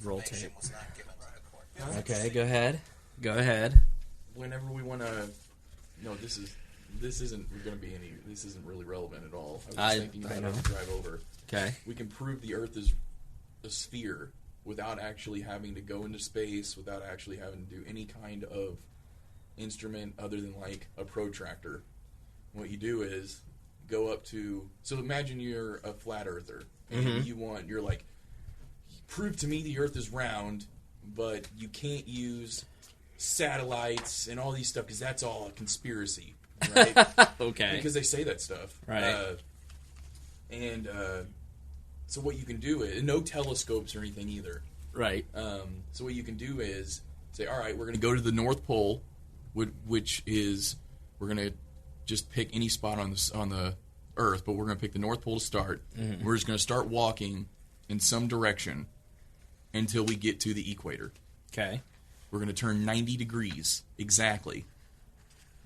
roll tape. was not given by a court. Okay, go ahead. Go ahead. Whenever we want to, this isn't really relevant at all. I was just thinking about it to drive over. Okay. We can prove the Earth is a sphere without actually having to go into space, without actually having to do any kind of instrument other than like a protractor. What you do is go up to. So imagine you're a flat earther, and you're like, prove to me the Earth is round, but you can't use satellites and all these stuff because that's all a conspiracy, right? Okay. Because they say that stuff, right? So what you can do is no telescopes or anything either, right? So what you can do is say, all right, we're going to go to the North Pole, which is we're going to just pick any spot on the Earth, but we're going to pick the North Pole to start. Mm-hmm. We're just going to start walking in some direction until we get to the equator. Okay. We're going to turn 90 degrees exactly,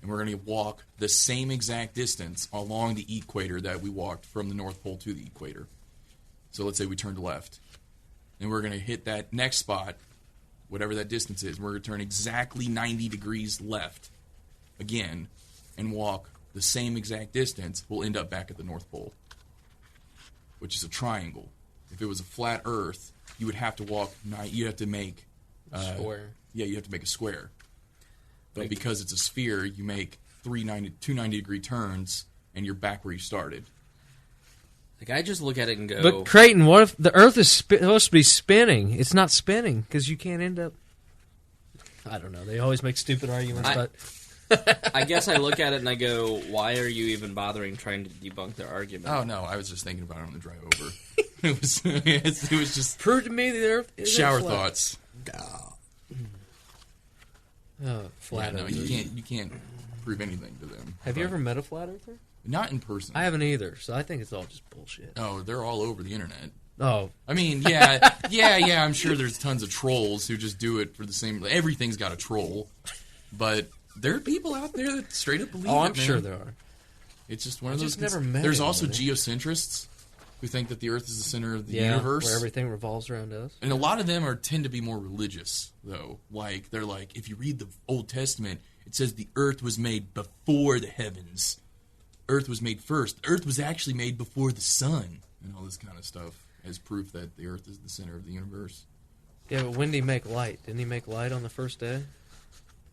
and we're going to walk the same exact distance along the equator that we walked from the North Pole to the equator. So let's say we turned left, and we're going to hit that next spot, whatever that distance is. We're going to turn exactly 90 degrees left again and walk the same exact distance. We'll end up back at the North Pole, which is a triangle. If it was a flat Earth, you would have to walk. You have to make square. Yeah, you have to make a square. But because it's a sphere, you make two 90-degree turns, and you're back where you started. Like, I just look at it and go... But, Creighton, what if the Earth is supposed to be spinning? It's not spinning, because you can't end up... I don't know. They always make stupid arguments, but... I guess I look at it and I go, why are you even bothering trying to debunk their argument? Oh, no, I was just thinking about it on the drive over. It was just... Prove to me the Earth is shower flat. thoughts. Oh, flat Earth. You can't prove anything to them. Have you ever met a flat earther? Not in person. I haven't either, so I think it's all just bullshit. Oh, they're all over the internet. Oh. I mean, yeah, I'm sure there's tons of trolls who just do it for the same... Everything's got a troll. But there are people out there that straight up believe it, Oh, I'm man. sure there are. It's just one of those... never met There's anyone, also man. geocentrists who think that the Earth is the center of the universe. Where everything revolves around us. And a lot of them tend to be more religious, though. Like, they're like, if you read the Old Testament, it says the Earth was made before the heavens. Earth was made first. The Earth was actually made before the sun. And all this kind of stuff as proof that the Earth is the center of the universe. Yeah, but when did he make light? Didn't he make light on the first day?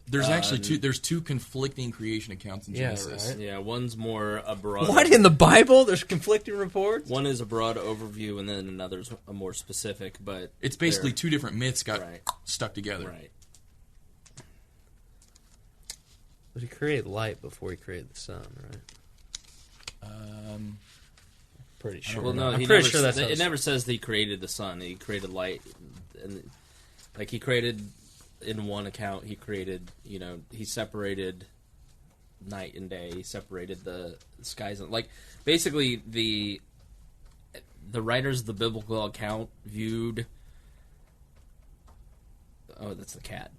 There's actually two conflicting creation accounts in Genesis. Right? Yeah, one's more a broad... What, in the Bible? There's conflicting reports? One is a broad overview, and then another's a more specific, but... It's basically two different myths got stuck together. Right. But he created light before he created the sun, right? Pretty sure. Well, no, I'm he pretty never, sure that's it never says that he created the sun. He created light. And, like, he created... In one account, he created, he separated night and day. He separated the skies. And, like, basically, the writers of the biblical account viewed... Oh, that's the cat.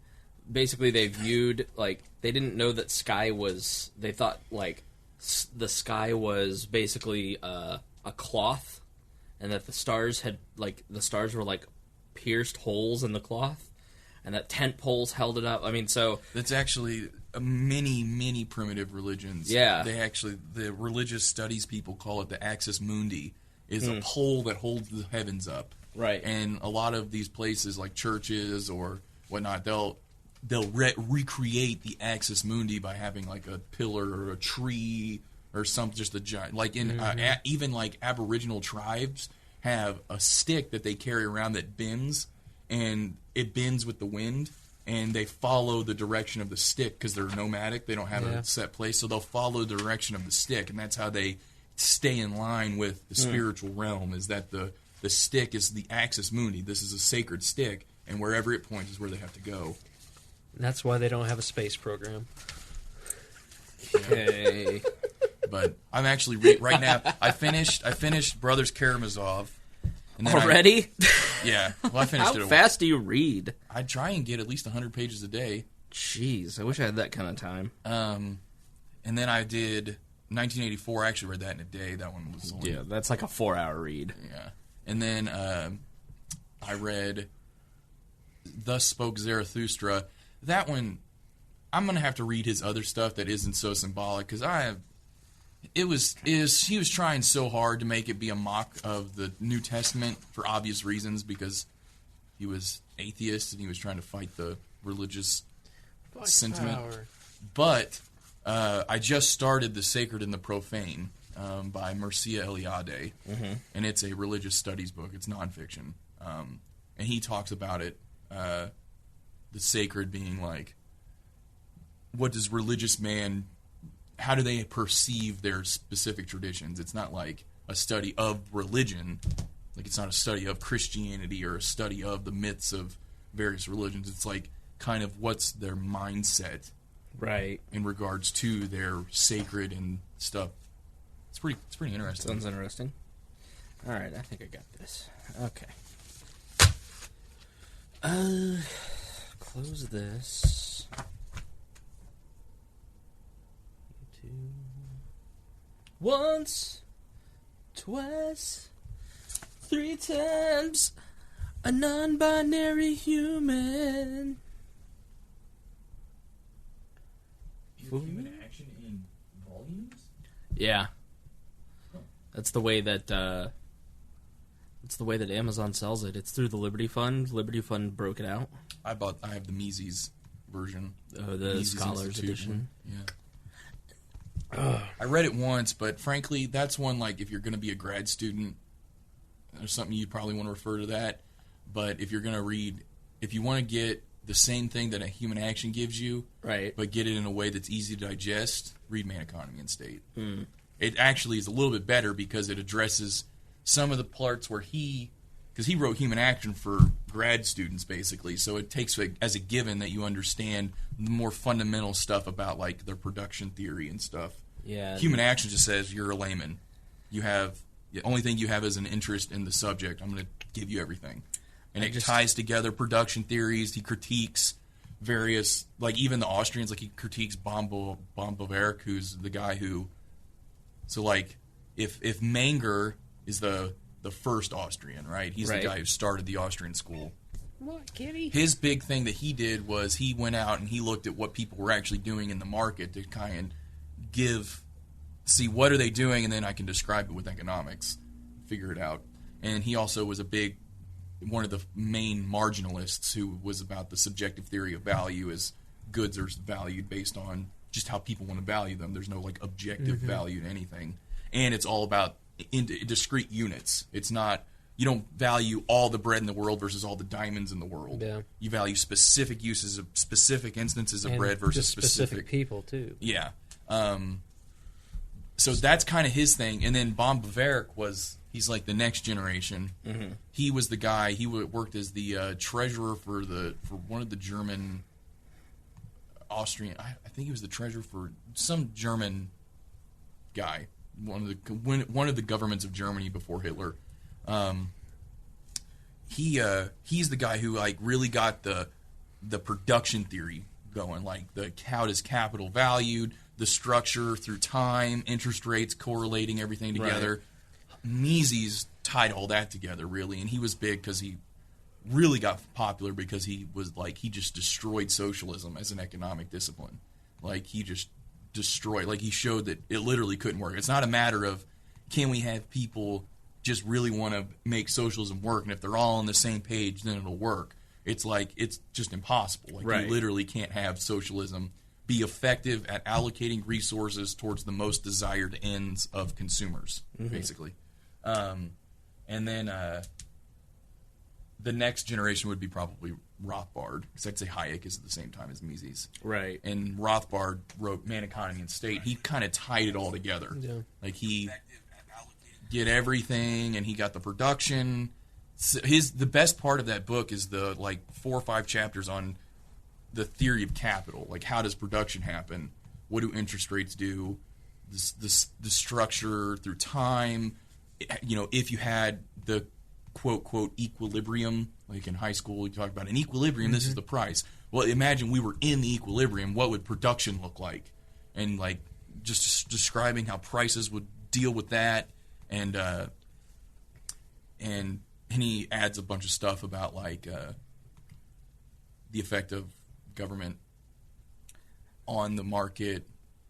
Basically, they viewed, like, they didn't know that sky was... They thought, like, the sky was basically a cloth, and that the stars had, like, the stars were, like, pierced holes in the cloth. And that tent poles held it up. I mean, so... That's actually many primitive religions. Yeah. The religious studies people call it the axis mundi, is a pole that holds the heavens up. Right. And a lot of these places, like churches or whatnot, they'll recreate the axis mundi by having like a pillar or a tree or just a giant... Like in even like Aboriginal tribes have a stick that they carry around that bends, and it bends with the wind, and they follow the direction of the stick because they're nomadic. They don't have a set place, so they'll follow the direction of the stick, and that's how they stay in line with the spiritual realm, is that the stick is the axis mundi. This is a sacred stick, and wherever it points is where they have to go. And that's why they don't have a space program. Okay. But I'm actually, right now, I finished Brothers Karamazov. And then already? Yeah. Well, I finished it. How fast do you read? I try and get at least 100 pages a day. Jeez, I wish I had that kind of time. And then I did 1984. I actually read that in a day. That one was only... Yeah, that's like a 4-hour read. Yeah. And then I read Thus Spoke Zarathustra. That one, I'm going to have to read his other stuff that isn't so symbolic, because he was trying so hard to make it be a mock of the New Testament for obvious reasons, because he was atheist and he was trying to fight the religious sentiment. Power. But I just started The Sacred and the Profane by Mircea Eliade, and it's a religious studies book. It's nonfiction, and he talks about it. The sacred being like, what does religious man? How do they perceive their specific traditions? It's not like a study of religion. Like, it's not a study of Christianity or a study of the myths of various religions. It's like kind of what's their mindset, Right. in regards to their sacred and stuff. It's pretty interesting. Sounds interesting. All right, I think I got this. Okay. Close this. Once, twice, 3 times, a non-binary human. Human action in volumes? Yeah. That's the way that Amazon sells it. It's through the Liberty Fund. Liberty Fund broke it out. I have the Mises version. The Mises Scholars Institute. Edition. Yeah. I read it once, but frankly, that's one, like, if you're going to be a grad student, there's something you probably want to refer to that. But if you're going to read, if you want to get the same thing that a Human Action gives you, Right. but get it in a way that's easy to digest, read Man, Economy, and State. Mm. It actually is a little bit better because it addresses some of the parts where because he wrote Human Action for grad students, basically, so it takes as a given that you understand the more fundamental stuff about, like, their production theory and stuff. Yeah. Human Action just says you're a layman. The only thing you have is an interest in the subject. I'm going to give you everything. And it ties together production theories. He critiques various, like, even the Austrians, like, he critiques Böhm-Bawerk, who's the guy who, so, like, if Menger is the first Austrian, right? He's Right. the guy who started the Austrian school. What, kitty? His big thing that he did was he went out and he looked at what people were actually doing in the market to kind of see what are they doing, and then I can describe it with economics, figure it out. And he also was one of the main marginalists who was about the subjective theory of value, as goods are valued based on just how people want to value them. There's no, like, objective value to anything. And it's all about in discrete units. It's not, you don't value all the bread in the world versus all the diamonds in the world. Yeah. You value specific uses of specific instances of bread versus just specific people too. Yeah. So that's kind of his thing. And then Böhm-Bawerk he's like the next generation. Mm-hmm. He was the guy, he worked as the treasurer for one of the German, Austrian, I think he was the treasurer for some German guy, one of the governments of Germany before Hitler. He's the guy who, like, really got the production theory going, like how does capital valued, the structure through time, interest rates, correlating everything together. Right. Mises tied all that together, really, and he was big because he really got popular because he just destroyed socialism as an economic discipline. Like, he just destroyed, like, he showed that it literally couldn't work. It's not a matter of, can we have people just really want to make socialism work, and if they're all on the same page, then it'll work. It's like, it's just impossible. Like, right. You literally can't have socialism be effective at allocating resources towards the most desired ends of consumers, basically. And then the next generation would be probably Rothbard, because I'd say Hayek is at the same time as Mises. Right. And Rothbard wrote Man, Economy, and State. He kind of tied it all together. Yeah. Like, he did everything, and he got the production. The best part of that book is the, like, 4 or 5 chapters on the theory of capital. Like, how does production happen? What do interest rates do? The structure through time. You know, if you had the quote equilibrium, like in high school, you talk about an equilibrium, this is the price. Well, imagine we were in the equilibrium, what would production look like? And, like, just describing how prices would deal with that, and he adds a bunch of stuff about, like, the effect of government on the market,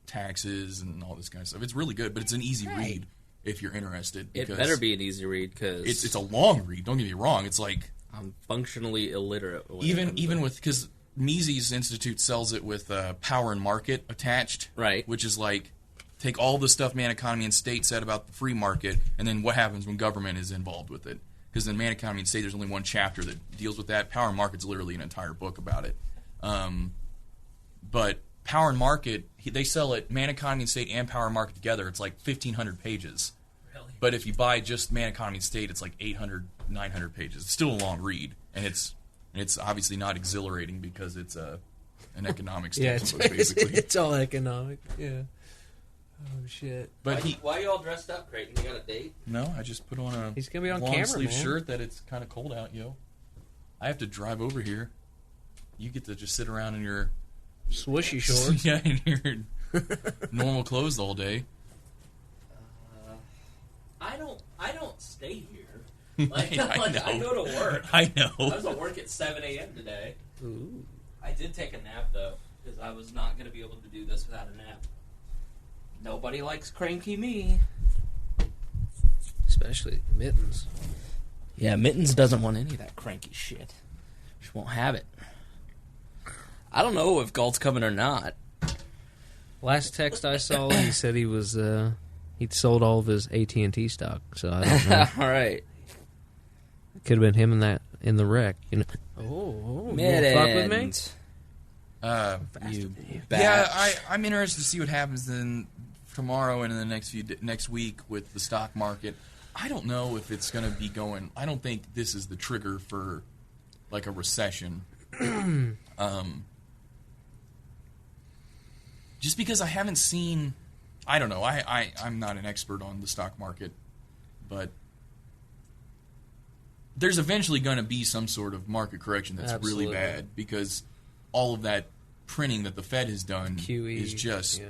taxes, and all this kind of stuff. It's really good, but it's an easy read if you're interested. It better be an easy read because it's a long read. Don't get me wrong. It's like I'm functionally illiterate. Even with because Mises Institute sells it with Power and Market attached, right? Which is like take all the stuff Man, Economy, and State said about the free market, and then what happens when government is involved with it. Because in Man, Economy, and State, there's only one chapter that deals with that. Power and Market's literally an entire book about it. But Power and Market, they sell it Man, Economy, and State and Power and Market together. It's like 1,500 pages. Really? But if you buy just Man, Economy, and State, it's like 800, 900 pages. It's still a long read, and it's obviously not exhilarating because it's an economics textbook, basically. It's all economic, yeah. Oh, shit. But why are you all dressed up, Creighton? You got a date? No, I just put on a He's gonna be on long camera, sleeve man. shirt that it's kind of cold out, yo. I have to drive over here. You get to just sit around in your Swishy shorts. yeah, in your normal clothes all day. I don't stay here. Like, I know. I go to work. I know. I was at work at 7 a.m. today. Ooh. I did take a nap, though, because I was not going to be able to do this without a nap. Nobody likes cranky me. Especially Mittens. Yeah, Mittens doesn't want any of that cranky shit. She won't have it. I don't know if Galt's coming or not. Last text I saw, he said he was he'd sold all of his AT&T stock. So I don't know. All right. Could have been him in the wreck. You know? Oh, you wanna fuck with me? You Yeah, batch. I'm interested to see what happens then tomorrow and in the next week with the stock market. I don't know if it's going to be going. I don't think this is the trigger for like a recession. Just because I haven't seen. I don't know. I'm not an expert on the stock market, but there's eventually going to be some sort of market correction that's Absolutely. really bad because all of that printing that the Fed has done QE, is just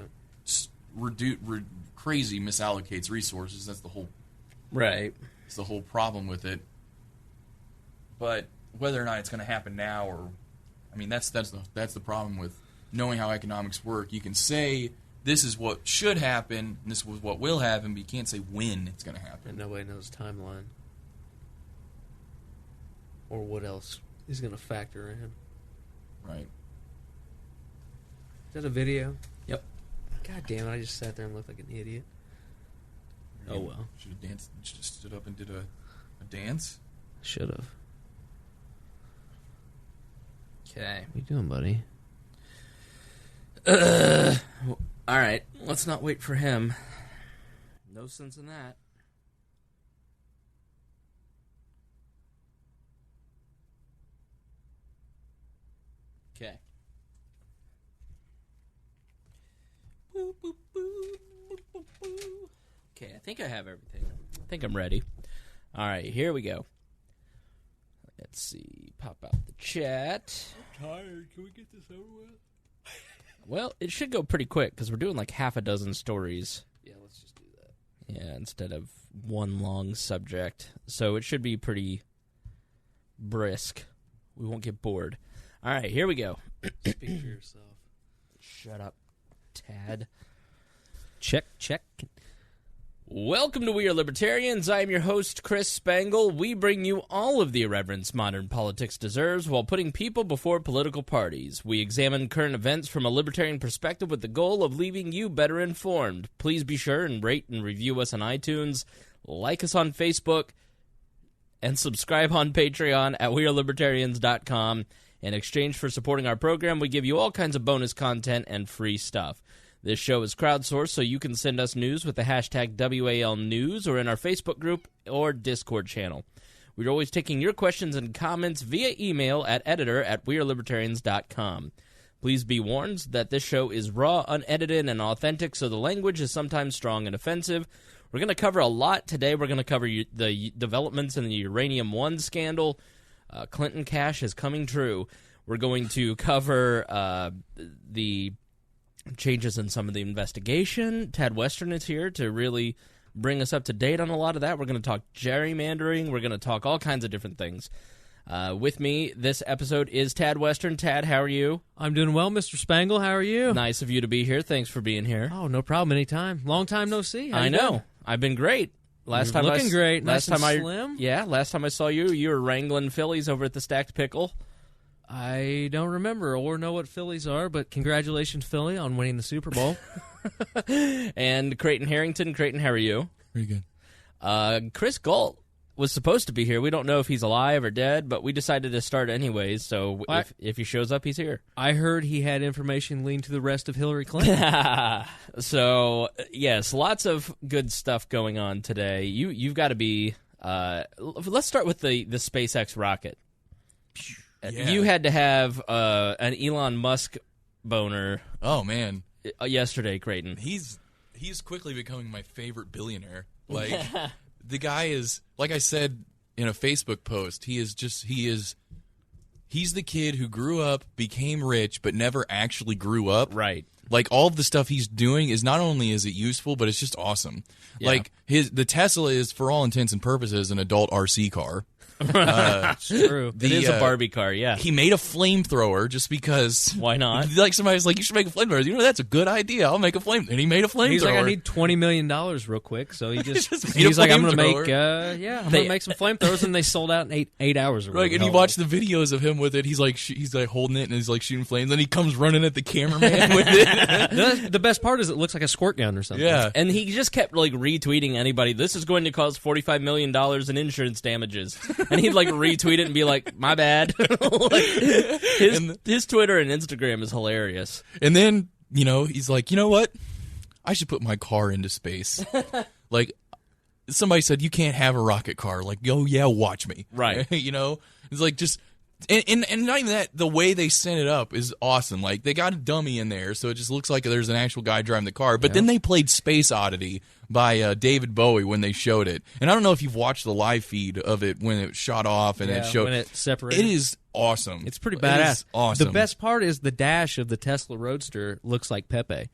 crazy misallocates resources. That's the whole It's the whole problem with it. But whether or not it's going to happen now, or I mean, that's the problem with knowing how economics work. You can say this is what should happen, and this is what will happen, but you can't say when it's going to happen. And nobody knows timeline. Or what else is going to factor in. Right. Is that a video? Yep. God damn it, I just sat there and looked like an idiot. Oh, well. Should have danced. Should have stood up and did a dance. Should have. Okay. What you doing, buddy? All right. Let's not wait for him. No sense in that. Okay. Okay, I think I have everything. I think I'm ready. All right, here we go. Let's see. Pop out the chat. I'm tired. Can we get this over with? Well, it should go pretty quick because we're doing like half a dozen stories. Yeah, let's just do that. Yeah, instead of one long subject. So it should be pretty brisk. We won't get bored. All right, here we go. Speak for yourself. Shut up, Tad. Check. Welcome to We Are Libertarians. I am your host, Chris Spangle. We bring you all of the irreverence modern politics deserves while putting people before political parties. We examine current events from a libertarian perspective with the goal of leaving you better informed. Please be sure and rate and review us on iTunes, like us on Facebook, and subscribe on Patreon at wearelibertarians.com. In exchange for supporting our program, we give you all kinds of bonus content and free stuff. This show is crowdsourced, so you can send us news with the hashtag WALNews or in our Facebook group or Discord channel. We're always taking your questions and comments via email at editor@wearelibertarians.com. Please be warned that this show is raw, unedited, and authentic, so the language is sometimes strong and offensive. We're going to cover a lot today. We're going to cover the developments in the Uranium 1 scandal. Clinton cash is coming true. We're going to cover the changes in some of the investigation. Tad Western is here to really bring us up to date on a lot of that. We're going to talk gerrymandering. We're going to talk all kinds of different things. With me this episode is Tad Western. Tad, how are you? I'm doing well, Mr. Spangle. How are you? Nice of you to be here. Thanks for being here. Oh, no problem. Anytime. Long time no see. How I you know. doing? I've been great. Last You're time looking great. Last Nice time and slim. Yeah, last time I saw you, you were wrangling fillies over at the Stacked Pickle. I don't remember or know what Phillies are, but congratulations, Philly, on winning the Super Bowl. And Creighton Harrington. Creighton, how are you? Pretty good. Chris Galt was supposed to be here. We don't know if he's alive or dead, but we decided to start anyways, so if he shows up, he's here. I heard he had information leading to the rest of Hillary Clinton. So, yes, lots of good stuff going on today. You've got to be... let's start with the SpaceX rocket. Yeah. You had to have an Elon Musk boner Oh man, yesterday, Creighton. he's quickly becoming my favorite billionaire. Like the guy is, like I said in a Facebook post, he's the kid who grew up, became rich, but never actually grew up. Right. Like all of the stuff he's doing is not only is it useful, but it's just awesome. Yeah. Like the Tesla is, for all intents and purposes, an adult RC car. It's true. It is a Barbie car, yeah. He made a flamethrower just because. Why not? Like somebody's like, you should make a flamethrower. You know, that's a good idea. I'll make a flame. And he made a flamethrower. He's like, I need $20 million real quick, so he just Just made he's a like, I'm gonna flamethrower. make I'm gonna make some flamethrowers, and they sold out in eight hours. Or Right, and whatever. you watch the videos of him with it. He's like holding it and he's like shooting flames. Then he comes running at the cameraman with it. The best part is it looks like a squirt gun or something. Yeah. And he just kept like retweeting anybody. This is going to cause $45 million in insurance damages, and he'd like retweet it and be like, "My bad." Like, his Twitter and Instagram is hilarious. And then, he's like, you know what? I should put my car into space. Like, somebody said, you can't have a rocket car. Like, oh, yeah, watch me. Right. It's like just... And not even that, the way they sent it up is awesome. Like, they got a dummy in there, so it just looks like there's an actual guy driving the car. But then they played Space Oddity by David Bowie when they showed it. And I don't know if you've watched the live feed of it when it shot off and it showed. when it separated. It is awesome. It's pretty It badass. is awesome. The best part is the dash of the Tesla Roadster looks like Pepe.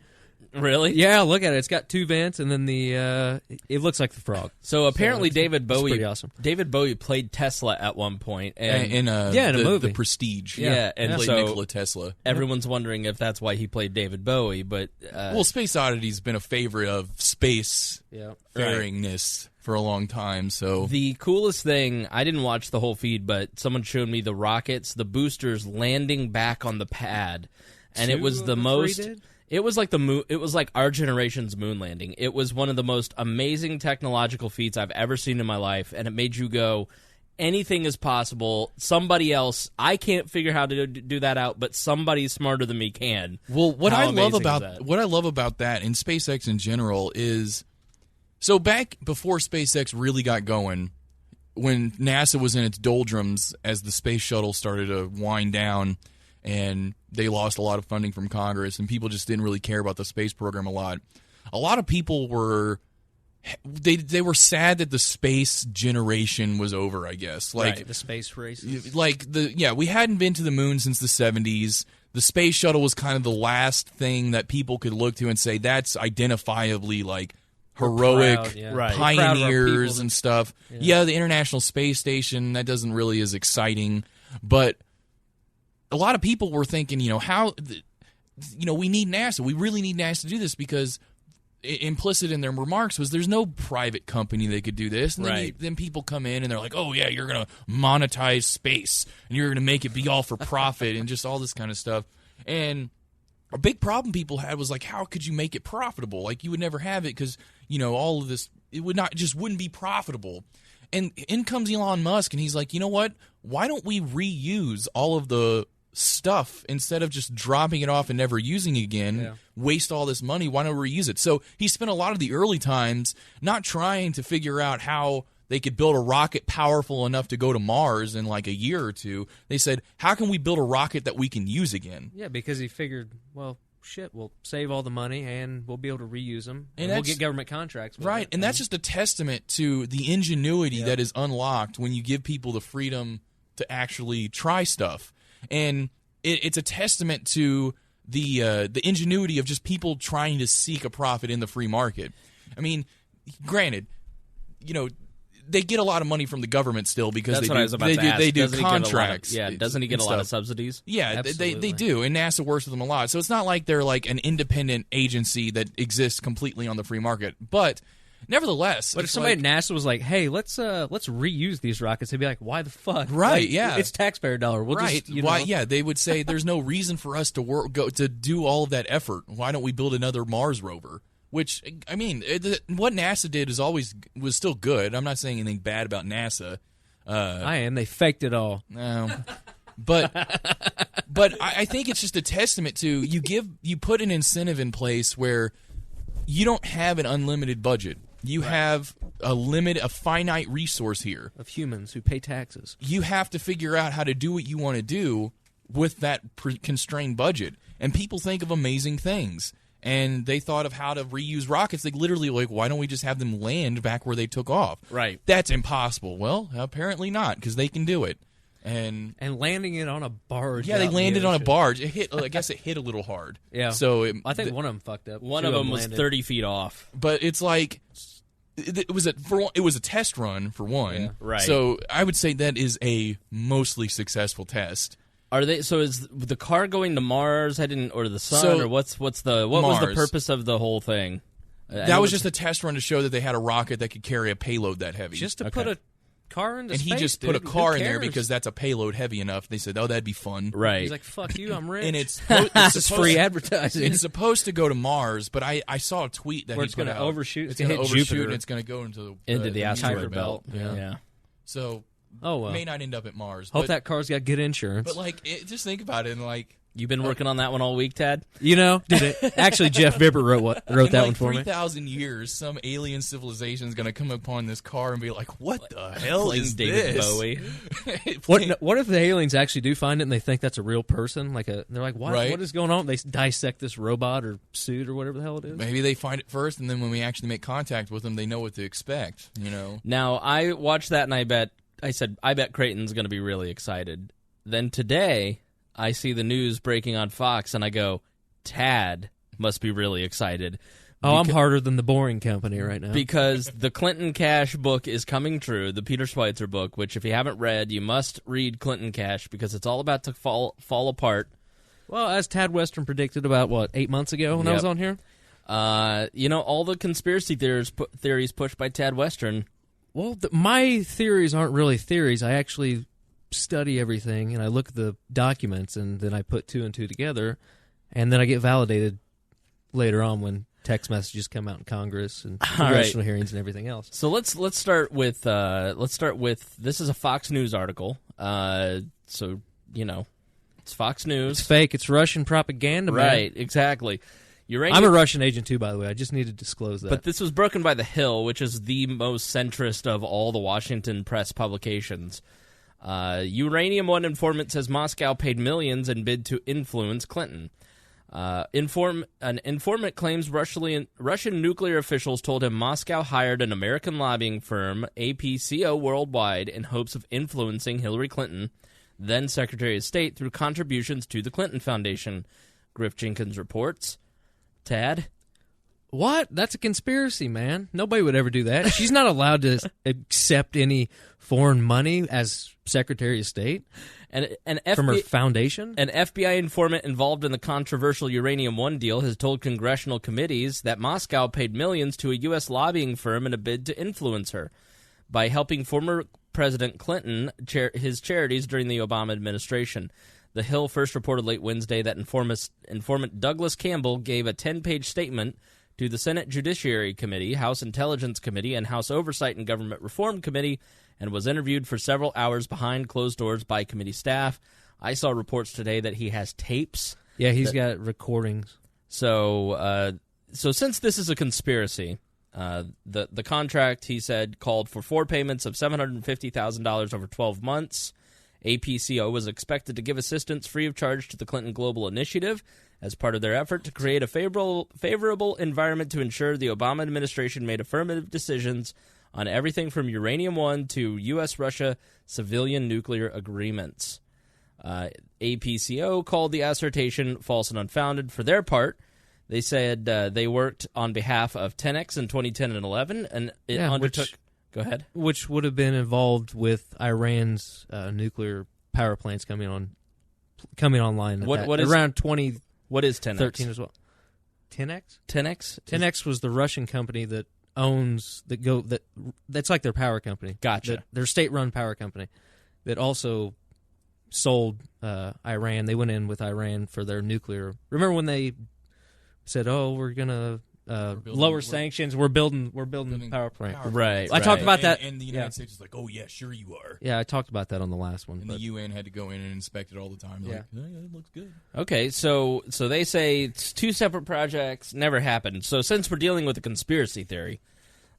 Really? Yeah, look at it. It's got two vents, and then it looks like the frog. So apparently, it's David Bowie. pretty awesome. David Bowie played Tesla at one point, and in a the movie. The Prestige. Yeah, and Played so Nikola Tesla. everyone's wondering if that's why he played David Bowie. But Well, Space Oddity's been a favorite of space Yeah. faringness for a long time. So the coolest thing, I didn't watch the whole feed, but someone showed me the rockets, the boosters landing back on the pad, and it was the most. It was like the moon. It was like our generation's moon landing. It was one of the most amazing technological feats I've ever seen in my life, and it made you go, anything is possible. Somebody else, I can't figure how to do that out, but somebody smarter than me can. Well, what How I love amazing is that? what I love about that and SpaceX in general is, so back before SpaceX really got going, when NASA was in its doldrums as the space shuttle started to wind down and they lost a lot of funding from Congress and people just didn't really care about the space program a lot. A lot of people were they were sad that the space generation was over, I guess. Like Right, the space race. like we hadn't been to the moon since the 70s. The space shuttle was kind of the last thing that people could look to and say that's identifiably like heroic proud, yeah. Right. We're proud of our pioneers people and stuff. Yeah, the International Space Station, that doesn't really is exciting, but a lot of people were thinking, we need NASA. We really need NASA to do this because implicit in their remarks was there's no private company that could do this. And Right. then people come in and they're like, oh, yeah, you're going to monetize space and you're going to make it be all for profit and just all this kind of stuff. And a big problem people had was like, how could you make it profitable? Like, you would never have it because, all of this, it wouldn't be profitable. And in comes Elon Musk and he's like, you know what? Why don't we reuse all of the stuff instead of just dropping it off and never using it again, waste all this money? Why don't we reuse it? So he spent a lot of the early times not trying to figure out how they could build a rocket powerful enough to go to Mars in like a year or two. They said, how can we build a rocket that we can use again? Yeah, because he figured, well, shit, we'll save all the money and we'll be able to reuse them. And And we'll that's- get government contracts. With Right, it. and that's just a testament to the ingenuity that is unlocked when you give people the freedom to actually try stuff. And it's a testament to the ingenuity of just people trying to seek a profit in the free market. I mean, granted, they get a lot of money from the government still because That's they what do, I was about to ask. they do Doesn't he get a lot of- contracts. doesn't he get a lot of stuff. subsidies? Yeah, they Absolutely. do, and NASA works with them a lot. So it's not like they're like an independent agency that exists completely on the free market. But nevertheless, But if it's somebody like, at NASA was like, "Hey, let's reuse these rockets," they'd be like, "Why the fuck?" Right, Like, yeah. it's taxpayer dollar. We'll right, just, why? Yeah, they would say there's no reason for us to to do all of that effort. Why don't we build another Mars rover? Which, I mean, what NASA did was still good. I'm not saying anything bad about NASA. I am. They faked it all. No, but I think it's just a testament to you put an incentive in place where you don't have an unlimited budget. You have a finite resource here Of humans who pay taxes. You have to figure out how to do what you want to do with that constrained budget. And people think of amazing things. And they thought of how to reuse rockets. They literally like, why don't we just have them land back where they took off? Right. That's impossible. Well, apparently not, because they can do it. And landing it on a barge. yeah, they out in the landed on a ocean. barge. It hit. I guess it hit a little hard. Yeah. So I think one of them fucked up. One Two of them was landed. 30 feet off. but it's like it was a test run for one. Yeah. Right. So I would say that is a mostly successful test. Are they? So is the car going to Mars, heading or the sun, So, or what was the Mars. purpose of the whole thing? That was just a test run to show that they had a rocket that could carry a payload that heavy. Just to Okay. put a car into and space, he just dude. put a Who car in there cares? because that's a payload heavy enough. They said, "Oh, that'd be fun." right. He's like, "Fuck you, I'm rich." And it's this is supposed- free advertising. It's supposed to go to Mars, but I saw a tweet that Where he it's put gonna out. overshoot. It's It's going to gonna hit overshoot, Jupiter. and it's going to go into Into the asteroid Kuiper belt. belt. Yeah. So Oh well. may not end up at Mars. Hope but, that car's got good insurance. But like, just think about it. And like, You've been working on that one all week, Tad? You know, did it? Actually, Jeff Bibber wrote in that like one for me. 3,000 years, some alien civilization is going to come upon this car and be like, "What the hell Playing is David this?" Bowie. What if the aliens actually do find it and they think that's a real person? They're like, what? Right. What is going on? They dissect this robot or suit or whatever the hell it is. Maybe they find it first, and then when we actually make contact with them, they know what to expect. You know. Now, I watched that and I bet Creighton's going to be really excited. Then today, I see the news breaking on Fox and I go, Tad must be really excited. Oh, I'm harder than the Boring Company right now. Because the Clinton Cash book is coming true, the Peter Schweitzer book, which if you haven't read, you must read Clinton Cash because it's all about to fall apart. Well, as Tad Western predicted about, 8 months ago when I was on here? All the conspiracy theories pushed by Tad Western. Well, my theories aren't really theories. I actually study everything, and I look at the documents, and then I put two and two together, and then I get validated later on when text messages come out in Congress and congressional hearings and everything else. So let's start with this is a Fox News article. It's Fox News. It's fake. It's Russian propaganda, man. Right, exactly. Uranium, I'm a Russian agent, too, by the way. I just need to disclose that. but this was broken by The Hill, which is the most centrist of all the Washington press publications. Uranium One informant says Moscow paid millions in bid to influence Clinton. An informant claims Russian nuclear officials told him Moscow hired an American lobbying firm, APCO Worldwide, in hopes of influencing Hillary Clinton, then Secretary of State, through contributions to the Clinton Foundation. Griff Jenkins reports. Tad? What? That's a conspiracy, man. Nobody would ever do that. She's not allowed to accept any foreign money as Secretary of State from her foundation. An FBI informant involved in the controversial Uranium One deal has told congressional committees that Moscow paid millions to a U.S. lobbying firm in a bid to influence her by helping former President Clinton his charities during the Obama administration. The Hill first reported late Wednesday that informant Douglas Campbell gave a 10-page statement to the Senate Judiciary Committee, House Intelligence Committee, and House Oversight and Government Reform Committee, and was interviewed for several hours behind closed doors by committee staff. I saw reports today that he has tapes. Yeah, he's got recordings. So since this is a conspiracy, the contract, he said, called for 4 payments of $750,000 over 12 months. APCO was expected to give assistance free of charge to the Clinton Global Initiative as part of their effort to create a favorable environment to ensure the Obama administration made affirmative decisions on everything from Uranium One to U.S.-Russia civilian nuclear agreements. APCO called the assertion false and unfounded. For their part, they said they worked on behalf of 10X in 2010 and 11, and it undertook Go ahead. Which would have been involved with Iran's nuclear power plants coming online. What is around 2013 What is 10X? as well? 10X? 10X? 10X was the Russian company that owns that's like their power company. Gotcha. Their state-run power company that also sold Iran. They went in with Iran for their nuclear. Remember when they said, "Oh, we're gonna lower sanctions. We're building power plant." Right. I talked about that. And the United States is like, "Oh yeah, sure you are." Yeah, I talked about that on the last one. And the UN had to go in and inspect it all the time. Like, Yeah. "Hey, it looks good. Okay, so they say it's two separate projects, never happened. So since we're dealing with a conspiracy theory,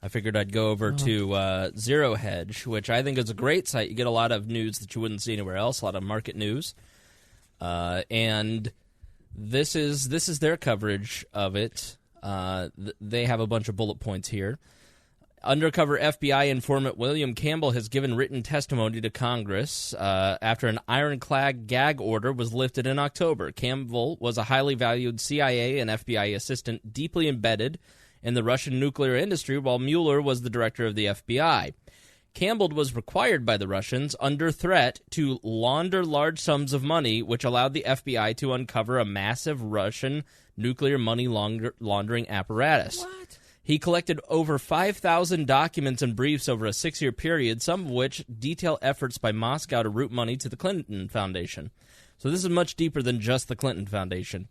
I figured I'd go over to Zero Hedge, which I think is a great site. You get a lot of news that you wouldn't see anywhere else, a lot of market news. And this is their coverage of it. They have a bunch of bullet points here. Undercover FBI informant William Campbell has given written testimony to Congress after an ironclad gag order was lifted in October. Campbell was a highly valued CIA and FBI assistant deeply embedded in the Russian nuclear industry, while Mueller was the director of the FBI. Campbell was required by the Russians under threat to launder large sums of money, which allowed the FBI to uncover a massive Russian nuclear money laundering apparatus. What? He collected over 5,000 documents and briefs over a 6-year period, some of which detail efforts by Moscow to route money to the Clinton Foundation. So this is much deeper than just the Clinton Foundation.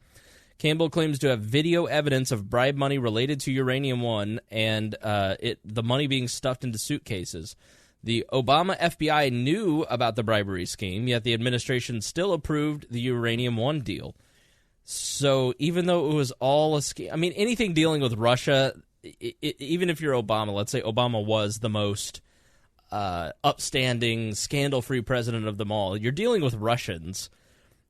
Campbell claims to have video evidence of bribe money related to Uranium One and the money being stuffed into suitcases. The Obama FBI knew about the bribery scheme, yet the administration still approved the Uranium One deal. So even though it was all a scheme, I mean, anything dealing with Russia, even if you're Obama, let's say Obama was the most upstanding, scandal-free president of them all, you're dealing with Russians.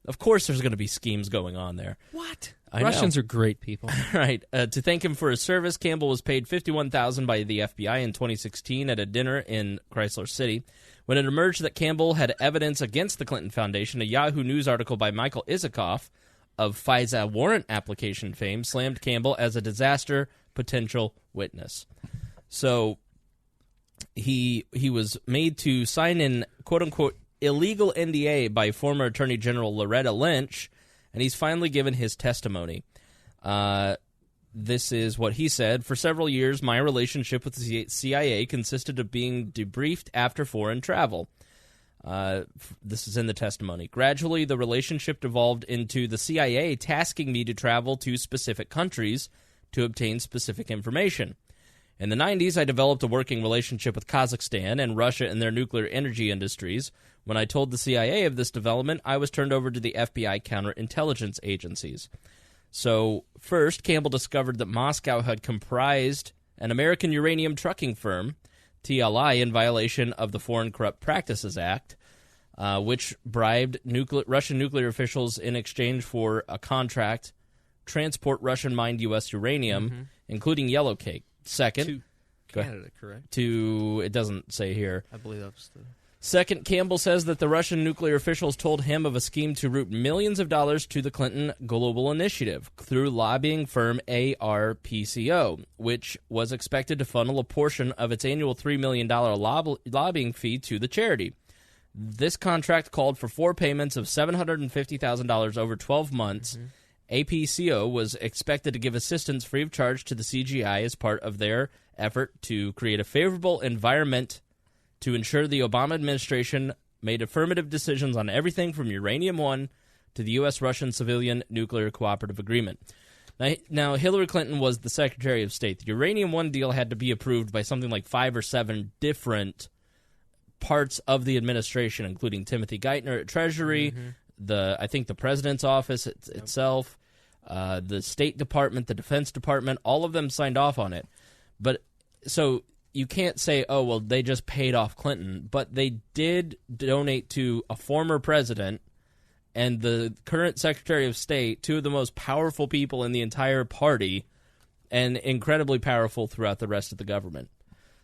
Of course there's going to be schemes going on there. What? I Russians know. are great people. Right. To thank him for his service, Campbell was paid $51,000 by the FBI in 2016 at a dinner in Chrysler City. When it emerged that Campbell had evidence against the Clinton Foundation, a Yahoo News article by Michael Isikoff of FISA warrant application fame slammed Campbell as a disaster potential witness. So he was made to sign in quote-unquote illegal NDA by former Attorney General Loretta Lynch, and he's finally given his testimony. This is what he said. For several years, my relationship with the CIA consisted of being debriefed after foreign travel. This is in the testimony. Gradually, the relationship devolved into the CIA tasking me to travel to specific countries to obtain specific information. In the 90s, I developed a working relationship with Kazakhstan and Russia and their nuclear energy industries. When I told the CIA of this development, I was turned over to the FBI counterintelligence agencies. So, first, Campbell discovered that Moscow had comprised an American uranium trucking firm, TLI, in violation of the Foreign Corrupt Practices Act, which bribed Russian nuclear officials in exchange for a contract transport Russian mined U.S. uranium, including yellowcake. Second, to Canada, correct? It doesn't say here. I believe that's the... Second, Campbell says that the Russian nuclear officials told him of a scheme to route millions of dollars to the Clinton Global Initiative through lobbying firm ARPCO, which was expected to funnel a portion of its annual $3 million lobbying fee to the charity. This contract called for 4 payments of $750,000 over 12 months. APCO was expected to give assistance free of charge to the CGI as part of their effort to create a favorable environment to ensure the Obama administration made affirmative decisions on everything from Uranium One to the U.S.-Russian Civilian Nuclear Cooperative Agreement. Now, Hillary Clinton was the Secretary of State. The Uranium One deal had to be approved by something like 5 or 7 different parts of the administration, including Timothy Geithner at Treasury, I think the President's office itself, the State Department, the Defense Department, all of them signed off on it. But so you can't say, oh, well, they just paid off Clinton, but they did donate to a former president and the current Secretary of State, 2 of the most powerful people in the entire party and incredibly powerful throughout the rest of the government.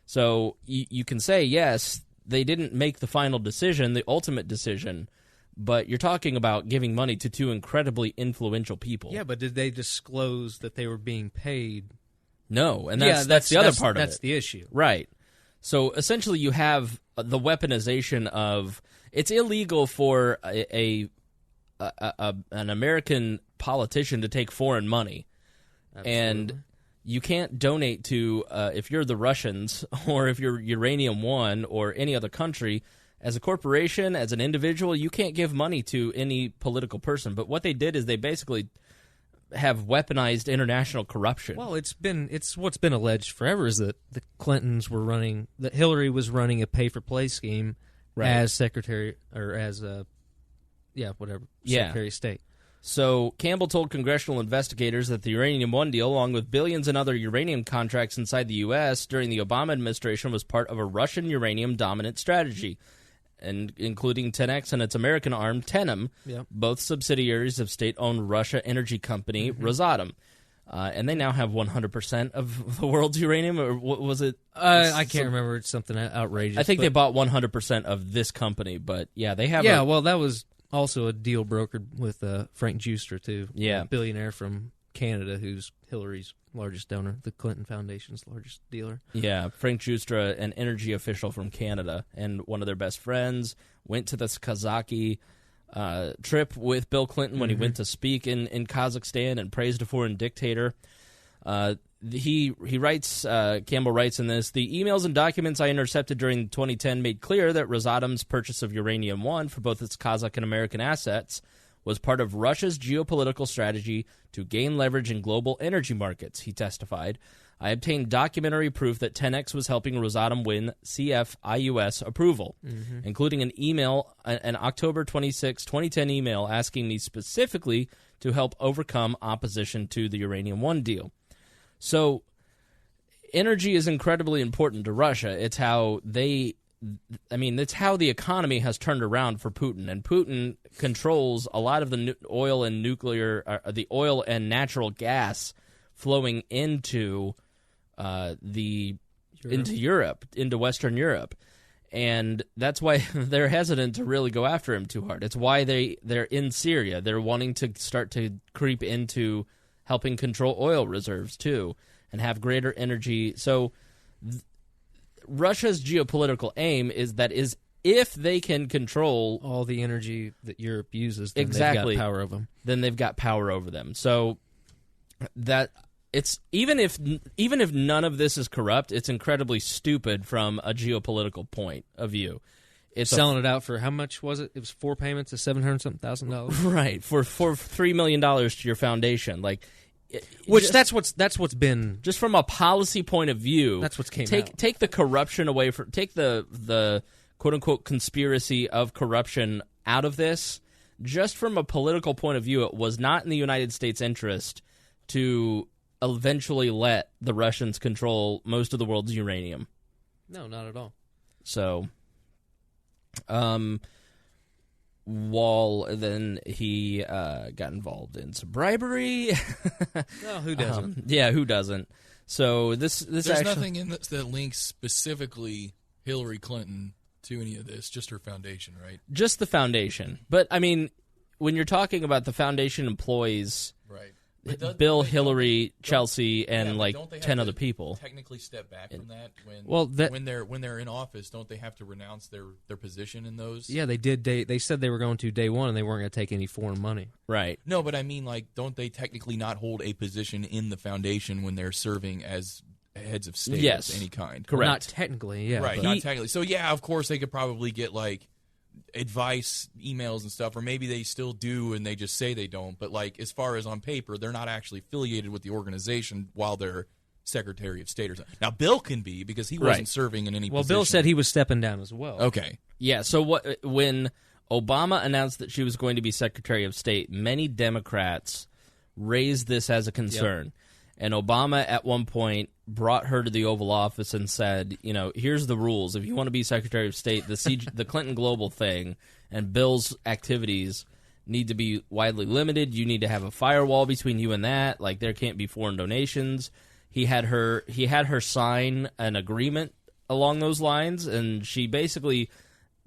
So you can say, yes, they didn't make the final decision, the ultimate decision, but you're talking about giving money to 2 incredibly influential people. Yeah, but did they disclose that they were being paid? No, and that's the other part of it. That's the issue. Right. So essentially, you have the weaponization of it's illegal for an American politician to take foreign money, and you can't donate to if you're the Russians or if you're Uranium One or any other country. As a corporation, as an individual, you can't give money to any political person. But what they did is they basically have weaponized international corruption. Well, it's what's been alleged forever is that the Clintons were running, that Hillary was running a pay-for-play scheme as Secretary, or as Secretary of State. So Campbell told congressional investigators that the Uranium One deal, along with billions in other uranium contracts inside the U.S. during the Obama administration, was part of a Russian uranium dominant strategy, and including 10X and its American arm, Tenem, both subsidiaries of state-owned Russia energy company Rosatom. And they now have 100% of the world's uranium, or what was it? I can't remember. It's something outrageous. I think they bought 100% of this company, but yeah, they have. Yeah, well, that was also a deal brokered with Frank Giustra, too. Yeah. A billionaire from Canada who's Hillary's largest donor, the Clinton Foundation's largest dealer. Yeah, Frank Giustra, an energy official from Canada, and one of their best friends, went to this Kazaki trip with Bill Clinton when he went to speak in Kazakhstan and praised a foreign dictator. He writes, Campbell writes in this, the emails and documents I intercepted during 2010 made clear that Rosatom's purchase of Uranium One for both its Kazakh and American assets was part of Russia's geopolitical strategy to gain leverage in global energy markets, he testified. I obtained documentary proof that 10X was helping Rosatom win CFIUS approval, including an email, an October 26, 2010 email asking me specifically to help overcome opposition to the Uranium One deal. So, energy is incredibly important to Russia. It's how it's how the economy has turned around for Putin, and Putin controls a lot of the oil and the oil and natural gas flowing into Europe, into Western Europe, and that's why they're hesitant to really go after him too hard. It's why they're in Syria. They're wanting to start to creep into helping control oil reserves too, and have greater energy. So. Russia's geopolitical aim is if they can control all the energy that Europe uses, then they've got power over them. Then they've got power over them. So that it's even if none of this is corrupt, it's incredibly stupid from a geopolitical point of view. It's selling it out for how much was it? It was 4 payments of $700,000, right? For $3 million to your foundation, like. That's what's been just from a policy point of view. That's what's came out. Take the corruption away from. Take the quote unquote conspiracy of corruption out of this. Just from a political point of view, it was not in the United States' interest to eventually let the Russians control most of the world's uranium. No, not at all. So, Wall, then he got involved in some bribery. No, who doesn't? Who doesn't? So there's nothing in this that links specifically Hillary Clinton to any of this, just her foundation, right? Just the foundation. But, I mean, when you're talking about the foundation employees, right. Bill, Hillary, Chelsea, and 10 other people. Technically step back from that when they're in office, don't they have to renounce their position in those? Yeah, they did. They said they were going to day one, and they weren't going to take any foreign money. Right. No, but I mean, don't they technically not hold a position in the foundation when they're serving as heads of state of any kind? Correct. Well, not technically, yeah. Right, not technically. So, yeah, of course, they could probably get, advice emails and stuff, or maybe they still do and they just say they don't, but as far as on paper, they're not actually affiliated with the organization while they're Secretary of State or something. Now Bill can be, because he wasn't serving in any position. Bill said he was stepping down as well. Okay. Yeah, so when Obama announced that she was going to be Secretary of State, many Democrats raised this as a concern. Yep. And Obama, at one point, brought her to the Oval Office and said, here's the rules. If you want to be Secretary of State, the Clinton Global thing and Bill's activities need to be widely limited. You need to have a firewall between you and that. There can't be foreign donations. He had her sign an agreement along those lines, and she basically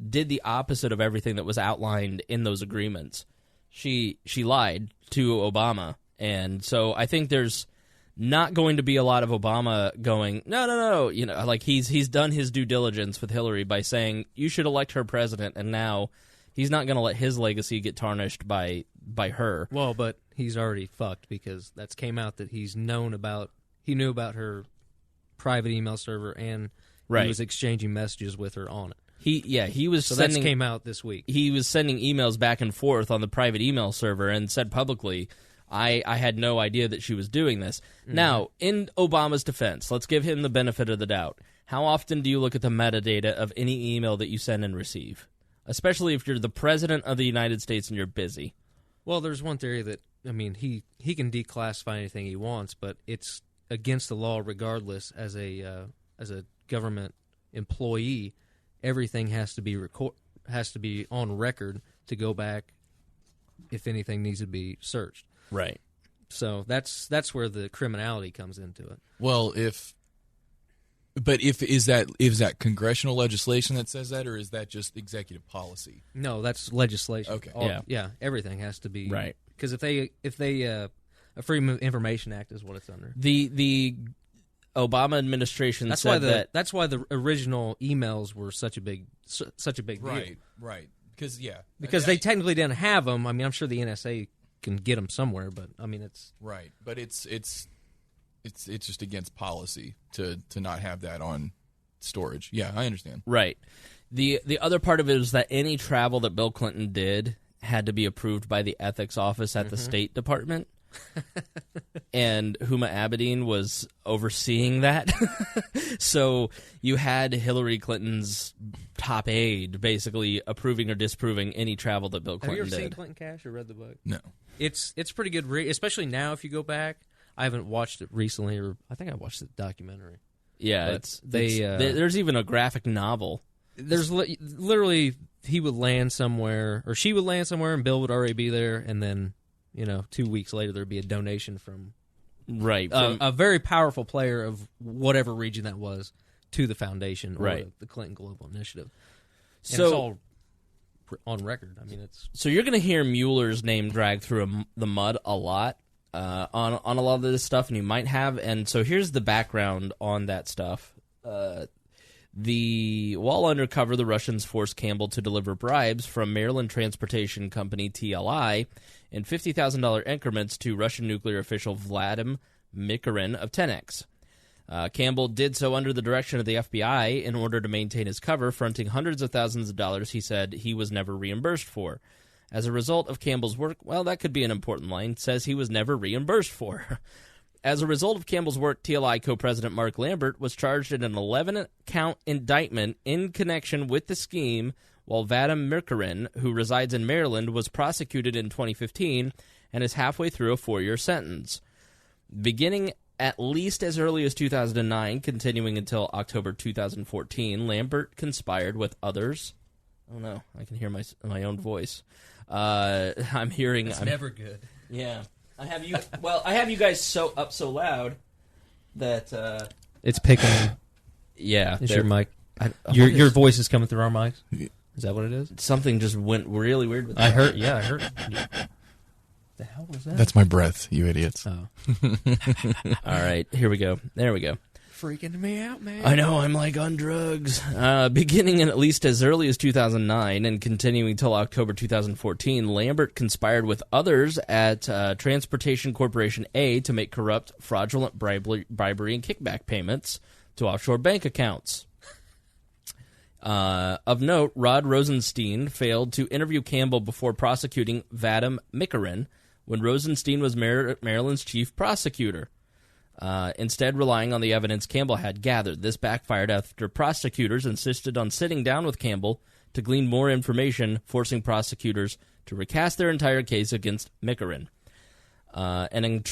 did the opposite of everything that was outlined in those agreements. She lied to Obama, and so I think there's not going to be a lot of Obama going, no, like he's done his due diligence with Hillary by saying you should elect her president, and now he's not going to let his legacy get tarnished by her. Well, but he's already fucked because that's came out that he knew about her private email server and he was exchanging messages with her on it. He was so sending, that came out this week. He was sending emails back and forth on the private email server and said publicly, I had no idea that she was doing this. Mm-hmm. Now, in Obama's defense, let's give him the benefit of the doubt. How often do you look at the metadata of any email that you send and receive? Especially if you're the president of the United States and you're busy. Well, there's one theory that, I mean, he can declassify anything he wants, but it's against the law regardless. As a government employee, everything has to be on record to go back if anything needs to be searched. Right. So that's where the criminality comes into it. Well, is that congressional legislation that says that, or is that just executive policy? No, that's legislation. Okay. Yeah, everything has to be right. Because if they a Freedom of Information Act is what it's under. The Obama administration said that. That's why the original emails were such a big deal. Right. Because they technically didn't have them. I mean, I'm sure the NSA can get them somewhere, but I mean, it's right. But it's just against policy to not have that on storage. Yeah, I understand. Right. The other part of it is that any travel that Bill Clinton did had to be approved by the ethics office at the State Department. And Huma Abedin was overseeing that. So you had Hillary Clinton's top aide basically approving or disproving any travel that Bill Clinton did. Have you ever seen Clinton Cash or read the book? No. It's pretty good, especially now if you go back. I haven't watched it recently, or I think I watched the documentary. Yeah, there's even a graphic novel. There's literally he would land somewhere, or she would land somewhere, and Bill would already be there, and then 2 weeks later there'd be a donation from a very powerful player of whatever region that was to the foundation or the Clinton Global Initiative. And it's all on record. I mean, so you're going to hear Mueller's name dragged through the mud a lot. On a lot of this stuff, and you might have. And so here's the background on that stuff. While undercover, the Russians forced Campbell to deliver bribes from Maryland transportation company TLI in $50,000 increments to Russian nuclear official Vladimir Mikarin of Tenex. Campbell did so under the direction of the FBI in order to maintain his cover, fronting hundreds of thousands of dollars he said he was never reimbursed for. As a result of Campbell's work, well, that could be an important line, says he was never reimbursed for. As a result of Campbell's work, TLI co-president Mark Lambert was charged in an 11-count indictment in connection with the scheme, while Vadim Mirkarin, who resides in Maryland, was prosecuted in 2015 and is halfway through a 4-year sentence. Beginning at least as early as 2009, continuing until October 2014, Lambert conspired with others. Oh no, I can hear my own voice. I'm hearing. It's never good. Yeah, I have you. Well, I have you guys so loud that it's picking. Yeah, it's your mic. Your voice is coming through our mics. Is that what it is? Something just went really weird with that. I heard. The hell was that? That's my breath, you idiots. Oh. All right, here we go. There we go. Freaking me out, man. I know, I'm like on drugs. Beginning in at least as early as 2009 and continuing until October 2014, Lambert conspired with others at Transportation Corporation A to make corrupt, fraudulent bribery and kickback payments to offshore bank accounts. Of note, Rod Rosenstein failed to interview Campbell before prosecuting Vadim Mikarin when Rosenstein was Maryland's chief prosecutor. Instead, relying on the evidence Campbell had gathered. This backfired after prosecutors insisted on sitting down with Campbell to glean more information, forcing prosecutors to recast their entire case against Mikarin. An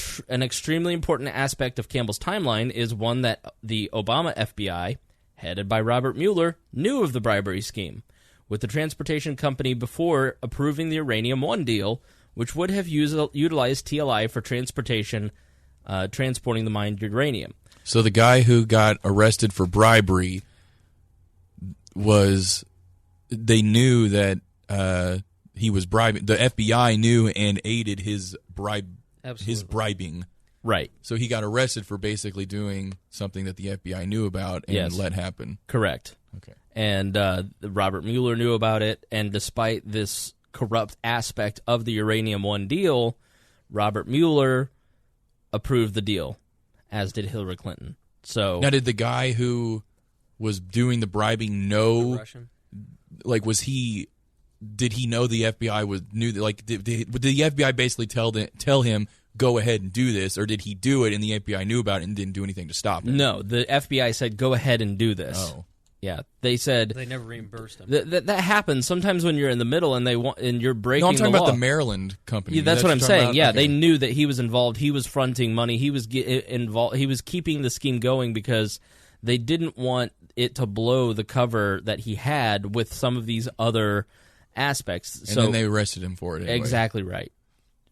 extremely important aspect of Campbell's timeline is one that the Obama FBI, headed by Robert Mueller, knew of the bribery scheme, with the transportation company before approving the Uranium One deal, which would have utilized TLI for transporting the mined uranium. So the guy who got arrested for bribery they knew that he was bribing. The FBI knew and aided his bribing. Right. So he got arrested for basically doing something that the FBI knew about and let happen. Correct. Okay. And Robert Mueller knew about it, and despite this corrupt aspect of the Uranium One deal, Robert Mueller approved the deal, as did Hillary Clinton. So now, did the guy who was doing the bribing know? The Russian? Like, did he know the FBI knew? Like, did the FBI basically tell him go ahead and do this, or did he do it and the FBI knew about it and didn't do anything to stop it? No, the FBI said go ahead and do this. Oh. Yeah, they said They never reimbursed him. that happens sometimes when you're in the middle and you're breaking. No, I'm talking the about law. the Maryland company. Yeah, that's what I'm saying. About? Yeah, Okay. they knew that he was involved. He was fronting money. He was involved. He was keeping the scheme going because they didn't want it to blow the cover that he had with some of these other aspects. And then they arrested him for it. Anyway. Exactly right.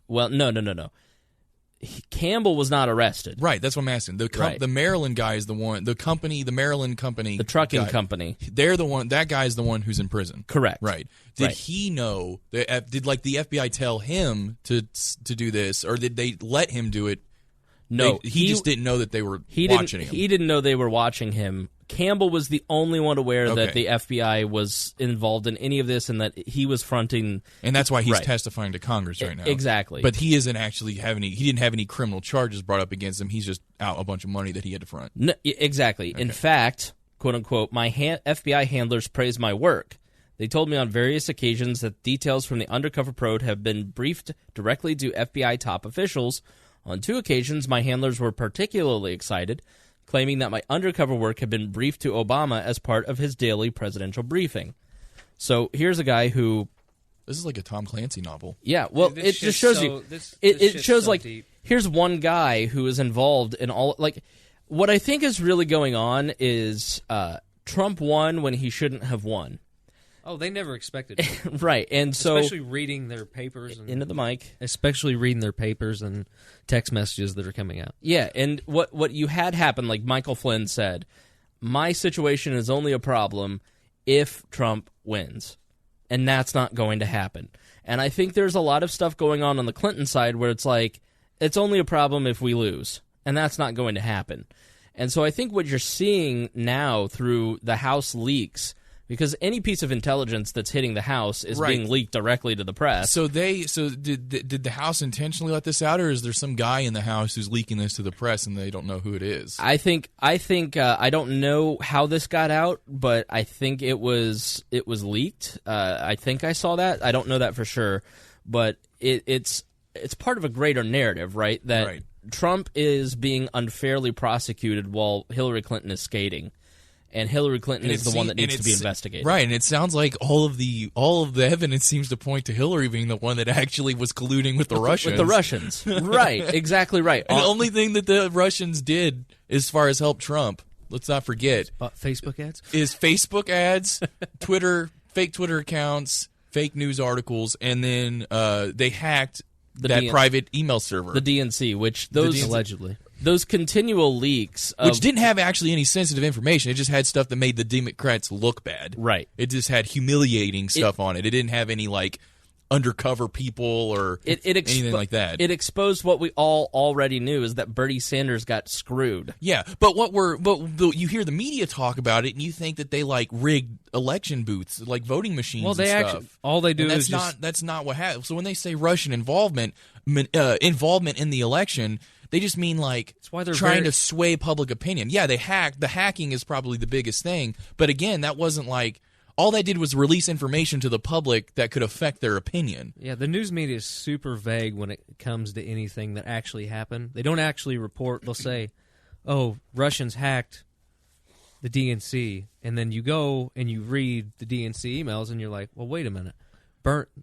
Well, no. Campbell was not arrested. Right, that's what I'm asking. The Maryland guy is the one. The Maryland company, The trucking guy, company. They're the one. That guy is the one who's in prison. Correct. Right. Did Right. he know? Did like the FBI tell him to do this, or did they let him do it? No, he just didn't know that they were watching him. He didn't know they were watching him. Campbell was the only one aware that the FBI was involved in any of this and that he was fronting. And that's why he's Right. testifying to Congress right now. Exactly. But he isn't actually he didn't have any criminal charges brought up against him. He's just out a bunch of money that he had to front. No, exactly. In fact, quote unquote, my FBI handlers praise my work. They told me on various occasions that details from the undercover probe have been briefed directly to FBI top officials. On 2 occasions, my handlers were particularly excited, claiming that my undercover work had been briefed to Obama as part of his daily presidential briefing. So here's a guy who... This is like a Tom Clancy novel. Yeah, well, Dude, it just shows you... It shows, like, deep. here's one guy who is involved in all... Like, what I think is really going on is Trump won when he shouldn't have won. Oh, they never expected it. Right, and so... Especially reading their papers. And, into the mic. especially reading their papers and text messages that are coming out. Yeah, and what you had happen, like Michael Flynn said, my situation is only a problem if Trump wins. And that's not going to happen. And I think there's a lot of stuff going on the Clinton side where it's like, it's only a problem if we lose. And that's not going to happen. And so I think what you're seeing now through the House leaks... Because any piece of intelligence that's hitting the House is being leaked directly to the press. So did the House intentionally let this out, or is there some guy in the House who's leaking this to the press and they don't know who it is? I think I don't know how this got out, but I think it was leaked. I think I saw that. I don't know that for sure, but it's part of a greater narrative, right? That Trump is being unfairly prosecuted while Hillary Clinton is skating. And Hillary Clinton is the one that needs to be investigated. Right, and it sounds like all of the evidence seems to point to Hillary being the one that actually was colluding with the Russians. With the Russians. Right, exactly right. And the only thing that the Russians did as far as help Trump, let's not forget, Facebook ads? Is Facebook ads, Twitter, fake Twitter accounts, fake news articles, and then they hacked that private email server. The DNC, which those... Allegedly. Those continual leaks of, which didn't have actually any sensitive information. It just had stuff that made the Democrats look bad. Right. It just had humiliating stuff on it. It didn't have any, like, undercover people or anything like that. It exposed what we all already knew, is that Bernie Sanders got screwed. Yeah, but you hear the media talk about it, and you think that they, like, rigged election booths, like voting machines and stuff. Actually, all they do is that's not what happened. So when they say Russian involvement in the election... They just mean, like, trying to sway public opinion. Yeah, the hacking is probably the biggest thing. But again, that wasn't like... All they did was release information to the public that could affect their opinion. Yeah, the news media is super vague when it comes to anything that actually happened. They don't actually report. They'll say, oh, Russians hacked the DNC. And then you go and you read the DNC emails, and you're like, well, wait a minute.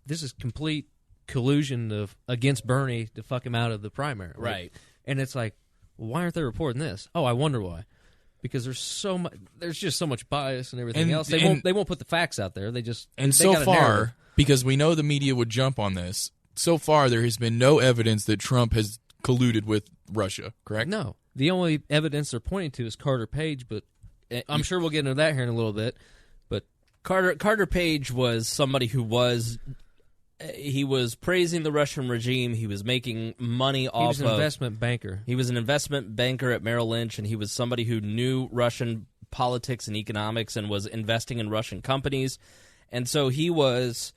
This is complete collusion against Bernie to fuck him out of the primary. Right. And it's like, well, why aren't they reporting this? Oh, I wonder why. Because there's just so much bias and everything else. They won't put the facts out there. So far, because we know the media would jump on this, so far there has been no evidence that Trump has colluded with Russia, correct? No. The only evidence they're pointing to is Carter Page, but I'm sure we'll get into that here in a little bit. But Carter Page was somebody who was he was praising the Russian regime. He was making money off of... He was an investment banker. He was an investment banker at Merrill Lynch, and he was somebody who knew Russian politics and economics and was investing in Russian companies. And so he was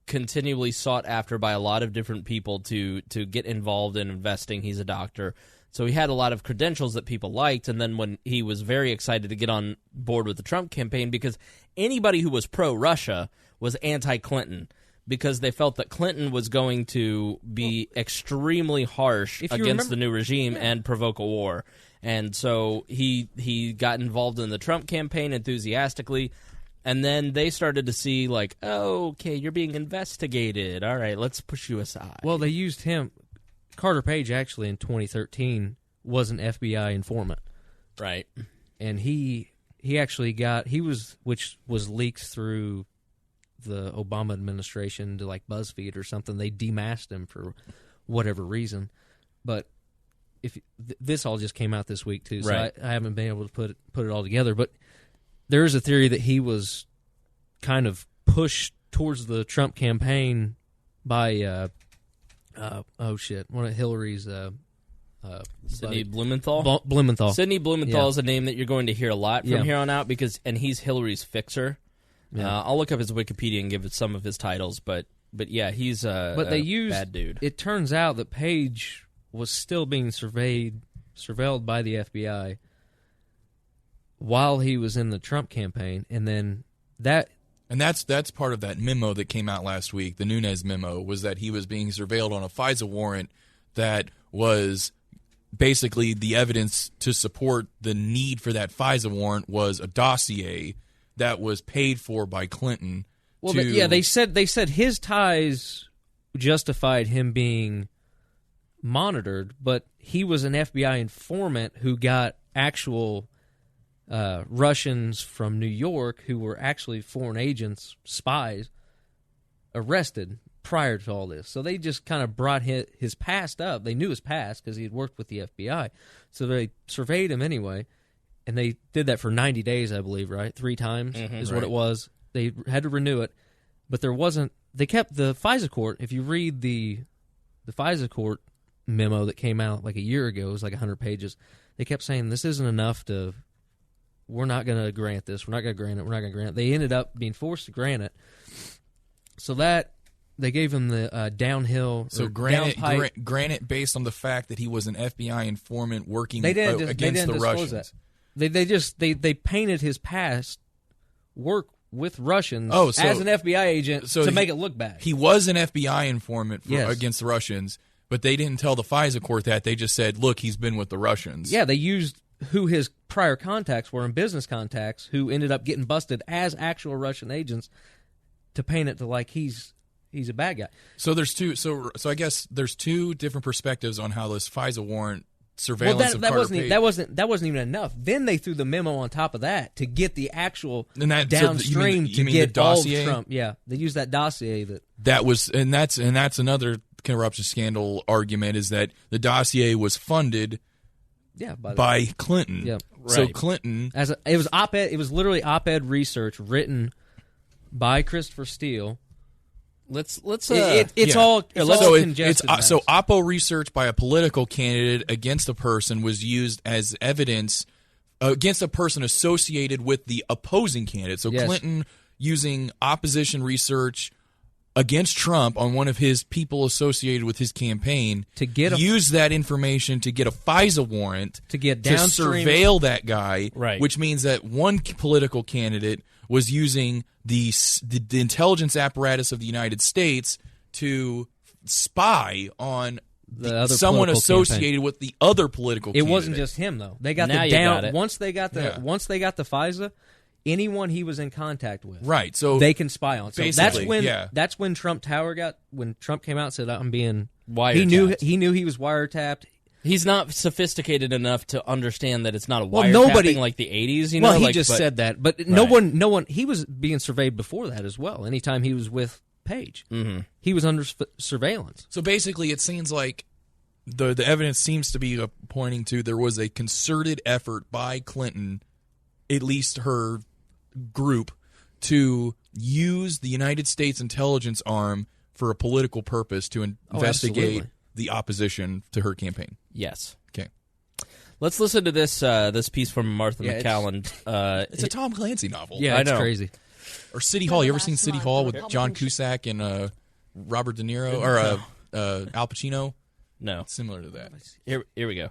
continually sought after by a lot of different people to get involved in investing. He's a doctor. So he had a lot of credentials that people liked, and then when he was very excited to get on board with the Trump campaign, because anybody who was pro-Russia was anti-Clinton, because they felt that Clinton was going to be extremely harsh against the new regime and provoke a war. And so he got involved in the Trump campaign enthusiastically, and then they started to see, like, oh, okay, you're being investigated. All right, let's push you aside. Well, they used him. Carter Page, actually, in 2013, was an FBI informant. Right. And he actually which was leaked through the Obama administration to, like, BuzzFeed or something. They demasked him for whatever reason. But this all just came out this week, too, so right. I haven't been able to put it all together. But there is a theory that he was kind of pushed towards the Trump campaign by... one of Hillary's Sidney Blumenthal. Blumenthal. Sidney Blumenthal is a name that you're going to hear a lot from here on out and he's Hillary's fixer. Yeah. I'll look up his Wikipedia and give it some of his titles, but yeah, he's a bad dude. It turns out that Page was still being surveilled by the FBI while he was in the Trump campaign, and then that. And that's part of that memo that came out last week, the Nunes memo, was that he was being surveilled on a FISA warrant that was basically the evidence to support the need for that FISA warrant was a dossier that was paid for by Clinton. Well, they said his ties justified him being monitored, but he was an FBI informant who got actual Russians from New York who were actually foreign agents, spies, arrested prior to all this. So they just kind of brought his past up. They knew his past because he had worked with the FBI. So they surveyed him anyway, and they did that for 90 days, I believe, right? 3 times is what it was. They had to renew it, but there wasn't... They kept the FISA court. If you read the FISA court memo that came out like a year ago, it was like 100 pages, they kept saying this isn't enough to... We're not going to grant this. We're not going to grant it. We're not going to grant it. They ended up being forced to grant it. So that they gave him the downhill. So grant it based on the fact that he was an FBI informant working against the Russians. That. They painted his past work with Russians as an FBI agent to make it look bad. He was an FBI informant against the Russians, but they didn't tell the FISA court that. They just said, look, he's been with the Russians. Yeah, they used who his prior contacts were and business contacts who ended up getting busted as actual Russian agents to paint it to like he's a bad guy. So there's two. So I guess there's 2 different perspectives on how this FISA warrant surveillance of Carter Page. That wasn't even enough. Then they threw the memo on top of that to get the actual downstream you mean get the dossier? all of Trump. Yeah, they used that dossier that's another corruption scandal argument is that the dossier was funded. Yeah, by Clinton. Yeah, right. So Clinton, it was op-ed. It was literally op-ed research written by Christopher Steele. It's all congested. So oppo research by a political candidate against a person was used as evidence against a person associated with the opposing candidate. So Clinton using opposition research against Trump on one of his people associated with his campaign to use that information to get a FISA warrant to surveil that guy, right. Which means that one political candidate was using the intelligence apparatus of the United States to spy on someone associated with the other political candidate. It wasn't just him though. They got once they got the FISA, anyone he was in contact with, right? So they can spy on. So that's when Trump Tower when Trump came out and said, "I'm being wiretapped." He knew he was wiretapped. He's not sophisticated enough to understand that it's not a wiretapping like the 80s. You know, he just said that, but no one. He was being surveyed before that as well. Anytime he was with Page, he was under surveillance. So basically, it seems like the evidence seems to be pointing to there was a concerted effort by Clinton, at least her group, to use the United States intelligence arm for a political purpose to investigate absolutely. the opposition to her campaign. Yes. Okay. Let's listen to this piece from Martha McCallan. It's a Tom Clancy novel. Yeah, I it's know. crazy. Or City Hall. You ever Last seen City month, Hall the with Republican John Cusack and Robert De Niro or Al Pacino? No. Similar to that. Here we go.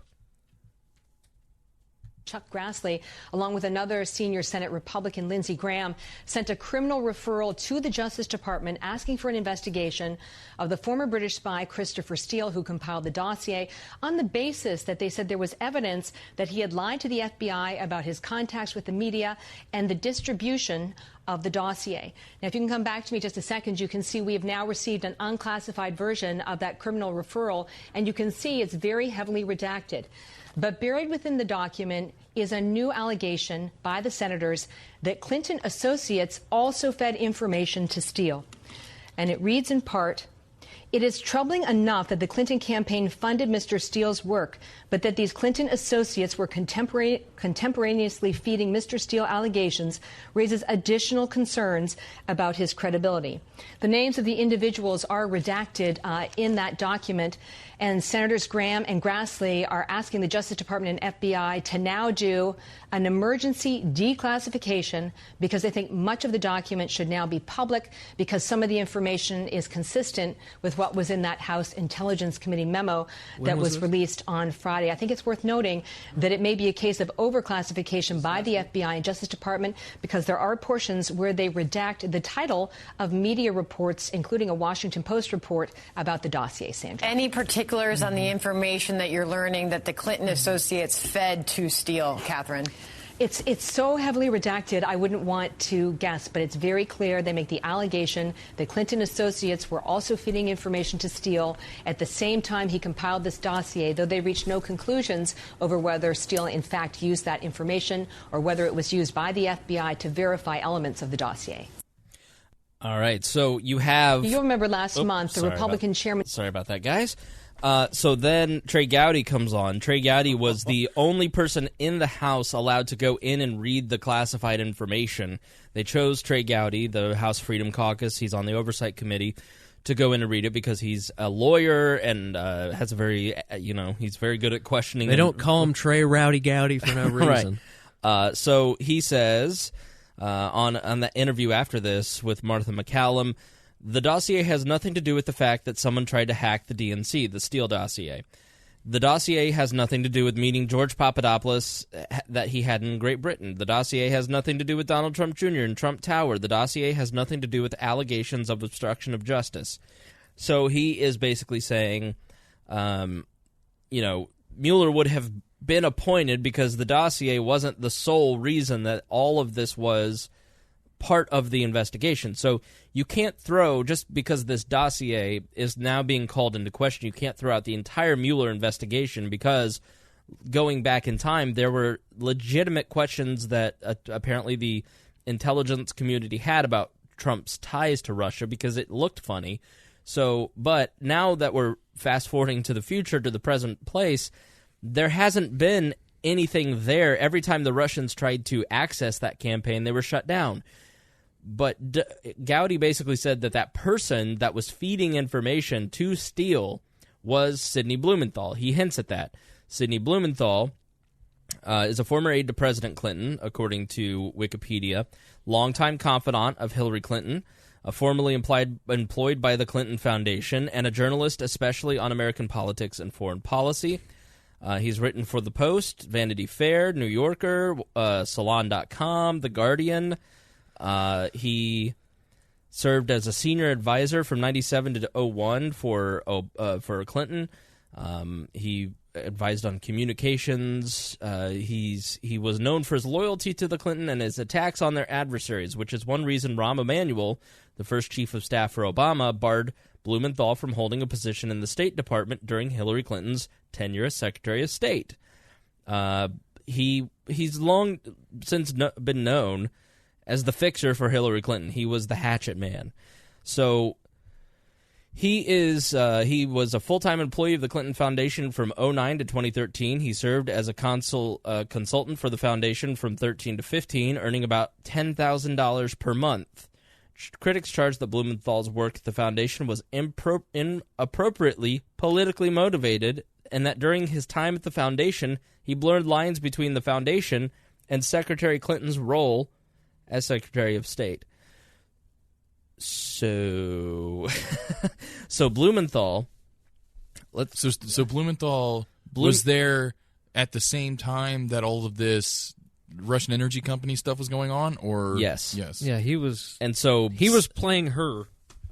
Chuck Grassley, along with another senior Senate Republican, Lindsey Graham, sent a criminal referral to the Justice Department asking for an investigation of the former British spy Christopher Steele, who compiled the dossier, on the basis that they said there was evidence that he had lied to the FBI about his contacts with the media and the distribution of the dossier. Now, if you can come back to me just a second, you can see we have now received an unclassified version of that criminal referral, and you can see it's very heavily redacted. But buried within the document is a new allegation by the senators that Clinton associates also fed information to Steele. And it reads in part, "It is troubling enough that the Clinton campaign funded Mr. Steele's work, but that these Clinton associates were contemporaneously feeding Mr. Steele allegations raises additional concerns about his credibility." The names of the individuals are redacted in that document, and Senators Graham and Grassley are asking the Justice Department and FBI to now do an emergency declassification because they think much of the document should now be public because some of the information is consistent with what was in that House Intelligence Committee memo that was released on Friday. I think it's worth noting that it may be a case of overclassification by the FBI and Justice Department because there are portions where they redact the title of media reports, including a Washington Post report about the dossier, Sandra. Any particulars on the information that you're learning that the Clinton associates fed to Steele, Catherine? It's so heavily redacted, I wouldn't want to guess, but it's very clear. They make the allegation that Clinton associates were also feeding information to Steele at the same time he compiled this dossier, though they reached no conclusions over whether Steele in fact used that information or whether it was used by the FBI to verify elements of the dossier. All right, so you have... You'll remember last month, the Republican chairman... Sorry about that, guys. So then Trey Gowdy comes on. Trey Gowdy was the only person in the House allowed to go in and read the classified information. They chose Trey Gowdy, the House Freedom Caucus. He's on the Oversight Committee, to go in and read it because he's a lawyer and has a very, he's very good at questioning. They don't call him Trey Rowdy Gowdy for no reason. Right. So he says on the interview after this with Martha McCallum, the dossier has nothing to do with the fact that someone tried to hack the DNC, the Steele dossier. The dossier has nothing to do with meeting George Papadopoulos that he had in Great Britain. The dossier has nothing to do with Donald Trump Jr. and Trump Tower. The dossier has nothing to do with allegations of obstruction of justice. So he is basically saying, Mueller would have been appointed because the dossier wasn't the sole reason that all of this was part of the investigation. So you can't throw, just because this dossier is now being called into question, you can't throw out the entire Mueller investigation because going back in time, there were legitimate questions that apparently the intelligence community had about Trump's ties to Russia because it looked funny. So, but now that we're fast forwarding to the future, to the present place, there hasn't been anything there. Every time the Russians tried to access that campaign, they were shut down. But Gowdy basically said that person that was feeding information to Steele was Sidney Blumenthal. He hints at that. Sidney Blumenthal is a former aide to President Clinton, according to Wikipedia, longtime confidant of Hillary Clinton, formerly employed by the Clinton Foundation, and a journalist especially on American politics and foreign policy. He's written for The Post, Vanity Fair, New Yorker, Salon.com, The Guardian. He served as a senior advisor from 1997 to 2001 for Clinton. He advised on communications. He was known for his loyalty to the Clinton and his attacks on their adversaries, which is one reason Rahm Emanuel, the first chief of staff for Obama, barred Blumenthal from holding a position in the State Department during Hillary Clinton's tenure as Secretary of State. He's long since been known as the fixer for Hillary Clinton. He was the hatchet man. So he was a full-time employee of the Clinton Foundation from 2009 to 2013. He served as a consultant for the foundation from 2013 to 2015, earning about $10,000 per month. Critics charged that Blumenthal's work at the foundation was inappropriately politically motivated, and that during his time at the foundation, he blurred lines between the foundation and Secretary Clinton's role as Secretary of State. So Blumenthal. So Blumenthal was there at the same time that all of this Russian energy company stuff was going on, or yes. Yeah, he was, and so he was playing her.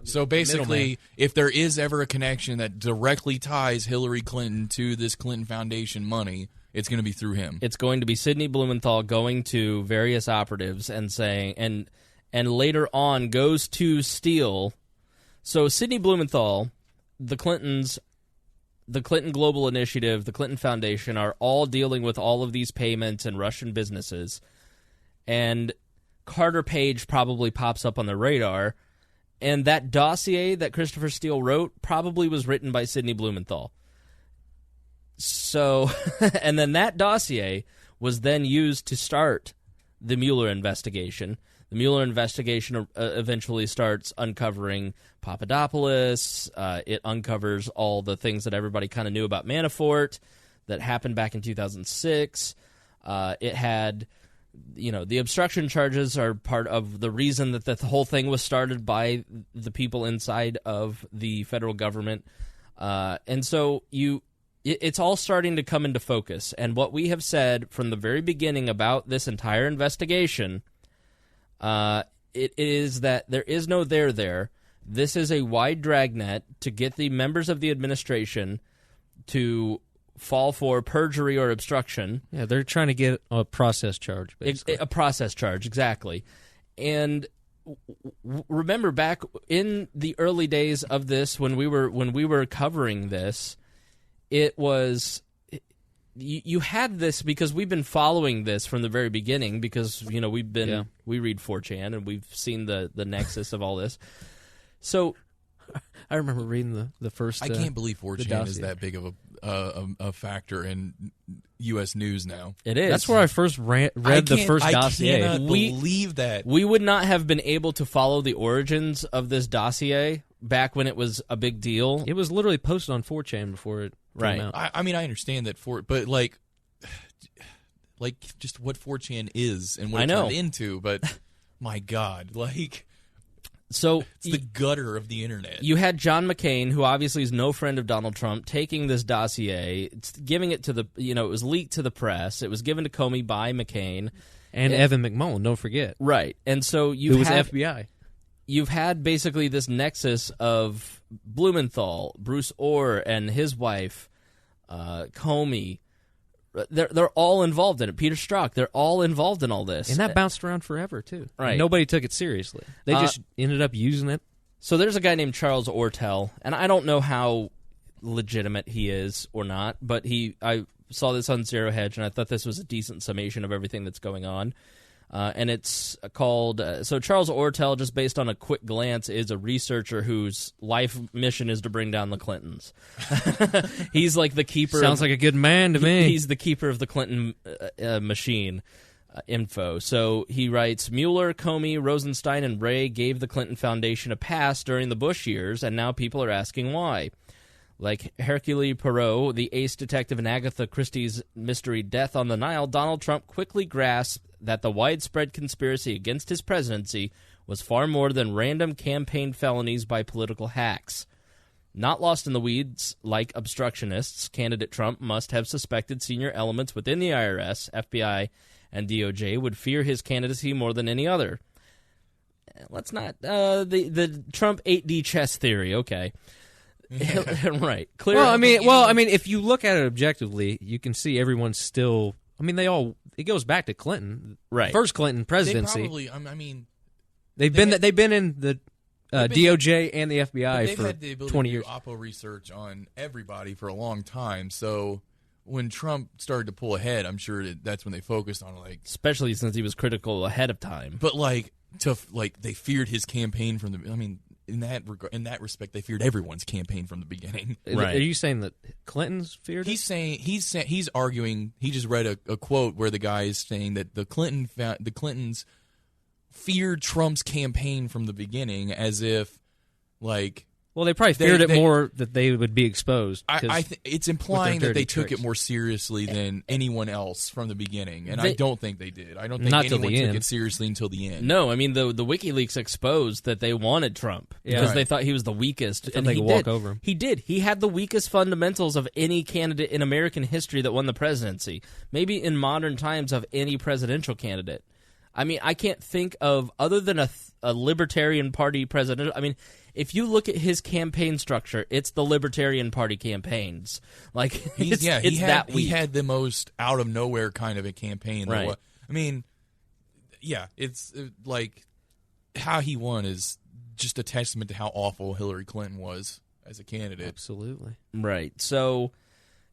So basically, if there is ever a connection that directly ties Hillary Clinton to this Clinton Foundation money, it's going to be through him. It's going to be Sidney Blumenthal going to various operatives and saying, and later on goes to Steele. So Sidney Blumenthal, the Clinton Global Initiative, the Clinton Foundation are all dealing with all of these payments and Russian businesses. And Carter Page probably pops up on the radar. And that dossier that Christopher Steele wrote probably was written by Sidney Blumenthal. So, and then that dossier was then used to start the Mueller investigation. The Mueller investigation eventually starts uncovering Papadopoulos. It uncovers all the things that everybody kind of knew about Manafort that happened back in 2006. It had, the obstruction charges are part of the reason that the whole thing was started by the people inside of the federal government. And so it's all starting to come into focus. And what we have said from the very beginning about this entire investigation, it is that there is no there. This is a wide dragnet to get the members of the administration to fall for perjury or obstruction. Yeah, they're trying to get a process charge, basically. A process charge, exactly. And remember back in the early days of this, when we were covering this, it was you had this because we've been following this from the very beginning because we read 4chan and we've seen the nexus of all this. So I remember reading the first. I can't believe 4chan is that big of a factor in U.S. news now. It is. That's where I first read the first dossier. I cannot believe that. We would not have been able to follow the origins of this dossier back when it was a big deal. It was literally posted on 4chan before it came out. I mean, I understand that but like just what 4chan is and what it turned into, but my God, So it's the gutter of the internet. You had John McCain, who obviously is no friend of Donald Trump, taking this dossier, giving it to it was leaked to the press. It was given to Comey by McCain. And Evan McMullen, don't forget. Right. And so who was FBI. You've had basically this nexus of Blumenthal, Bruce Orr, and his wife, Comey. They're all involved in it. Peter Strzok, they're all involved in all this. And that bounced around forever, too. Right. Nobody took it seriously. They just ended up using it. So there's a guy named Charles Ortel, and I don't know how legitimate he is or not, but I saw this on Zero Hedge, and I thought this was a decent summation of everything that's going on. And it's called, so Charles Ortel, just based on a quick glance, is a researcher whose life mission is to bring down the Clintons. He's like the keeper. Sounds like a good man to me. He's the keeper of the Clinton machine info. So he writes, Mueller, Comey, Rosenstein, and Wray gave the Clinton Foundation a pass during the Bush years, and now people are asking why. Like Hercule Poirot, the ace detective in Agatha Christie's mystery Death on the Nile, Donald Trump quickly grasped that the widespread conspiracy against his presidency was far more than random campaign felonies by political hacks. Not lost in the weeds like obstructionists, candidate Trump must have suspected senior elements within the IRS, FBI, and DOJ would fear his candidacy more than any other. Let's not... the Trump 8D chess theory, okay. Right. Clear. Well, I mean, if you look at it objectively, you can see everyone's still... I mean, it goes back to Clinton. Right. First Clinton presidency. They probably, I mean... They've been in the DOJ and the FBI for 20 years. They've had the ability to do Oppo research on everybody for a long time, so when Trump started to pull ahead, I'm sure that's when they focused on especially since he was critical ahead of time. But they feared his campaign from the... I mean... In that respect, they feared everyone's campaign from the beginning. Right? Are you saying that Clinton's feared? He's arguing. He just read a quote where the guy is saying that the Clintons feared Trump's campaign from the beginning, as if, like... Well, they probably feared it more that they would be exposed. It's implying that they took tricks. it more seriously than anyone else from the beginning, and I don't think they did. I don't think Not anyone till the took end. it seriously until the end. No, I mean, the WikiLeaks exposed that they wanted Trump because they thought he was the weakest. And they he could did. walk over him. He did. He had the weakest fundamentals of any candidate in American history that won the presidency. Maybe in modern times of any presidential candidate. I mean, I can't think of, other than a Libertarian Party president. I mean, if you look at his campaign structure, it's the Libertarian Party campaigns. Like, it's that weak. He had the most out of nowhere kind of a campaign. Right. I mean, it's like how he won is just a testament to how awful Hillary Clinton was as a candidate. Absolutely. Right. So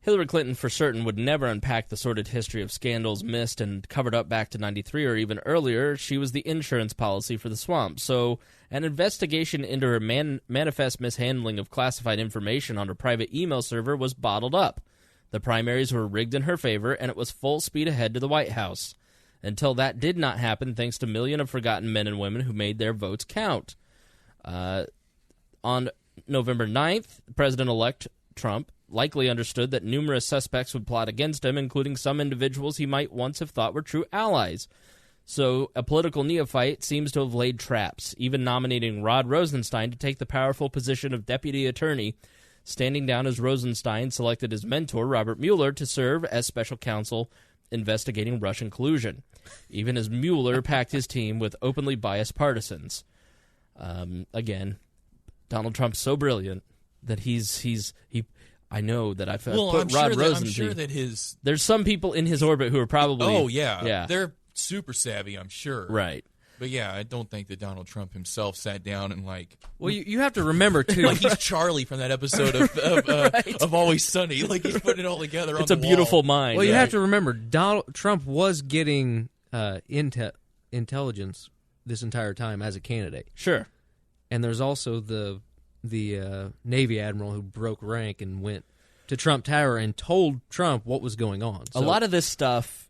Hillary Clinton for certain would never unpack the sordid history of scandals missed and covered up back to 93 or even earlier. She was the insurance policy for the swamp. So an investigation into her manifest mishandling of classified information on her private email server was bottled up. The primaries were rigged in her favor, and it was full speed ahead to the White House. Until that did not happen, thanks to millions of forgotten men and women who made their votes count. On November 9th, President-elect Trump likely understood that numerous suspects would plot against him, including some individuals he might once have thought were true allies. So a political neophyte seems to have laid traps, even nominating Rod Rosenstein to take the powerful position of deputy attorney, standing down as Rosenstein selected his mentor, Robert Mueller, to serve as special counsel investigating Russian collusion, even as Mueller packed his team with openly biased partisans. Again, Donald Trump's so brilliant that I know that I've put Rod Rosenstein. I'm sure that there's some people in his orbit who are probably... Oh, yeah. They're super savvy, I'm sure. Right. But yeah, I don't think that Donald Trump himself sat down and like... Well, you have to remember, too... like he's Charlie from that episode of Always Sunny. Like he's putting it all together on the wall. It's a beautiful mind. Well, you have to remember, Donald Trump was getting intelligence this entire time as a candidate. Sure. And there's also the Navy admiral who broke rank and went to Trump Tower and told Trump what was going on. So, a lot of this stuff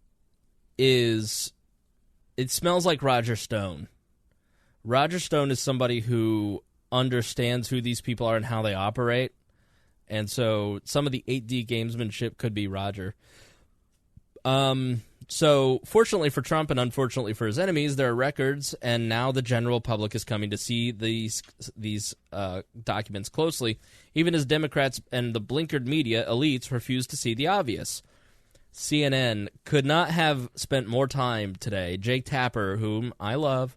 is... It smells like Roger Stone. Roger Stone is somebody who understands who these people are and how they operate. And so some of the 8D gamesmanship could be Roger. So fortunately for Trump and unfortunately for his enemies, there are records, and now the general public is coming to see these documents closely, even as Democrats and the blinkered media elites refuse to see the obvious. CNN could not have spent more time today. Jake Tapper, whom I love,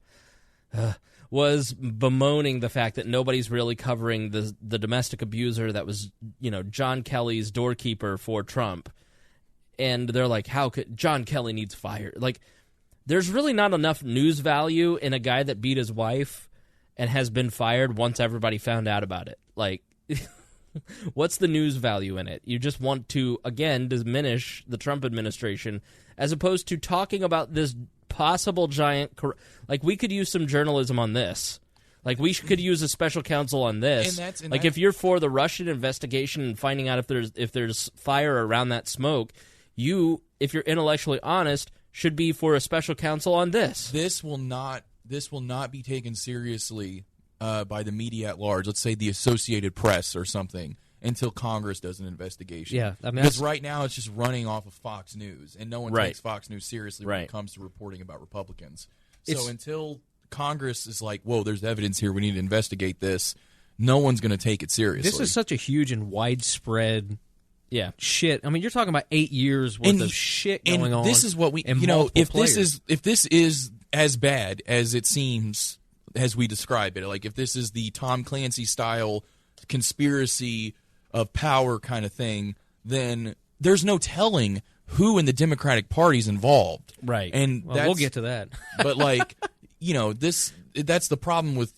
was bemoaning the fact that nobody's really covering the domestic abuser that was, John Kelly's doorkeeper for Trump. And they're like, how could John Kelly needs fired? Like, there's really not enough news value in a guy that beat his wife and has been fired once everybody found out about it. Like, what's the news value in it? You just want to, again, diminish the Trump administration as opposed to talking about this possible giant... Like, we could use some journalism on this. Like, we could use a special counsel on this. If you're for the Russian investigation and finding out if there's fire around that smoke, you, if you're intellectually honest, should be for a special counsel on this. This will not be taken seriously by the media at large. Let's say the Associated Press or something, until Congress does an investigation. Yeah, I mean, because right now it's just running off of Fox News, and no one takes Fox News seriously when it comes to reporting about Republicans. So until Congress is like, whoa, there's evidence here, we need to investigate this, no one's going to take it seriously. This is such a huge and widespread shit. I mean, you're talking about 8 years worth of shit going on. This is what we, if this is as bad as it seems as we describe it, like if this is the Tom Clancy style conspiracy of power kind of thing, then there's no telling who in the Democratic Party is involved. Right. And we'll get to that. But like, that's the problem with,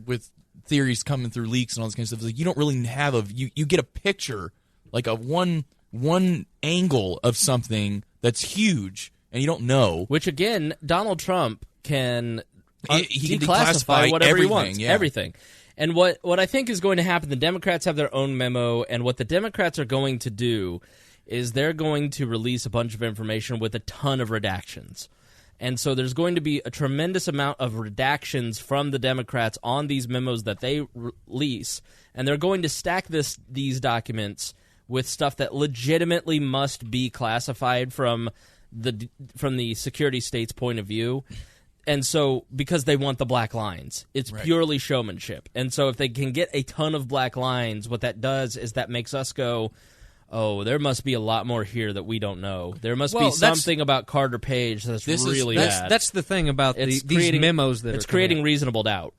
with theories coming through leaks and all this kind of stuff. Like, you don't really have you get a picture, like a one angle of something that's huge, and you don't know. Which again, Donald Trump can he can declassify whatever he wants. Yeah. Everything. And what I think is going to happen, the Democrats have their own memo, and what the Democrats are going to do is they're going to release a bunch of information with a ton of redactions. And so there's going to be a tremendous amount of redactions from the Democrats on these memos that they release, and they're going to stack these documents with stuff that legitimately must be classified from the security state's point of view. And so, because they want the black lines, it's purely showmanship. And so if they can get a ton of black lines, what that does is that makes us go, oh, there must be a lot more here that we don't know. There must be something about Carter Page that's really bad. That's the thing about these memos that it's creating reasonable doubt.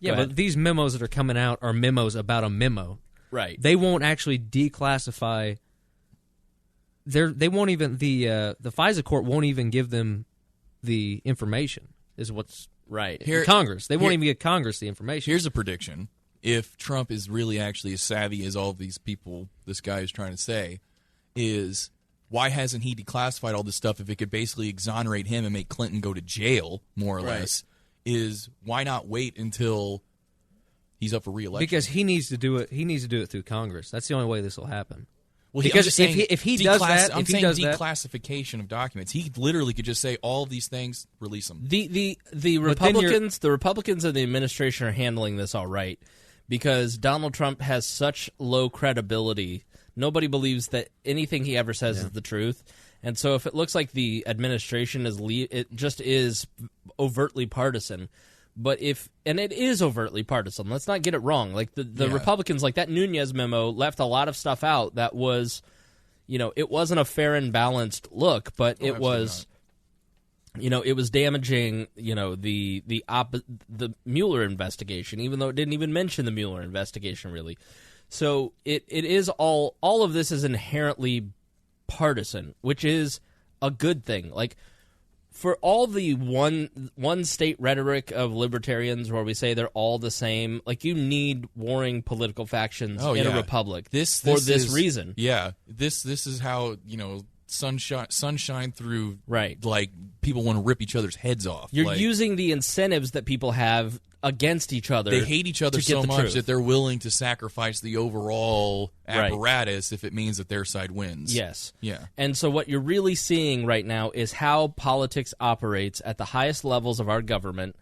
Yeah, but these memos that are coming out are memos about a memo. Right. They won't actually declassify. They won't even the FISA court won't even give them the information. Is what's in Congress. They won't even give Congress the information. Here's a prediction. If Trump is really actually as savvy as all of these people this guy is trying to say, is why hasn't he declassified all this stuff if it could basically exonerate him and make Clinton go to jail, more or less, is why not wait until he's up for re-election? Because he needs to do it. He needs to do it through Congress. That's the only way this will happen. Well, because if he does that, I'm saying declassification of documents. He literally could just say all of these things, release them. The Republicans, and the administration are handling this all right because Donald Trump has such low credibility. Nobody believes that anything he ever says is the truth. And so if it looks like the administration it just is overtly partisan. But and it is overtly partisan. Let's not get it wrong. Like the Republicans, like that Nunes memo left a lot of stuff out that was, it wasn't a fair and balanced look, but it was, it was damaging, the Mueller investigation, even though it didn't even mention the Mueller investigation really. So it is all of this is inherently partisan, which is a good thing. Like, for all the one state rhetoric of libertarians where we say they're all the same, like you need warring political factions in a republic for this reason. Yeah, this is how sunshine through like people want to rip each other's heads off. You're using the incentives that people have against each other. They hate each other so much that they're willing to sacrifice the overall apparatus if it means that their side wins. Yes. Yeah. And so what you're really seeing right now is how politics operates at the highest levels of our government.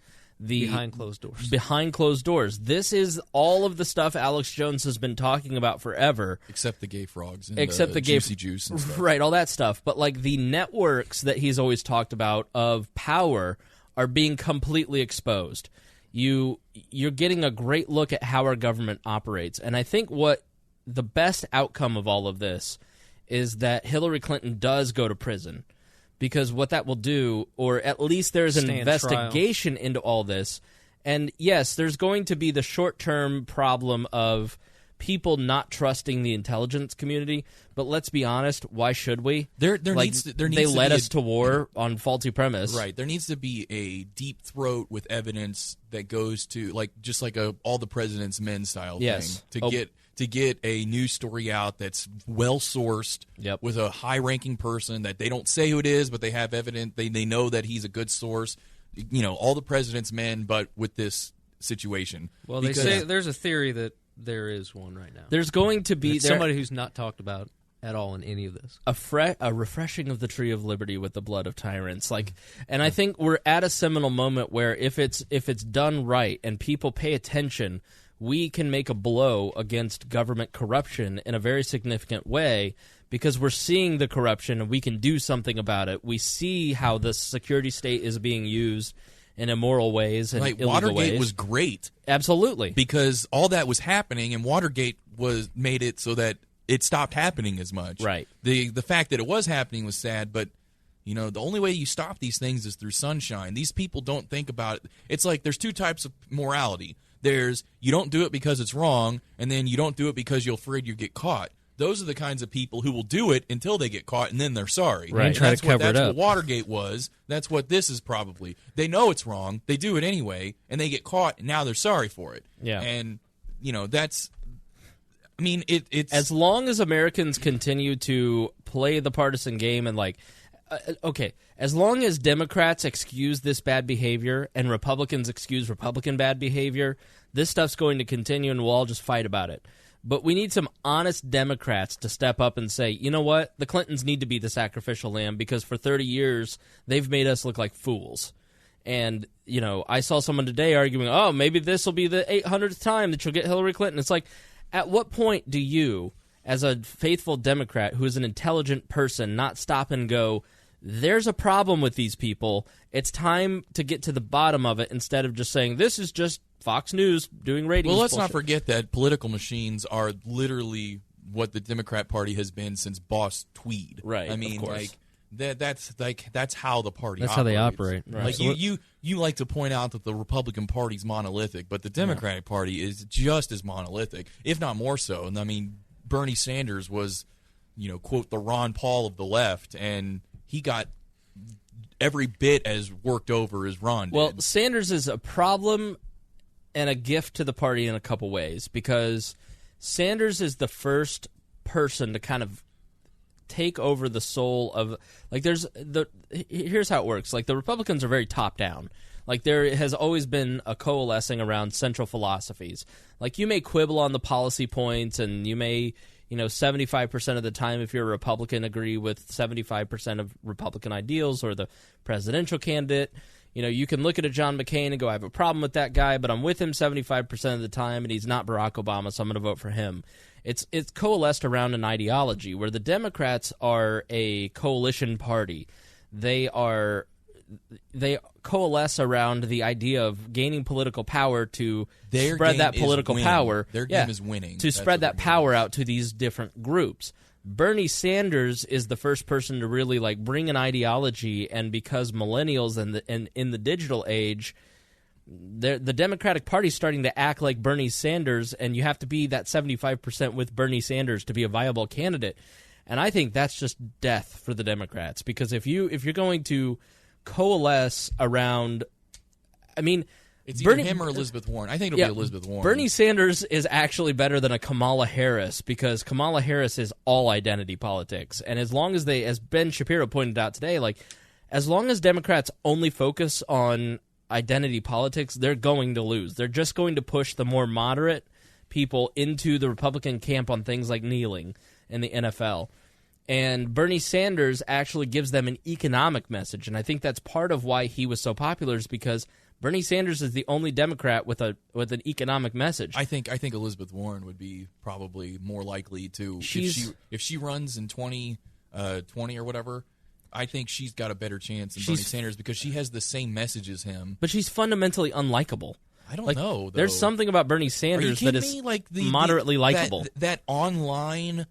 Behind closed doors. Behind closed doors. This is all of the stuff Alex Jones has been talking about forever. Except the gay frogs and the juicy juice and stuff. Right, all that stuff. But like the networks that he's always talked about of power are being completely exposed. You're getting a great look at how our government operates. And I think what the best outcome of all of this is that Hillary Clinton does go to prison. Because what that will do, or at least there's an investigation into all this. And yes, there's going to be the short-term problem of people not trusting the intelligence community. But let's be honest, why should we? They led us to war on faulty premise. Right. There needs to be a deep throat with evidence that goes to just like all the president's men style thing to get a news story out that's well sourced with a high ranking person that they don't say who it is, but they have evidence. They know that he's a good source. All the president's men, but with this situation. Well, they say there's a theory that there is one right now. There's going to be somebody who's not talked about at all in any of this. A refreshing of the tree of liberty with the blood of tyrants. And I think we're at a seminal moment where if it's done right and people pay attention, we can make a blow against government corruption in a very significant way because we're seeing the corruption and we can do something about it. We see how the security state is being used in immoral ways and illegal Watergate ways. Was great. Absolutely. Because all that was happening, and Watergate made it so that it stopped happening as much. Right. The fact that it was happening was sad, but the only way you stop these things is through sunshine. These people don't think about it. It's like there's two types of morality. There's you don't do it because it's wrong, and then you don't do it because you're afraid you get caught. Those are the kinds of people who will do it until they get caught, and then they're sorry. Right. And try to cover it up. That's what Watergate was. That's what this is probably. They know it's wrong. They do it anyway, and they get caught, and now they're sorry for it. Yeah. And, that's... I mean, it's... As long as Americans continue to play the partisan game and, as long as Democrats excuse this bad behavior and Republicans excuse Republican bad behavior, this stuff's going to continue and we'll all just fight about it. But we need some honest Democrats to step up and say, you know what? The Clintons need to be the sacrificial lamb because for 30 years, they've made us look like fools. And, you know, I saw someone today arguing, oh, maybe this will be the 800th time that you'll get Hillary Clinton. It's like, at what point do you, as a faithful Democrat who is an intelligent person, not stop and go, there's a problem with these people. It's time to get to the bottom of it instead of just saying, this is just Fox News doing ratings. Well, let's bullshit. not forget that political machines are literally what the Democrat Party has been since Boss Tweed. Right, I mean, of course. that's how the party That's operates. how they operate. Right. Like So you like to point out that the Republican Party's monolithic, but the Democratic Party is just as monolithic, if not more so. And I mean, Bernie Sanders was, you know, quote, the Ron Paul of the left, and he got every bit as worked over as Ron did. Well, Sanders is a problem and a gift to the party in a couple ways, because Sanders is the first person to kind of take over the soul of, like, here's how it works. Like, the Republicans are very top down. Like, there has always been a coalescing around central philosophies. Like, you may quibble on the policy points, and you may, you know, 75% of the time, if you're a Republican, agree with 75% of Republican ideals or the presidential candidate. You know, you can look at a John McCain and go, I have a problem with that guy, but I'm with him 75% of the time, and he's not Barack Obama, so I'm going to vote for him. It's coalesced around an ideology, where the Democrats are a coalition party. They coalesce around the idea of gaining political power to spread that political power. Their game is winning. To spread that power out to these different groups. Bernie Sanders is the first person to really, like, bring an ideology, and because millennials and in the digital age, the Democratic Party is starting to act like Bernie Sanders, and you have to be that 75% with Bernie Sanders to be a viable candidate. And I think that's just death for the Democrats, because if you're going to coalesce around, I mean, it's either him or Elizabeth Warren. I think it'll be Elizabeth Warren. Bernie Sanders is actually better than a Kamala Harris, because Kamala Harris is all identity politics. And as long as as Ben Shapiro pointed out today, like, as long as Democrats only focus on identity politics, they're going to lose. They're just going to push the more moderate people into the Republican camp on things like kneeling in the NFL. And Bernie Sanders actually gives them an economic message, and I think that's part of why he was so popular, is because Bernie Sanders is the only Democrat with an economic message. I think Elizabeth Warren would be probably more likely to, if she runs in 2020 or whatever. I think she's got a better chance than Bernie Sanders, because she has the same message as him. But she's fundamentally unlikable. I don't know, though. There's something about Bernie Sanders that is moderately likable. That online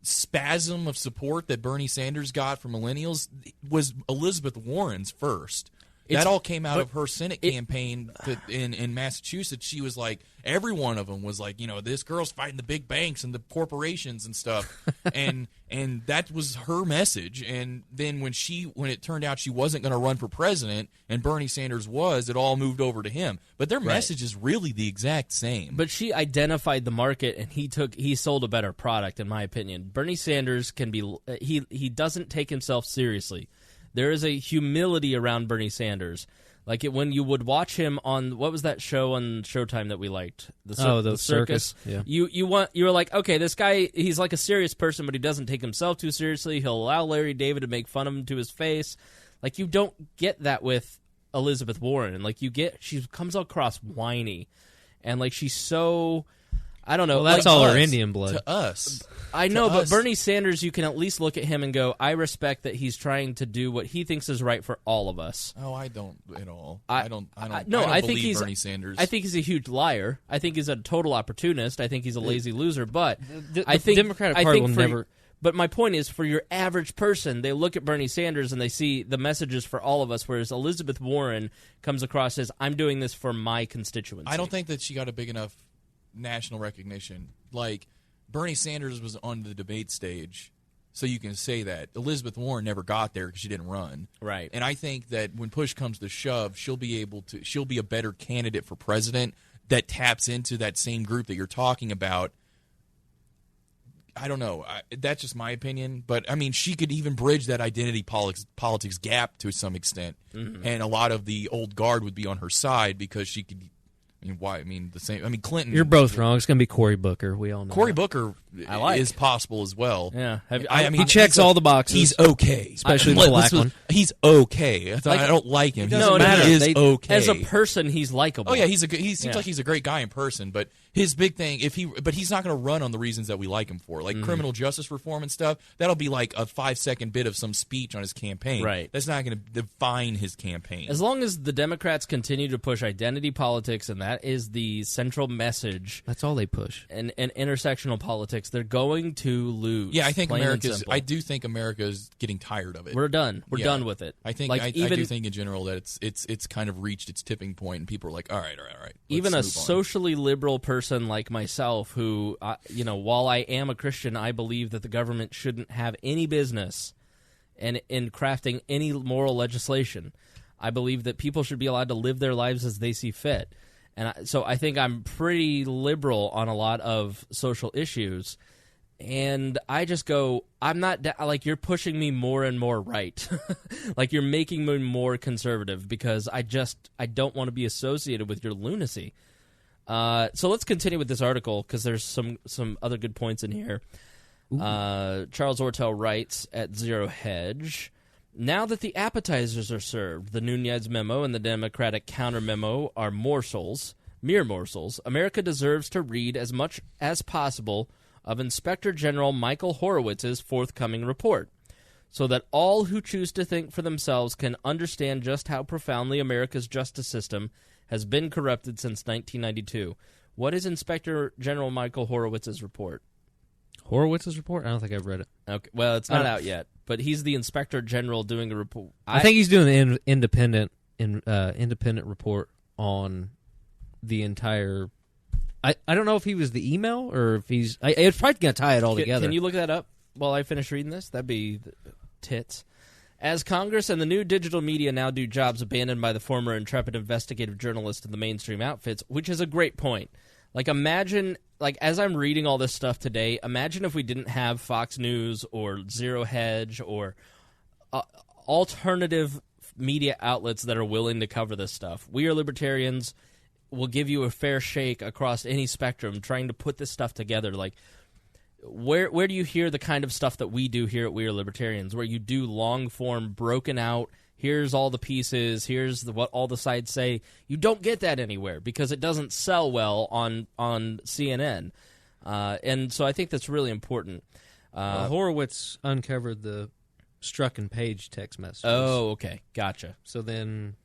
spasm of support that Bernie Sanders got from millennials was Elizabeth Warren's first. That all came out of her Senate campaign in Massachusetts. She was like, every one of them was like, you know, this girl's fighting the big banks and the corporations and stuff, and that was her message. And then when it turned out she wasn't going to run for president and Bernie Sanders was, it all moved over to him. But their message is really the exact same. But she identified the market, and he sold a better product, in my opinion. Bernie Sanders can be he doesn't take himself seriously. There is a humility around Bernie Sanders. Like, when you would watch him on, what was that show on Showtime that we liked? The circus. Yeah. You were like, okay, this guy, he's like a serious person, but he doesn't take himself too seriously. He'll allow Larry David to make fun of him to his face. Like, you don't get that with Elizabeth Warren. Like, she comes across whiny, and like, she's so, I don't know. Well, that's like, all her Indian blood. To us. I know, but Bernie Sanders, you can at least look at him and go, I respect that he's trying to do what he thinks is right for all of us. Oh, I don't at all. I don't think believe Bernie Sanders. I think he's a huge liar. I think he's a total opportunist. I think he's a lazy loser. But I think the Democratic Party will never. But my point is, for your average person, they look at Bernie Sanders and they see the messages for all of us, whereas Elizabeth Warren comes across as, I'm doing this for my constituency. I don't think that she got a big enough national recognition. Like, Bernie Sanders was on the debate stage, so you can say that. Elizabeth Warren never got there because she didn't run. Right. And I think that when push comes to shove, she'll be a better candidate for president that taps into that same group that you're talking about. I don't know. That's just my opinion. But, I mean, she could even bridge that identity politics gap to some extent. Mm-hmm. And a lot of the old guard would be on her side because she could I mean, why? I mean, the same. I mean, Clinton. You're both wrong. It's going to be Cory Booker. We all know. Cory that. Booker is possible as well. Yeah. I mean, he checks all the boxes. He's okay, especially the black one. He's okay. I don't like him. He is okay as a person. He's likable. Oh yeah, he seems like he's a great guy in person. But his big thing, but he's not going to run on the reasons that we like him for, like criminal justice reform and stuff. That'll be like a 5-second bit of some speech on his campaign. Right. That's not going to define his campaign. As long as the Democrats continue to push identity politics, and that is the central message. That's all they push. And intersectional politics, they're going to lose. Yeah, I think I do think America is getting tired of it. We're done. We're done with it. I think I do think in general that it's kind of reached its tipping point, and people are like, all right. Even a socially liberal person like myself, who while I am a Christian, I believe that the government shouldn't have any business in crafting any moral legislation. I believe that people should be allowed to live their lives as they see fit. And so I think I'm pretty liberal on a lot of social issues. And I just go, I'm not like you're pushing me more and more right. Like you're making me more conservative because I don't want to be associated with your lunacy. So let's continue with this article because there's some other good points in here. Charles Ortel writes at Zero Hedge, now that the appetizers are served, the Nunez memo and the Democratic counter memo are mere morsels, America deserves to read as much as possible of Inspector General Michael Horowitz's forthcoming report, so that all who choose to think for themselves can understand just how profoundly America's justice system has been corrupted since 1992. What is Inspector General Michael Horowitz's report? Horowitz's report? I don't think I've read it. Okay, well, it's not out yet, but he's the Inspector General doing a report. I think he's doing an independent report on the entire. I don't know if he was the email or if he's. It's probably going to tie it all together. Can you look that up while I finish reading this? That'd be tits. As Congress and the new digital media now do jobs abandoned by the former intrepid investigative journalists in the mainstream outfits, which is a great point. Like, imagine, like, as I'm reading all this stuff today, imagine if we didn't have Fox News or Zero Hedge or alternative media outlets that are willing to cover this stuff. We are libertarians. We'll give you a fair shake across any spectrum trying to put this stuff together. Like, where do you hear the kind of stuff that we do here at We Are Libertarians, where you do long-form, broken out, here's all the pieces, here's what all the sides say? You don't get that anywhere because it doesn't sell well on CNN. And so I think that's really important. Horowitz uncovered the Strzok and Page text messages. Oh, okay. Gotcha. So then...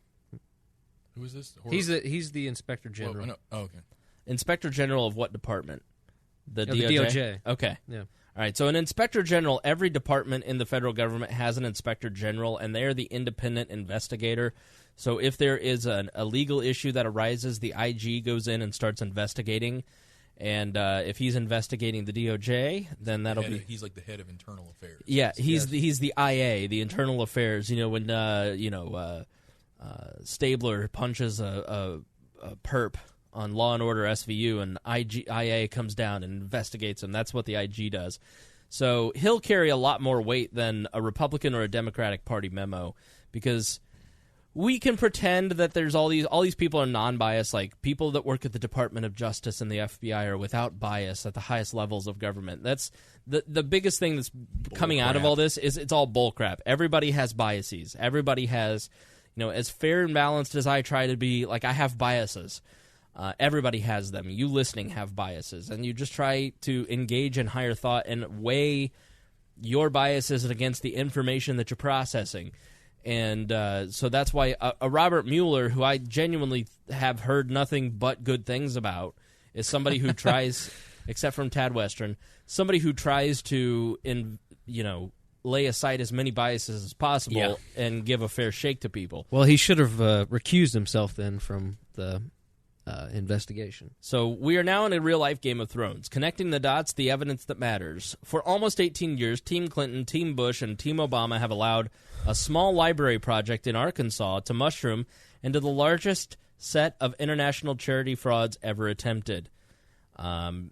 Who is this? He's the Inspector General. Well, no. Oh, okay. Inspector General of what department? The DOJ? The DOJ. Okay. Yeah. All right, so an Inspector General, every department in the federal government has an Inspector General, and they are the independent investigator. So if there is a legal issue that arises, the IG goes in and starts investigating. And if he's investigating the DOJ, then that'll be... He's like the head of internal affairs. Yeah, he's the IA, the internal affairs. You know, when, Stabler punches a perp on Law and Order SVU, and IA comes down and investigates him. That's what the IG does. So he'll carry a lot more weight than a Republican or a Democratic Party memo, because we can pretend that there's all these people are non-biased, like people that work at the Department of Justice and the FBI are without bias at the highest levels of government. That's the biggest thing that's coming out of all this is it's all bullcrap. Everybody has biases. Everybody has, as fair and balanced as I try to be, like I have biases. Everybody has them. You listening have biases, and you just try to engage in higher thought and weigh your biases against the information that you're processing. And so that's why a Robert Mueller, who I genuinely have heard nothing but good things about, is somebody who tries, except from Tad Western, somebody who tries to, lay aside as many biases as possible and give a fair shake to people. Well, he should have recused himself then from the investigation. So we are now in a real-life Game of Thrones, connecting the dots, the evidence that matters. For almost 18 years, Team Clinton, Team Bush, and Team Obama have allowed a small library project in Arkansas to mushroom into the largest set of international charity frauds ever attempted. Why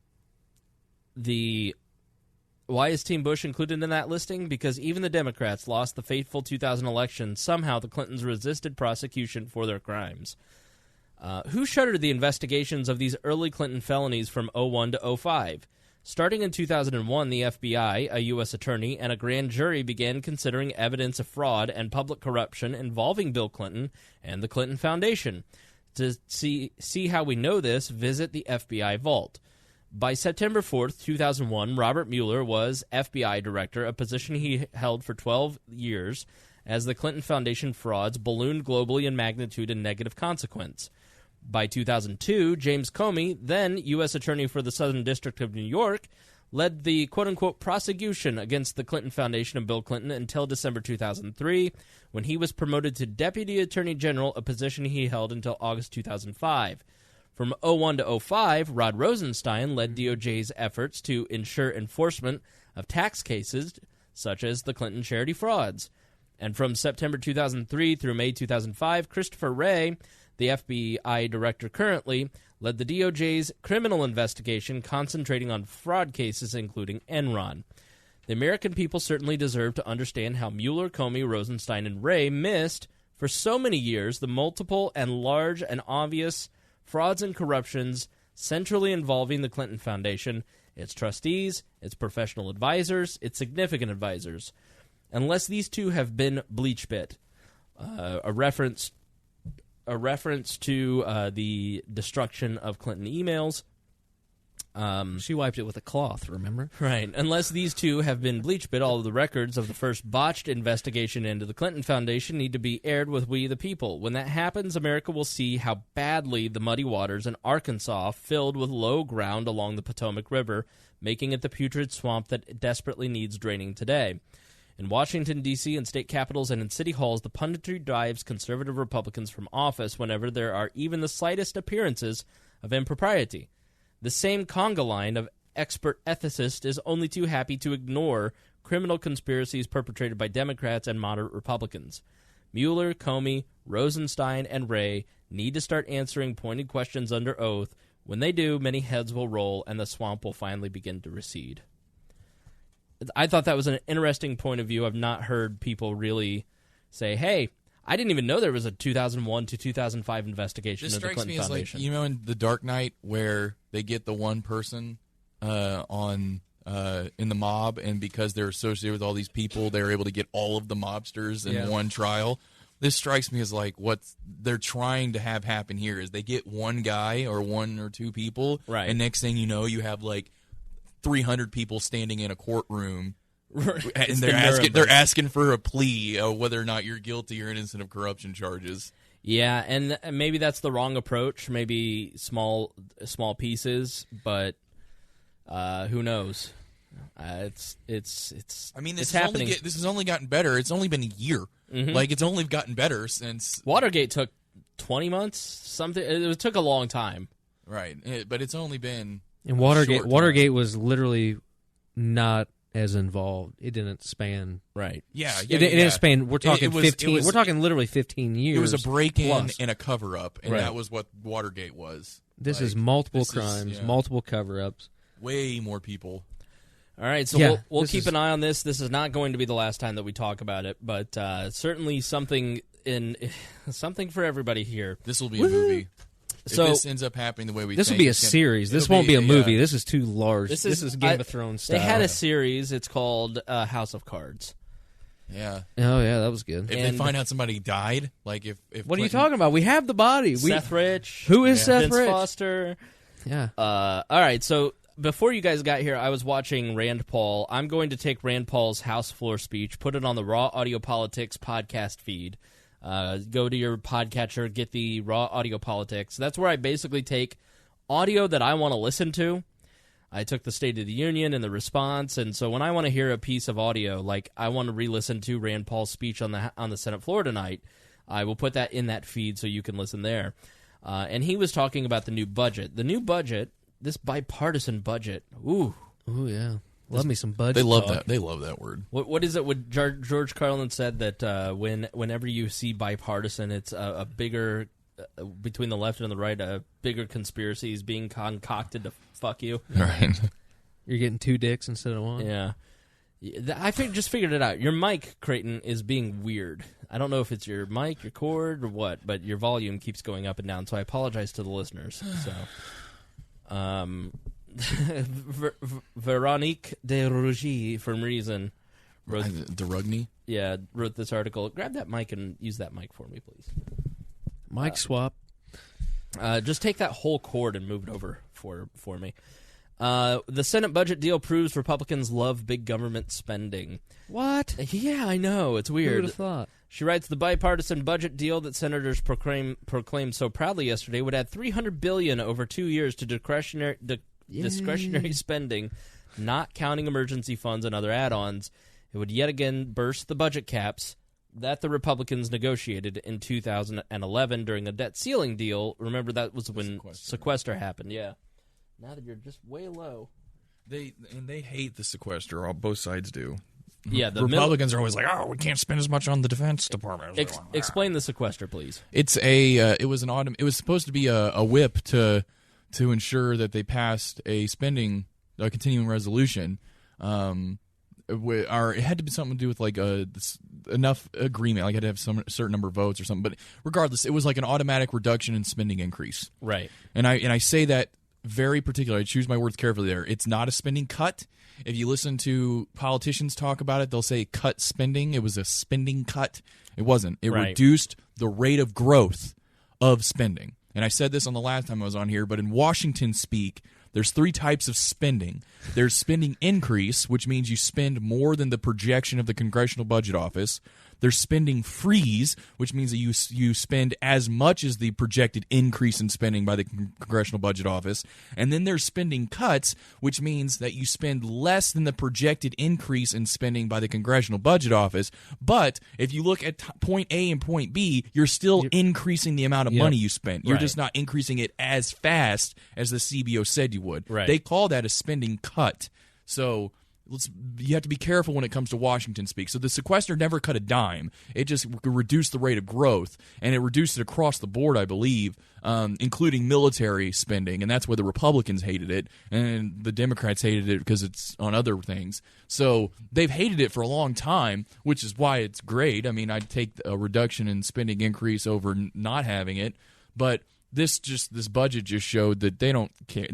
is Team Bush included in that listing? Because even the Democrats lost the fateful 2000 election. Somehow the Clintons resisted prosecution for their crimes. Who shuttered the investigations of these early Clinton felonies from 01 to 05? Starting in 2001, the FBI, a U.S. attorney, and a grand jury began considering evidence of fraud and public corruption involving Bill Clinton and the Clinton Foundation. To see how we know this, visit the FBI vault. By September 4th, 2001, Robert Mueller was FBI director, a position he held for 12 years as the Clinton Foundation frauds ballooned globally in magnitude and negative consequence. By 2002, James Comey, then U.S. Attorney for the Southern District of New York, led the quote-unquote prosecution against the Clinton Foundation and Bill Clinton until December 2003, when he was promoted to Deputy Attorney General, a position he held until August 2005. From 01 to 05, Rod Rosenstein led DOJ's efforts to ensure enforcement of tax cases such as the Clinton charity frauds. And from September 2003 through May 2005, Christopher Wray, the FBI director currently, led the DOJ's criminal investigation concentrating on fraud cases including Enron. The American people certainly deserve to understand how Mueller, Comey, Rosenstein, and Wray missed, for so many years, the multiple and large and obvious frauds and corruptions centrally involving the Clinton Foundation, its trustees, its professional advisors, its significant advisors. Unless these two have been bleach bit, a reference to the destruction of Clinton emails. She wiped it with a cloth, remember? Right. Unless these two have been bleach bit, all of the records of the first botched investigation into the Clinton Foundation need to be aired with we the people. When that happens, America will see how badly the muddy waters in Arkansas filled with low ground along the Potomac River, making it the putrid swamp that desperately needs draining today. In Washington, D.C., and state capitals and in city halls, the punditry drives conservative Republicans from office whenever there are even the slightest appearances of impropriety. The same conga line of expert ethicist is only too happy to ignore criminal conspiracies perpetrated by Democrats and moderate Republicans. Mueller, Comey, Rosenstein, and Wray need to start answering pointed questions under oath. When they do, many heads will roll and the swamp will finally begin to recede. I thought that was an interesting point of view. I've not heard people really say, hey, I didn't even know there was a 2001 to 2005 investigation of the Clinton Foundation. Like, you know, in The Dark Knight where they get the one person in the mob, and because they're associated with all these people, they're able to get all of the mobsters in one trial. This strikes me as like what they're trying to have happen here is they get one guy or one or two people, right, and next thing you know, you have like 300 people standing in a courtroom, and they're asking for a plea of whether or not you're guilty or innocent of corruption charges. Yeah, and maybe that's the wrong approach. Maybe small pieces, but who knows? It's. I mean, this has only gotten better. It's only been a year. Mm-hmm. Like it's only gotten better since Watergate took 20 months. Something. It took a long time. Right, but it's only been. And Watergate was literally not as involved. It didn't span. Right. Yeah. It didn't span. We're talking 15. We're talking literally 15 years. It was a break-in plus. and a cover-up, and right, that was what Watergate was. This is multiple crimes, multiple cover-ups. Way more people. All right, so we'll keep an eye on this. This is not going to be the last time that we talk about it, but certainly something for everybody here. This will be a movie. If this ends up happening the way we think. This will be a series. This won't be a movie. This is too large. This is Game of Thrones style. They had a series. It's called House of Cards. Yeah. Oh, yeah, that was good. If they find out somebody died, like if what are you talking about? We have the body. Seth Rich. Who is Seth Vince Rich? Foster. Yeah. All right, so before you guys got here, I was watching Rand Paul. I'm going to take Rand Paul's House floor speech, put it on the Raw Audio Politics podcast feed. Go to your podcatcher, get the Raw Audio Politics. That's where I basically take audio that I want to listen to. I took the State of the Union and the response, and so when I want to hear a piece of audio, like I want to re-listen to Rand Paul's speech on the Senate floor tonight, I will put that in that feed so you can listen there. And he was talking about the new budget. The new budget, this bipartisan budget. Ooh, yeah. Love me some budget. They love that. They love that word. What is it? What George Carlin said that whenever you see bipartisan, it's a bigger between the left and the right, a bigger conspiracy is being concocted to fuck you. Right. You're getting two dicks instead of one. Yeah. Just figured it out. Your mic, Creighton, is being weird. I don't know if it's your mic, your cord, or what, but your volume keeps going up and down, so I apologize to the listeners. So, Veronique de Rougy from Reason wrote this article. Grab that mic and use that mic for me, please. Mic swap. Just take that whole cord and move it over for me. The Senate budget deal proves Republicans love big government spending. What? Yeah, I know. It's weird. Who would have thought? She writes, the bipartisan budget deal that senators proclaimed so proudly yesterday would add $300 billion over 2 years to discretionary spending, not counting emergency funds and other add-ons. It would yet again burst the budget caps that the Republicans negotiated in 2011 during a debt ceiling deal. Remember, that was when sequester happened. Yeah. Now that you're just way low. They hate the sequester. Both sides do. Yeah, the Republicans are always like, "Oh, we can't spend as much on the Defense Department." Explain the sequester, please. It's it was supposed to be a whip to ensure that they passed a continuing resolution. It had to be something to do with like enough agreement, like it had to have some certain number of votes or something. But regardless, it was like an automatic reduction in spending increase. Right. And I say that very particular. I choose my words carefully there. It's not a spending cut. If you listen to politicians talk about it, they'll say cut spending. It was a spending cut. It wasn't. It reduced the rate of growth of spending. And I said this on the last time I was on here, but in Washington speak, there's 3 types of spending. There's spending increase, which means you spend more than the projection of the Congressional Budget Office. There's spending freeze, which means that you spend as much as the projected increase in spending by the Congressional Budget Office. And then there's spending cuts, which means that you spend less than the projected increase in spending by the Congressional Budget Office. But if you look at point A and point B, you're still increasing the amount of money you spent. You're just not increasing it as fast as the CBO said you would. Right. They call that a spending cut. So you have to be careful when it comes to Washington speak. So the sequester never cut a dime. It just reduced the rate of growth, and it reduced it across the board, I believe, including military spending, and that's where the Republicans hated it, and the Democrats hated it because it's on other things. So they've hated it for a long time, which is why it's great. I mean, I'd take a reduction in spending increase over not having it, but this budget just showed that they don't care.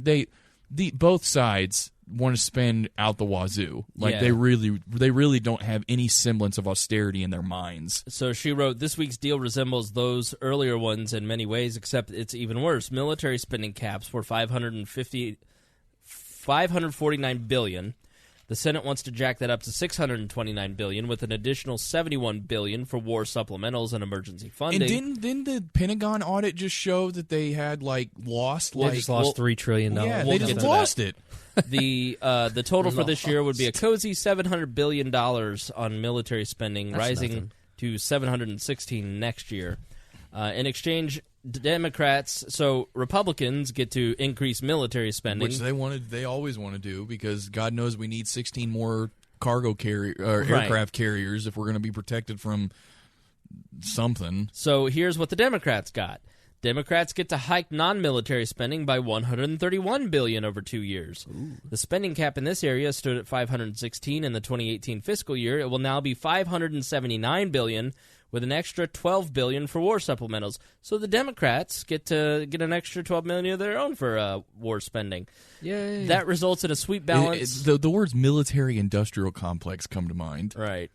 Both sides want to spend out the wazoo. Like they really don't have any semblance of austerity in their minds. So she wrote, this week's deal resembles those earlier ones in many ways, except it's even worse. Military spending caps were $549 billion. The Senate wants to jack that up to $629 billion, with an additional $71 billion for war supplementals and emergency funding. And didn't the Pentagon audit just show that they had lost? They just lost $3 trillion. Yeah, they just lost it. The total for this year would be a cozy $700 billion on military spending, rising to $716 next year. In exchange, Republicans get to increase military spending, which they always want to do, because God knows we need 16 more aircraft carriers if we're going to be protected from something. So here's what the Democrats got. Democrats get to hike non-military spending by $131 billion over 2 years. Ooh. The spending cap in this area stood at $516 in the 2018 fiscal year. It will now be $579 billion, with an extra $12 billion for war supplementals. So the Democrats get an extra $12 million of their own for war spending. Yay. That results in a sweet balance. The words military-industrial complex come to mind. Right.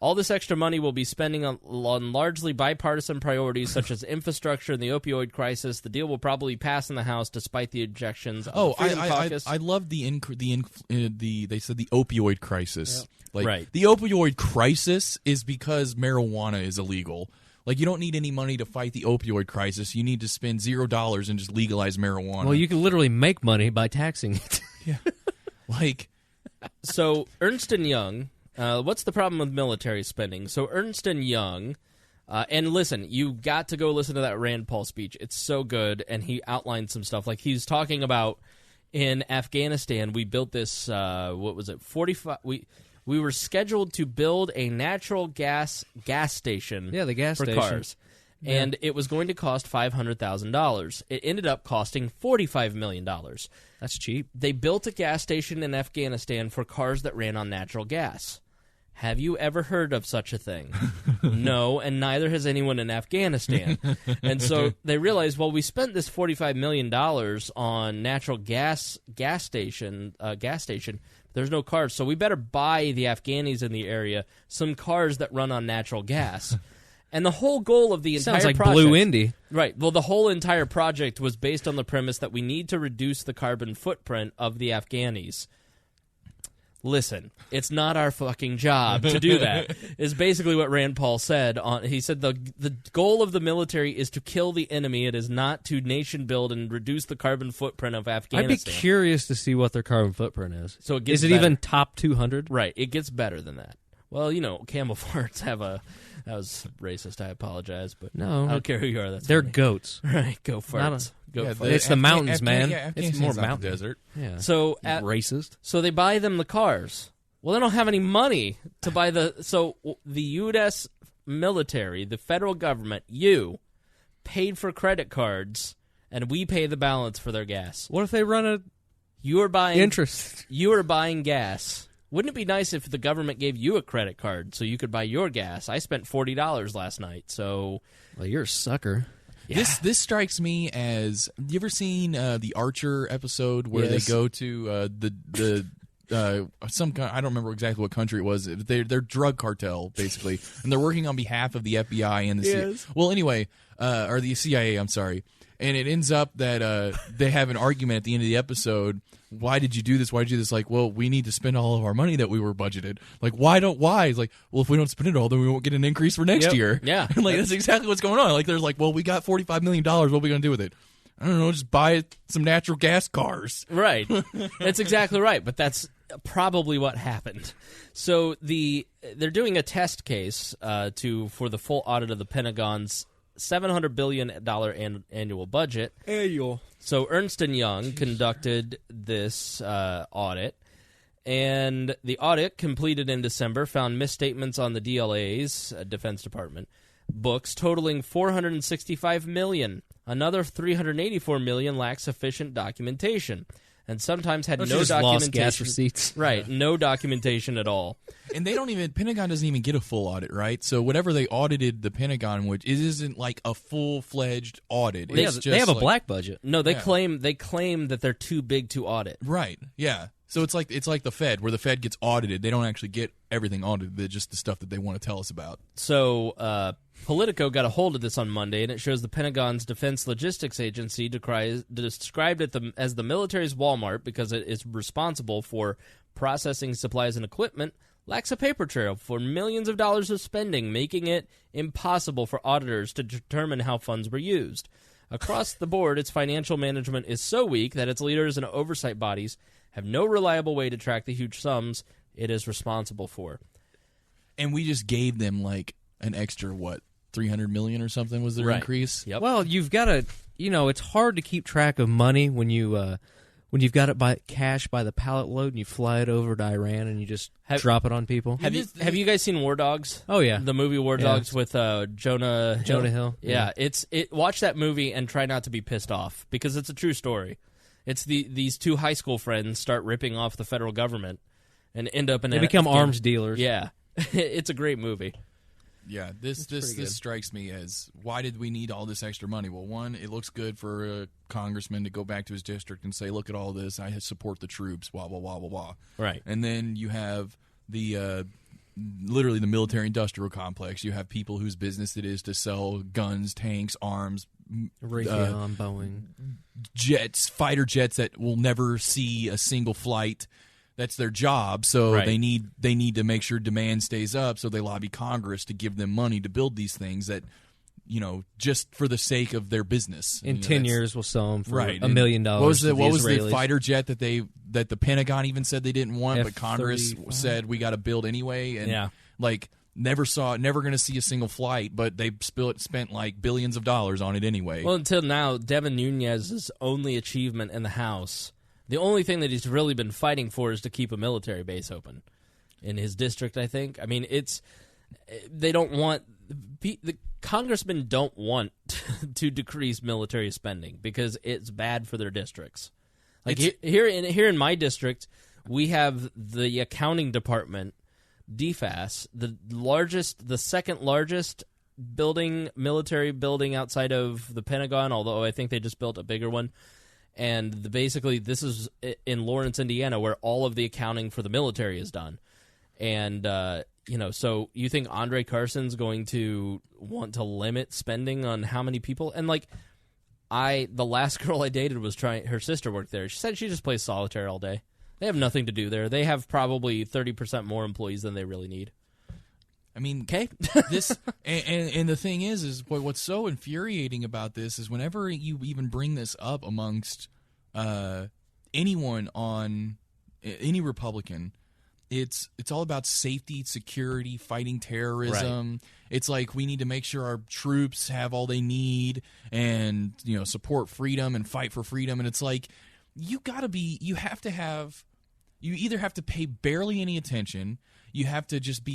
All this extra money will be spending on largely bipartisan priorities such as infrastructure and the opioid crisis. The deal will probably pass in the House despite the objections of the Freedom Caucus. I love they said the opioid crisis. Yep. Right. The opioid crisis is because marijuana is illegal. You don't need any money to fight the opioid crisis. You need to spend $0 and just legalize marijuana. Well, you can literally make money by taxing it. Yeah. So Ernst & Young... what's the problem with military spending? So Ernst & Young, and listen, you got to go listen to that Rand Paul speech. It's so good, and he outlined some stuff. He's talking about in Afghanistan, we built this, 45... We were scheduled to build a natural gas station the gas for station. cars. and it was going to cost $500,000. It ended up costing $45 million. That's cheap. They built a gas station in Afghanistan for cars that ran on natural gas. Have you ever heard of such a thing? No, and neither has anyone in Afghanistan. And so they realized, well, we spent this $45 million on natural gas station. There's no cars, so we better buy the Afghanis in the area some cars that run on natural gas. And the whole goal of the entire Sounds like project, Blue Indy. Right. Well, the whole entire project was based on the premise that we need to reduce the carbon footprint of the Afghanis. Listen, it's not our fucking job to do that, is basically what Rand Paul said. He said the goal of the military is to kill the enemy. It is not to nation build and reduce the carbon footprint of Afghanistan. I'd be curious to see what their carbon footprint is. So it gets is it better. even top 200? Right, it gets better than that. Well, camel farts have a... That was racist, I apologize, but No. I don't care who you are. They're funny. goats. Right, go farts. Go Yeah, farts. It's the mountains, man. Yeah, It's more Afghanistan's not the mountain. desert. Yeah. So Racist. So they buy them the cars. Well, they don't have any money to buy the U.S. military, the federal government, paid for credit cards, and we pay the balance for their gas. What if they run a You are buying interest? You are buying gas. Wouldn't it be nice if the government gave you a credit card so you could buy your gas? I spent $40 last night, so... Well, you're a sucker. Yeah. This strikes me as, you ever seen the Archer episode where Yes. they go to some I don't remember exactly what country it was. They're drug cartel basically, and they're working on behalf of the FBI and the CIA. Well, anyway, or the CIA. I'm sorry. And it ends up that they have an argument at the end of the episode. Why did you do this? Why did you do this? Like, well, we need to spend all of our money that we were budgeted. Like, why? It's like, well, if we don't spend it all, then we won't get an increase for next Yep. year. Yeah. And like, that's exactly what's going on. Like, there's like, well, we got $45 million. What are we going to do with it? I don't know. Just buy some natural gas cars. Right. That's exactly right, but that's probably what happened. So they're doing a test case for the full audit of the Pentagon's $700 billion annual budget. So Ernst & Young conducted this audit, and the audit, completed in December, found misstatements on the DLA's, Defense Department, books totaling $465 million. Another $384 million lacked sufficient documentation, and sometimes had no just documentation. lost gas receipts. Right, no documentation at all. And Pentagon doesn't even get a full audit, right? So whatever they audited the Pentagon, which it isn't like a full-fledged audit. They It's have, just they have a like- black budget. No, they Yeah. claim that they're too big to audit. Right, yeah. So it's like the Fed, where the Fed gets audited. They don't actually get everything audited. They're just the stuff that they want to tell us about. So Politico got a hold of this on Monday, and it shows the Pentagon's Defense Logistics Agency described it as the military's Walmart because it is responsible for processing supplies and equipment, lacks a paper trail for millions of dollars of spending, making it impossible for auditors to determine how funds were used. Across the board, its financial management is so weak that its leaders and oversight bodies have no reliable way to track the huge sums it is responsible for. And we just gave them like an extra, $300 million or something was their Right. increase? Yep. Well, you've got to, it's hard to keep track of money when you've got it by cash by the pallet load and you fly it over to Iran and you just drop it on people. Have you guys seen War Dogs? Oh yeah, The movie War Yeah. Dogs with Jonah Hill. Yeah, watch that movie and try not to be pissed off because it's a true story. It's these two high school friends start ripping off the federal government and end up in They become arms dealers. Yeah, it's a great movie. Yeah, this strikes me as, why did we need all this extra money? Well, one, it looks good for a congressman to go back to his district and say, look at all this, I support the troops, blah, blah, blah, blah, blah. Right. And then you have literally the military-industrial complex. You have people whose business it is to sell guns, tanks, arms, Raytheon, Boeing. jets, fighter jets that will never see a single flight. That's their job, so Right. they need to make sure demand stays up. So they lobby Congress to give them money to build these things that, just for the sake of their business. In 10 years, we'll sell them for right. $1 million. What was the Israelis. fighter jet that the Pentagon even said they didn't want, but Congress F-35? said we got to build anyway? And Yeah. never going to see a single flight, but they spent like billions of dollars on it anyway. Well, until now, Devin Nunes's only achievement in the House, the only thing that he's really been fighting for is to keep a military base open in his district, I think. I mean, they don't want the congressmen don't want to decrease military spending because it's bad for their districts. Like here in my district, we have the accounting department, DFAS, the second largest military building outside of the Pentagon, although I think they just built a bigger one. And basically, this is in Lawrence, Indiana, where all of the accounting for the military is done. And, so you think Andre Carson's going to want to limit spending on how many people? And, the last girl I dated her sister worked there. She said she just plays solitaire all day. They have nothing to do there. They have probably 30% more employees than they really need. I mean, this and the thing is what's so infuriating about this is whenever you even bring this up amongst anyone on any Republican, it's all about safety, security, fighting terrorism. Right. It's like we need to make sure our troops have all they need and support freedom and fight for freedom. And it's like you either have to pay barely any attention, you have to just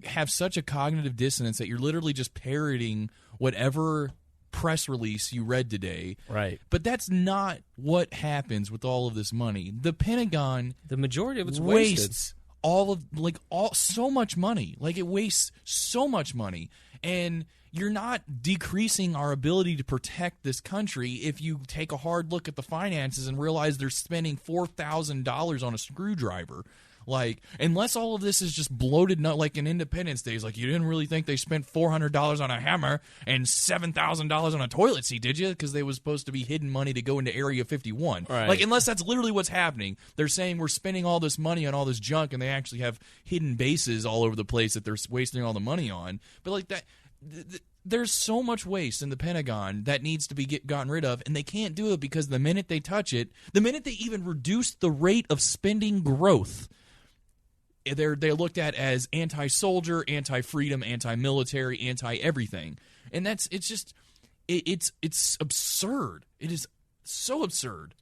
have such a cognitive dissonance that you're literally just parroting whatever press release you read today. Right. But that's not what happens with all of this money. The Pentagon, the majority of it's wastes so much money. Like, it wastes so much money. And you're not decreasing our ability to protect this country if you take a hard look at the finances and realize they're spending $4,000 on a screwdriver. Like, unless all of this is just bloated, not like in Independence Day, like, you didn't really think they spent $400 on a hammer and $7,000 on a toilet seat, did you? Because they was supposed to be hidden money to go into Area 51. Right. Like, unless that's literally what's happening. They're saying we're spending all this money on all this junk, and they actually have hidden bases all over the place that they're wasting all the money on. But, like, that... There's so much waste in the Pentagon that needs to be gotten rid of, and they can't do it because the minute they touch it, the minute they even reduce the rate of spending growth, they're looked at as anti-soldier, anti-freedom, anti-military, anti-everything. And it's absurd. It is so absurd.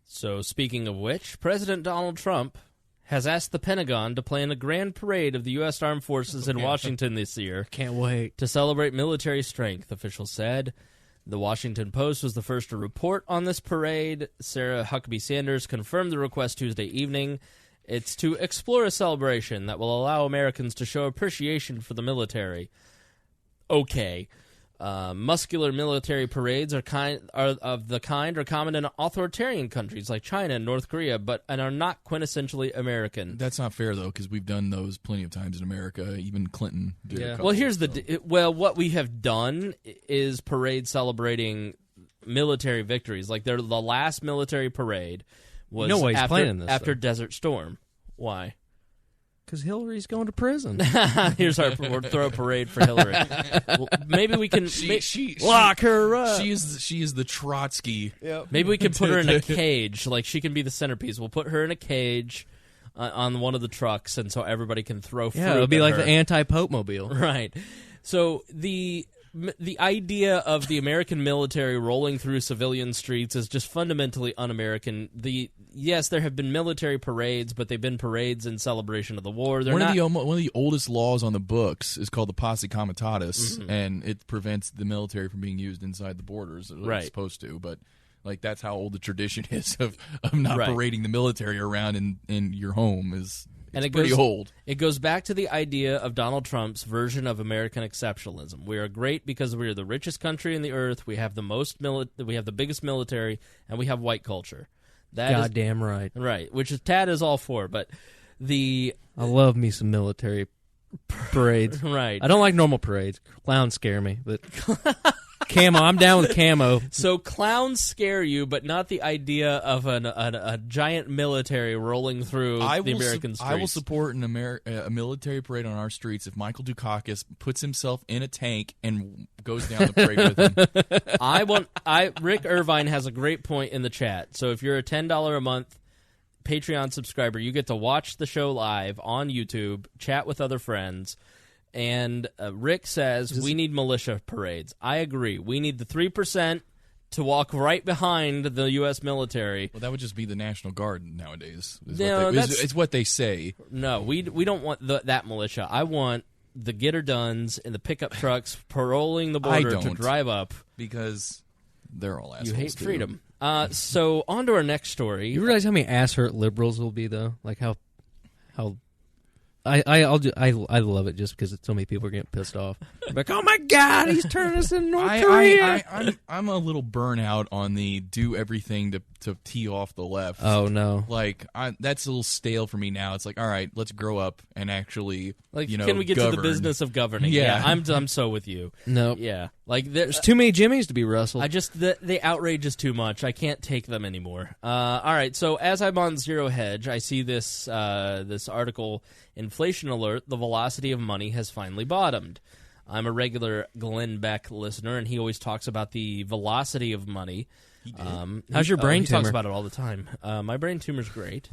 So speaking of which, President Donald Trump has asked the Pentagon to plan a grand parade of the U.S. Armed Forces in Washington this year. Can't wait. To celebrate military strength, officials said. The Washington Post was the first to report on this parade. Sarah Huckabee Sanders confirmed the request Tuesday evening. It's to explore a celebration that will allow Americans to show appreciation for the military. Okay. Muscular military parades are common in authoritarian countries like China and North Korea, and are not quintessentially American. That's not fair, though, because we've done those plenty of times in America. Even Clinton did a couple. Well, what we have done is parades celebrating military victories. Like, the last military parade was after Desert Storm. Why? Because Hillary's going to prison. Here's our throw a parade for Hillary. Well, maybe we can lock her up. She is the Trotsky. Yep. Maybe we can put her in a cage. Like, she can be the centerpiece. We'll put her in a cage on one of the trucks, and so everybody can throw fruit. Yeah, it'll be at like her. the anti-Pope mobile. Right. So the idea of the American military rolling through civilian streets is just fundamentally un-American. Yes, there have been military parades, but they've been parades in celebration of the war. One of the oldest laws on the books is called the Posse Comitatus, and it prevents the military from being used inside the borders. It's supposed to, but like, that's how old the tradition is of not parading the military around in your home is. It's pretty old. It goes back to the idea of Donald Trump's version of American exceptionalism. We are great because we are the richest country in the earth. We have we have the biggest military, and we have white culture. Goddamn right. Right, which is Tad is all for. But I love me some military parades. Right. I don't like normal parades. Clowns scare me, but camo. I'm down with camo. So clowns scare you, but not the idea of a giant military rolling through the American streets. I will support a military parade on our streets if Michael Dukakis puts himself in a tank and goes down the parade with him. Rick Irvine has a great point in the chat. So if you're a $10 a month Patreon subscriber, you get to watch the show live on YouTube, chat with other friends. And Rick says we need militia parades. I agree. We need the 3% to walk right behind the U.S. military. Well, that would just be the National Guard nowadays. It's what they say. No, we don't want that militia. I want the get-her-dones in the pickup trucks paroling the border to drive up. Because they're all assholes. You hate too. freedom. So on to our next story. You realize how many ass-hurt liberals will be, though? Like how I love it just because so many people are getting pissed off. Like, oh my God, he's turning us into North Korea. I'm a little burnout on the do everything to tee off the left. Oh no, like that's a little stale for me now. It's like, all right, let's grow up and actually, can we get govern. to the business of governing? Yeah. I'm so with you. No, yeah, like there's too many Jimmys to be wrestled. I just the outrage is too much. I can't take them anymore. All right, so as I'm on Zero Hedge, I see this this article. Inflation alert, the velocity of money has finally bottomed. I'm a regular Glenn Beck listener, and he always talks about the velocity of money. How's your brain he tumor? Talks about it all the time. My brain tumor's great.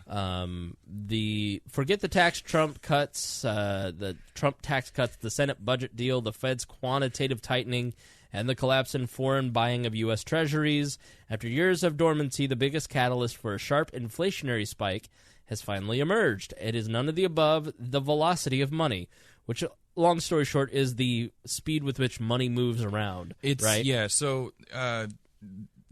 Forget the tax Trump cuts, the Trump tax cuts, the Senate budget deal, the Fed's quantitative tightening, and the collapse in foreign buying of U.S. treasuries. After years of dormancy, the biggest catalyst for a sharp inflationary spike has finally emerged. It is none of the above, the velocity of money, which, long story short, is the speed with which money moves around. Right? Yeah, so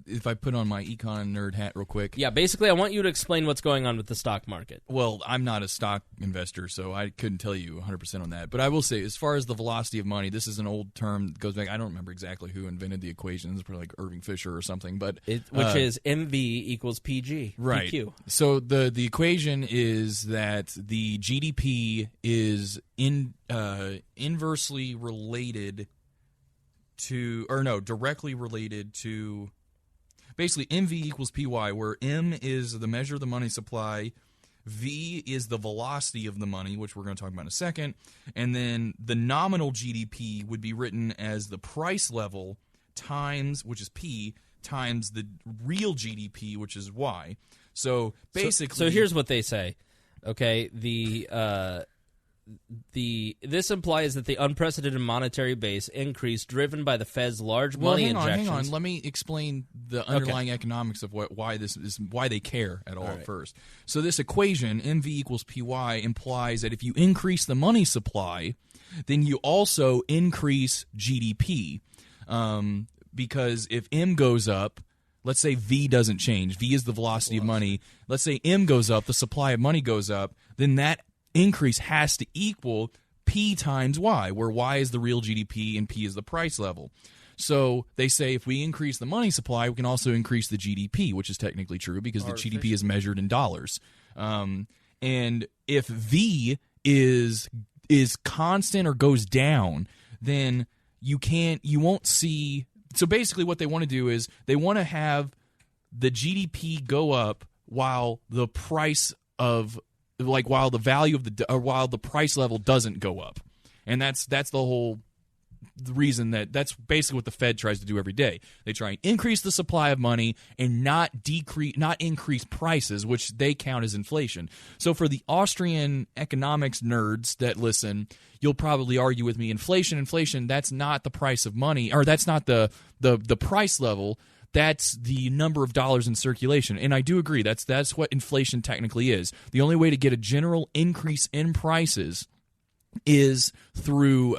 if I put on my econ nerd hat real quick. Yeah, basically I want you to explain what's going on with the stock market. Well, I'm not a stock investor, so I couldn't tell you 100% on that. But I will say, as far as the velocity of money, this is an old term that goes back. I don't remember exactly who invented the equation. It's probably like Irving Fisher or something. But which is MV equals PG. Right. PQ. So the equation is that the GDP is inversely related to, or no, directly related to, basically MV equals PY, where M is the measure of the money supply, V is the velocity of the money, which we're going to talk about in a second, and then the nominal GDP would be written as the price level times, which is P, times the real GDP, which is Y. So basically... So here's what they say. Okay, this implies that the unprecedented monetary base increase driven by the Fed's large money injections. Hang on. Let me explain the underlying economics of why they care at all first. So this equation, MV equals PY, implies that if you increase the money supply, then you also increase GDP. Because if M goes up, let's say V doesn't change. V is the velocity of money. Let's say M goes up, the supply of money goes up, then that increase has to equal P times Y, where Y is the real GDP and P is the price level. So they say if we increase the money supply, we can also increase the GDP, which is technically true because the GDP is measured in dollars. And if V is constant or goes down, then you won't see. So basically what they want to do is they want to have the GDP go up while the price of while the value of while the price level doesn't go up. And that's the reason that's basically what the Fed tries to do every day. They try and increase the supply of money and not increase prices, which they count as inflation. So for the Austrian economics nerds that listen, you'll probably argue with me, inflation, that's not the price of money, or that's not the price level. That's the number of dollars in circulation. And I do agree. That's what inflation technically is. The only way to get a general increase in prices is through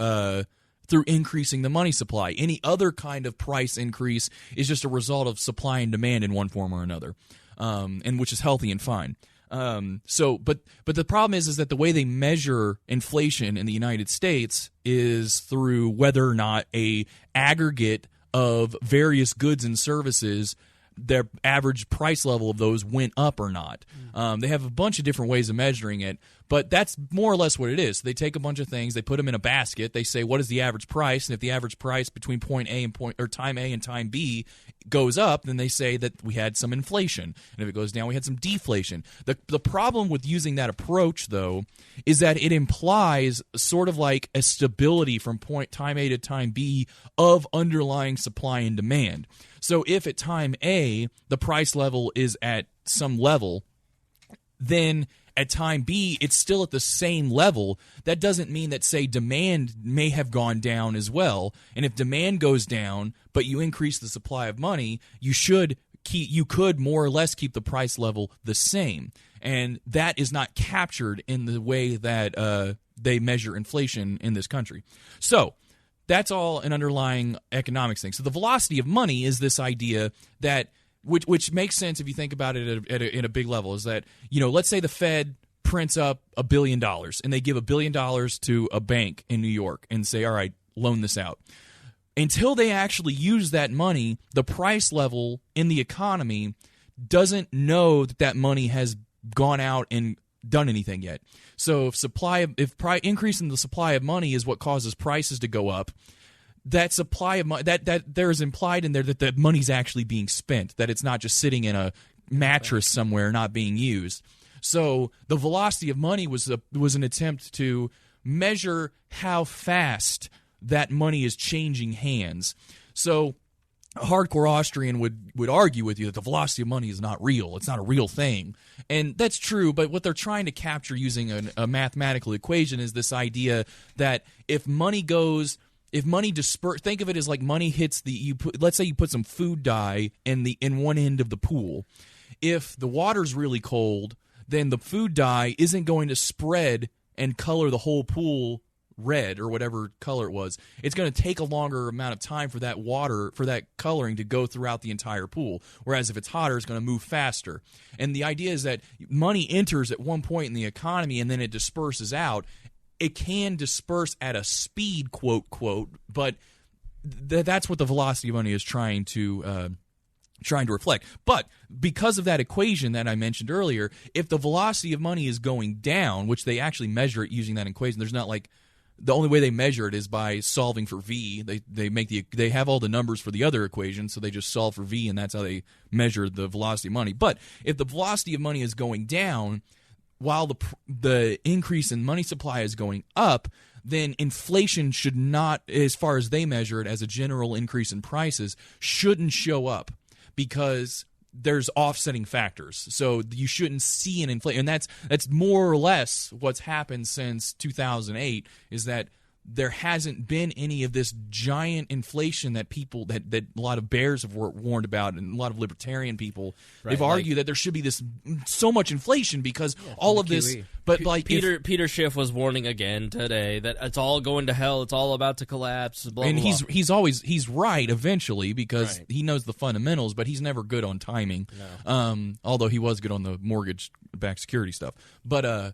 increasing the money supply. Any other kind of price increase is just a result of supply and demand in one form or another, and which is healthy and fine. But the problem is that the way they measure inflation in the United States is through whether or not a aggregate of various goods and services, their average price level of those went up or not. They have a bunch of different ways of measuring it, but that's more or less what it is. So they take a bunch of things, they put them in a basket, they say, what is the average price? And if the average price between point A and time A and time B goes up, then they say that we had some inflation. And if it goes down, we had some deflation. The problem with using that approach, though, is that it implies sort of like a stability from time A to time B of underlying supply and demand. So if at time A, the price level is at some level, then at time B, it's still at the same level. That doesn't mean that, say, demand may have gone down as well. And if demand goes down, but you increase the supply of money, you should you could more or less keep the price level the same, and that is not captured in the way that they measure inflation in this country. So that's all an underlying economics thing. So the velocity of money is this idea that which makes sense if you think about it in a big level, is that, let's say the Fed prints up $1 billion and they give $1 billion to a bank in New York and say, all right, loan this out. Until they actually use that money, the price level in the economy doesn't know that money has gone out and done anything yet. So if increase in the supply of money is what causes prices to go up, that supply of money, that there's implied in there that the money's actually being spent, that it's not just sitting in a mattress somewhere not being used. So the velocity of money was an attempt to measure how fast that money is changing hands. So a hardcore Austrian would argue with you that the velocity of money is not real. It's not a real thing. And that's true, but what they're trying to capture using a mathematical equation is this idea that if money disperses, think of it as like money hits let's say you put some food dye in one end of the pool. If the water's really cold, then the food dye isn't going to spread and color the whole pool red or whatever color it was. It's going to take a longer amount of time for that coloring to go throughout the entire pool. Whereas if it's hotter, it's going to move faster. And the idea is that money enters at one point in the economy and then it disperses out. It can disperse at a speed, quote, but that's what the velocity of money is trying to reflect. But because of that equation that I mentioned earlier, if the velocity of money is going down, which they actually measure it using that equation, there's not like the only way they measure it is by solving for v. They have all the numbers for the other equation, so they just solve for v, and that's how they measure the velocity of money. But if the velocity of money is going down while the increase in money supply is going up, then inflation should not, as far as they measure it as a general increase in prices, shouldn't show up, because there's offsetting factors. So you shouldn't see an inflation. And that's more or less what's happened since 2008, is that there hasn't been any of this giant inflation that people that a lot of bears have warned about, and a lot of libertarian people they've argued that there should be this so much inflation because all of this. But like Peter Schiff was warning again today that it's all going to hell. It's all about to collapse. Blah, and blah, he's right eventually, because he knows the fundamentals, but he's never good on timing. No. Although he was good on the mortgage-backed security stuff. But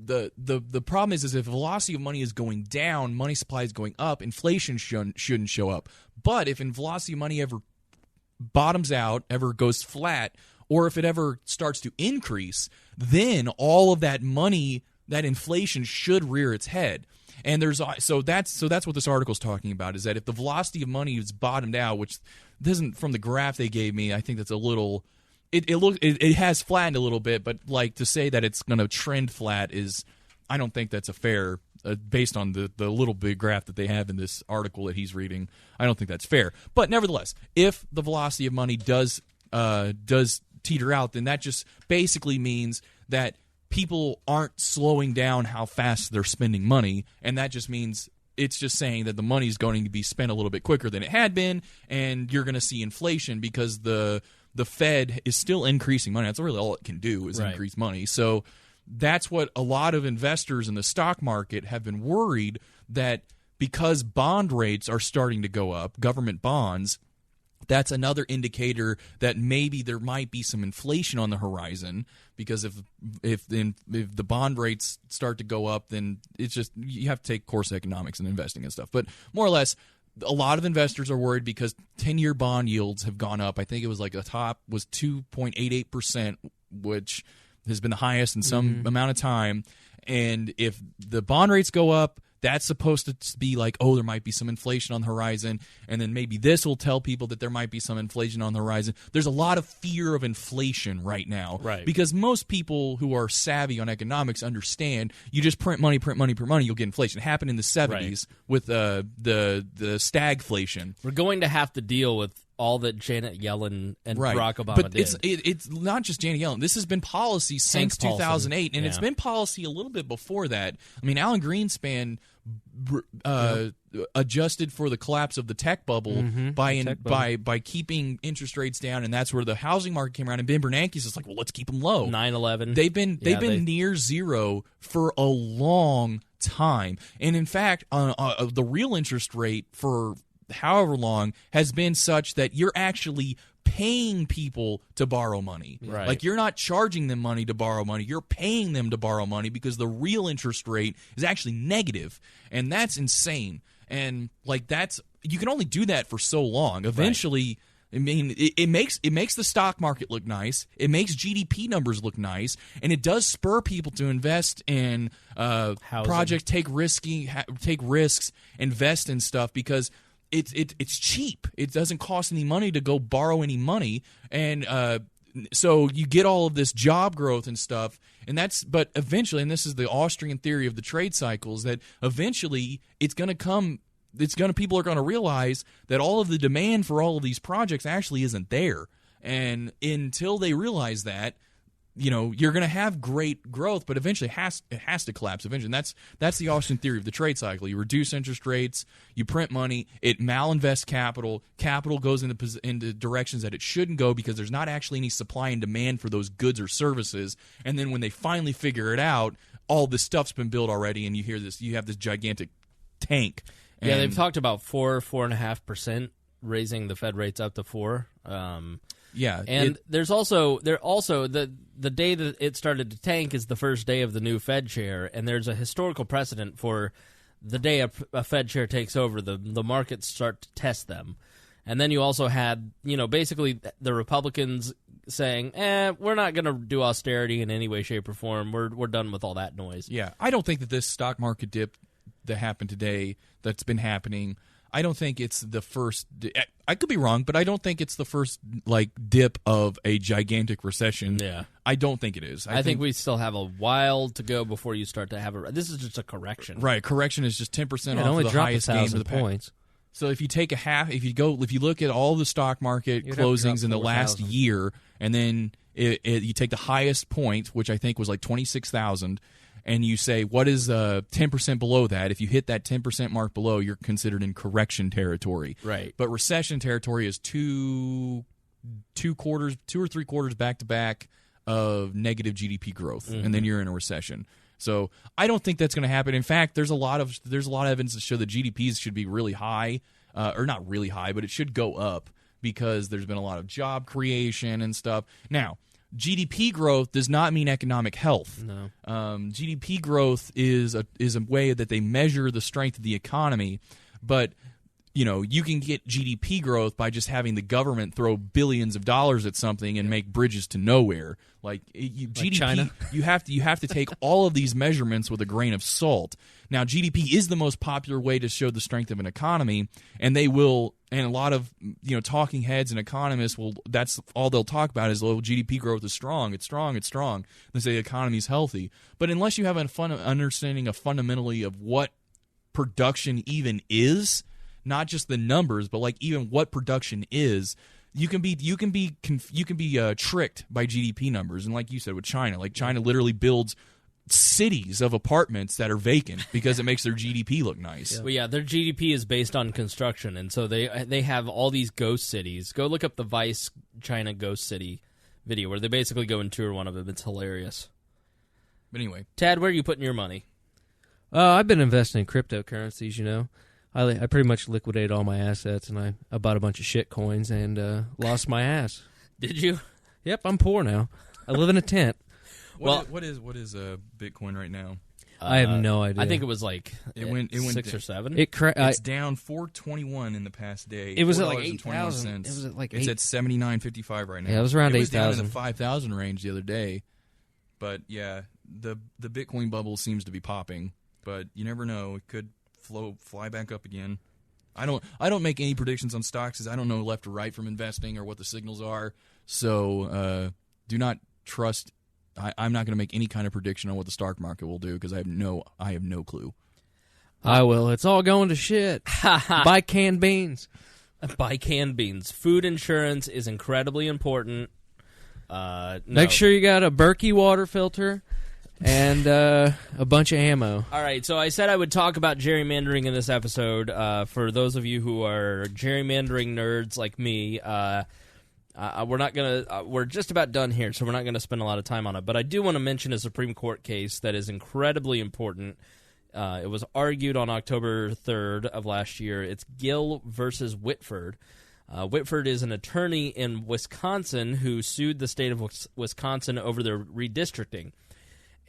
The problem is if the velocity of money is going down, money supply is going up, inflation shouldn't show up. But if velocity of money ever bottoms out, ever goes flat, or if it ever starts to increase, then all of that money, that inflation should rear its head. And that's what this article is talking about, is that if the velocity of money is bottomed out, which doesn't, from the graph they gave me, I think that's a little. It has flattened a little bit, but like to say that it's going to trend flat is, I don't think that's a fair, based on the little big graph that they have in this article that he's reading. I don't think that's fair. But nevertheless, if the velocity of money does teeter out, then that just basically means that people aren't slowing down how fast they're spending money, and that just means it's just saying that the money is going to be spent a little bit quicker than it had been, and you're going to see inflation because the Fed is still increasing money. That's really all it can do, is increase money. So that's what a lot of investors in the stock market have been worried, that because bond rates are starting to go up, government bonds, that's another indicator that maybe there might be some inflation on the horizon, because if the bond rates start to go up, then it's just, you have to take course economics and investing and stuff. But more or less, a lot of investors are worried because 10-year bond yields have gone up. I think it was like the top was 2.88%, which has been the highest in some amount of time. And if the bond rates go up, that's supposed to be like, oh, there might be some inflation on the horizon, and then maybe this will tell people that there might be some inflation on the horizon. There's a lot of fear of inflation right now, because most people who are savvy on economics understand you just print money, you'll get inflation. It happened in the 70s with the stagflation. We're going to have to deal with all that Janet Yellen and Barack Obama but did. It's not just Janet Yellen. This has been policy since 2008, and it's been policy a little bit before that. I mean, Alan Greenspan adjusted for the collapse of the tech bubble by keeping interest rates down, and that's where the housing market came around. And Ben Bernanke is like, well, let's keep them low. 9/11. They've been near zero for a long time, and in fact, the real interest rate for however long has been such that you're actually paying people to borrow money. Right. Like, you're not charging them money to borrow money. You're paying them to borrow money because the real interest rate is actually negative, and that's insane. And like, you can only do that for so long. Eventually, I mean, it makes the stock market look nice. It makes GDP numbers look nice, and it does spur people to invest in projects, take risks, invest in stuff because it's cheap. It doesn't cost any money to go borrow any money, and so you get all of this job growth and stuff. But eventually, and this is the Austrian theory of the trade cycles, that eventually people are going to realize that all of the demand for all of these projects actually isn't there. And until they realize that, you're going to have great growth, but eventually it has to collapse eventually. And that's the Austrian theory of the trade cycle. You reduce interest rates, you print money, it malinvests capital. Capital goes into directions that it shouldn't go because there's not actually any supply and demand for those goods or services. And then when they finally figure it out, all this stuff's been built already, and you have this gigantic tank. Yeah, they've talked about 4.5% raising the Fed rates up to 4. Yeah, and there's also the day that it started to tank is the first day of the new Fed chair, and there's a historical precedent for the day a Fed chair takes over, the markets start to test them. And then you also had, basically the Republicans saying, we're not going to do austerity in any way, shape, or form. We're done with all that noise. Yeah, I don't think that this stock market dip that happened today, that's been happening, I don't think it's the first. I could be wrong, but I don't think it's the first dip of a gigantic recession. Yeah, I don't think it is. I think we still have a while to go before you start to have this is just a correction. Right, correction is just 10% off only the highest gains of the points. So if you take if you look at all the stock market closings in the last year, and then you take the highest point, which I think was 26,000. And you say, what is 10% below that? If you hit that 10% mark below, you're considered in correction territory. Right. But recession territory is two or three quarters back to back of negative GDP growth, and then you're in a recession. So I don't think that's going to happen. In fact, there's a lot of evidence to show that GDPs should be really high, or not really high, but it should go up because there's been a lot of job creation and stuff. Now, GDP growth does not mean economic health. No. GDP growth is a way that they measure the strength of the economy, but you can get GDP growth by just having the government throw billions of dollars at something and make bridges to nowhere. GDP, China. you have to take all of these measurements with a grain of salt. Now, GDP is the most popular way to show the strength of an economy, and they will. And a lot of talking heads and economists that's all they'll talk about is, GDP growth is strong, it's strong, it's strong. They say the economy's healthy, but unless you have a understanding of fundamentally of what production even is, not just the numbers, but even what production is, you can be tricked by GDP numbers. And like you said with China, China literally builds cities of apartments that are vacant because it makes their GDP look nice. Yeah. Well, yeah, their GDP is based on construction, and so they have all these ghost cities. Go look up the Vice China Ghost City video where they basically go and tour one of them. It's hilarious. But anyway, Tad, where are you putting your money? I've been investing in cryptocurrencies. I pretty much liquidated all my assets, and I bought a bunch of shit coins and lost my ass. Did you? Yep, I'm poor now. I live in a tent. What is Bitcoin right now? I have no idea. I think it was it went 6 or 7. It's down 421 in the past day. It was at 8,000. It was at it's at 79.55 right now. Yeah, it was around 8,000. It was down in the 5,000 range the other day. But yeah, the Bitcoin bubble seems to be popping. But you never know; it could fly back up again. I don't make any predictions on stocks because I don't know left or right from investing or what the signals are. So do not trust. I'm not going to make any kind of prediction on what the stock market will do because I have no clue. I will. It's all going to shit. Buy canned beans. Buy canned beans. Food insurance is incredibly important. No. Make sure you got a Berkey water filter and a bunch of ammo. All right, so I said I would talk about gerrymandering in this episode. For those of you who are gerrymandering nerds like me, we're just about done here, so we're not going to spend a lot of time on it. But I do want to mention a Supreme Court case that is incredibly important. It was argued on October 3rd of last year. It's Gill versus Whitford. Whitford is an attorney in Wisconsin who sued the state of Wisconsin over their redistricting.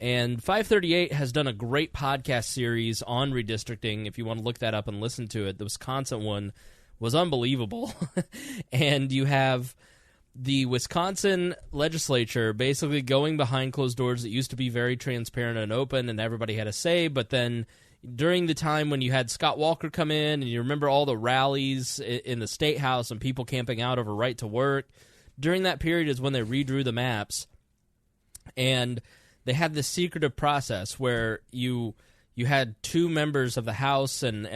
And 538 has done a great podcast series on redistricting. If you want to look that up and listen to it, the Wisconsin one was unbelievable. And you have the Wisconsin legislature basically going behind closed doors that used to be very transparent and open and everybody had a say, but then during the time when you had Scott Walker come in, and you remember all the rallies in the State House and people camping out over right to work, during that period is when they redrew the maps, and they had this secretive process where you had two members of the House, and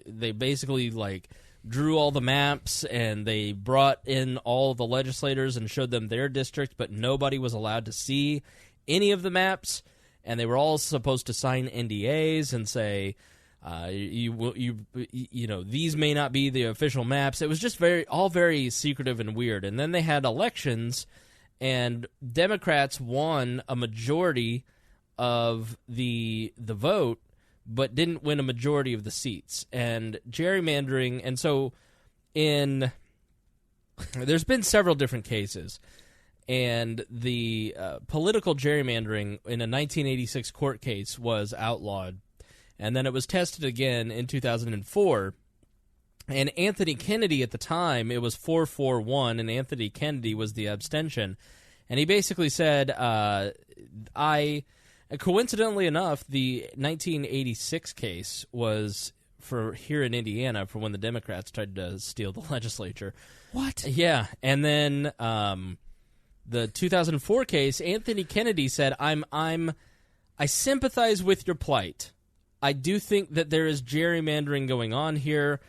they basically like drew all the maps, and they brought in all the legislators and showed them their district, but nobody was allowed to see any of the maps. And they were all supposed to sign NDAs and say, these may not be the official maps. It was just all very secretive and weird. And then they had elections, and Democrats won a majority of the vote, but didn't win a majority of the seats. And gerrymandering, and so there's been several different cases. And the political gerrymandering in a 1986 court case was outlawed. And then it was tested again in 2004. And Anthony Kennedy at the time, it was 4-4-1, and Anthony Kennedy was the abstention. And he basically said, coincidentally enough, the 1986 case was for here in Indiana for when the Democrats tried to steal the legislature. What? Yeah. And then the 2004 case, Anthony Kennedy said, I sympathize with your plight. I do think that there is gerrymandering going on here,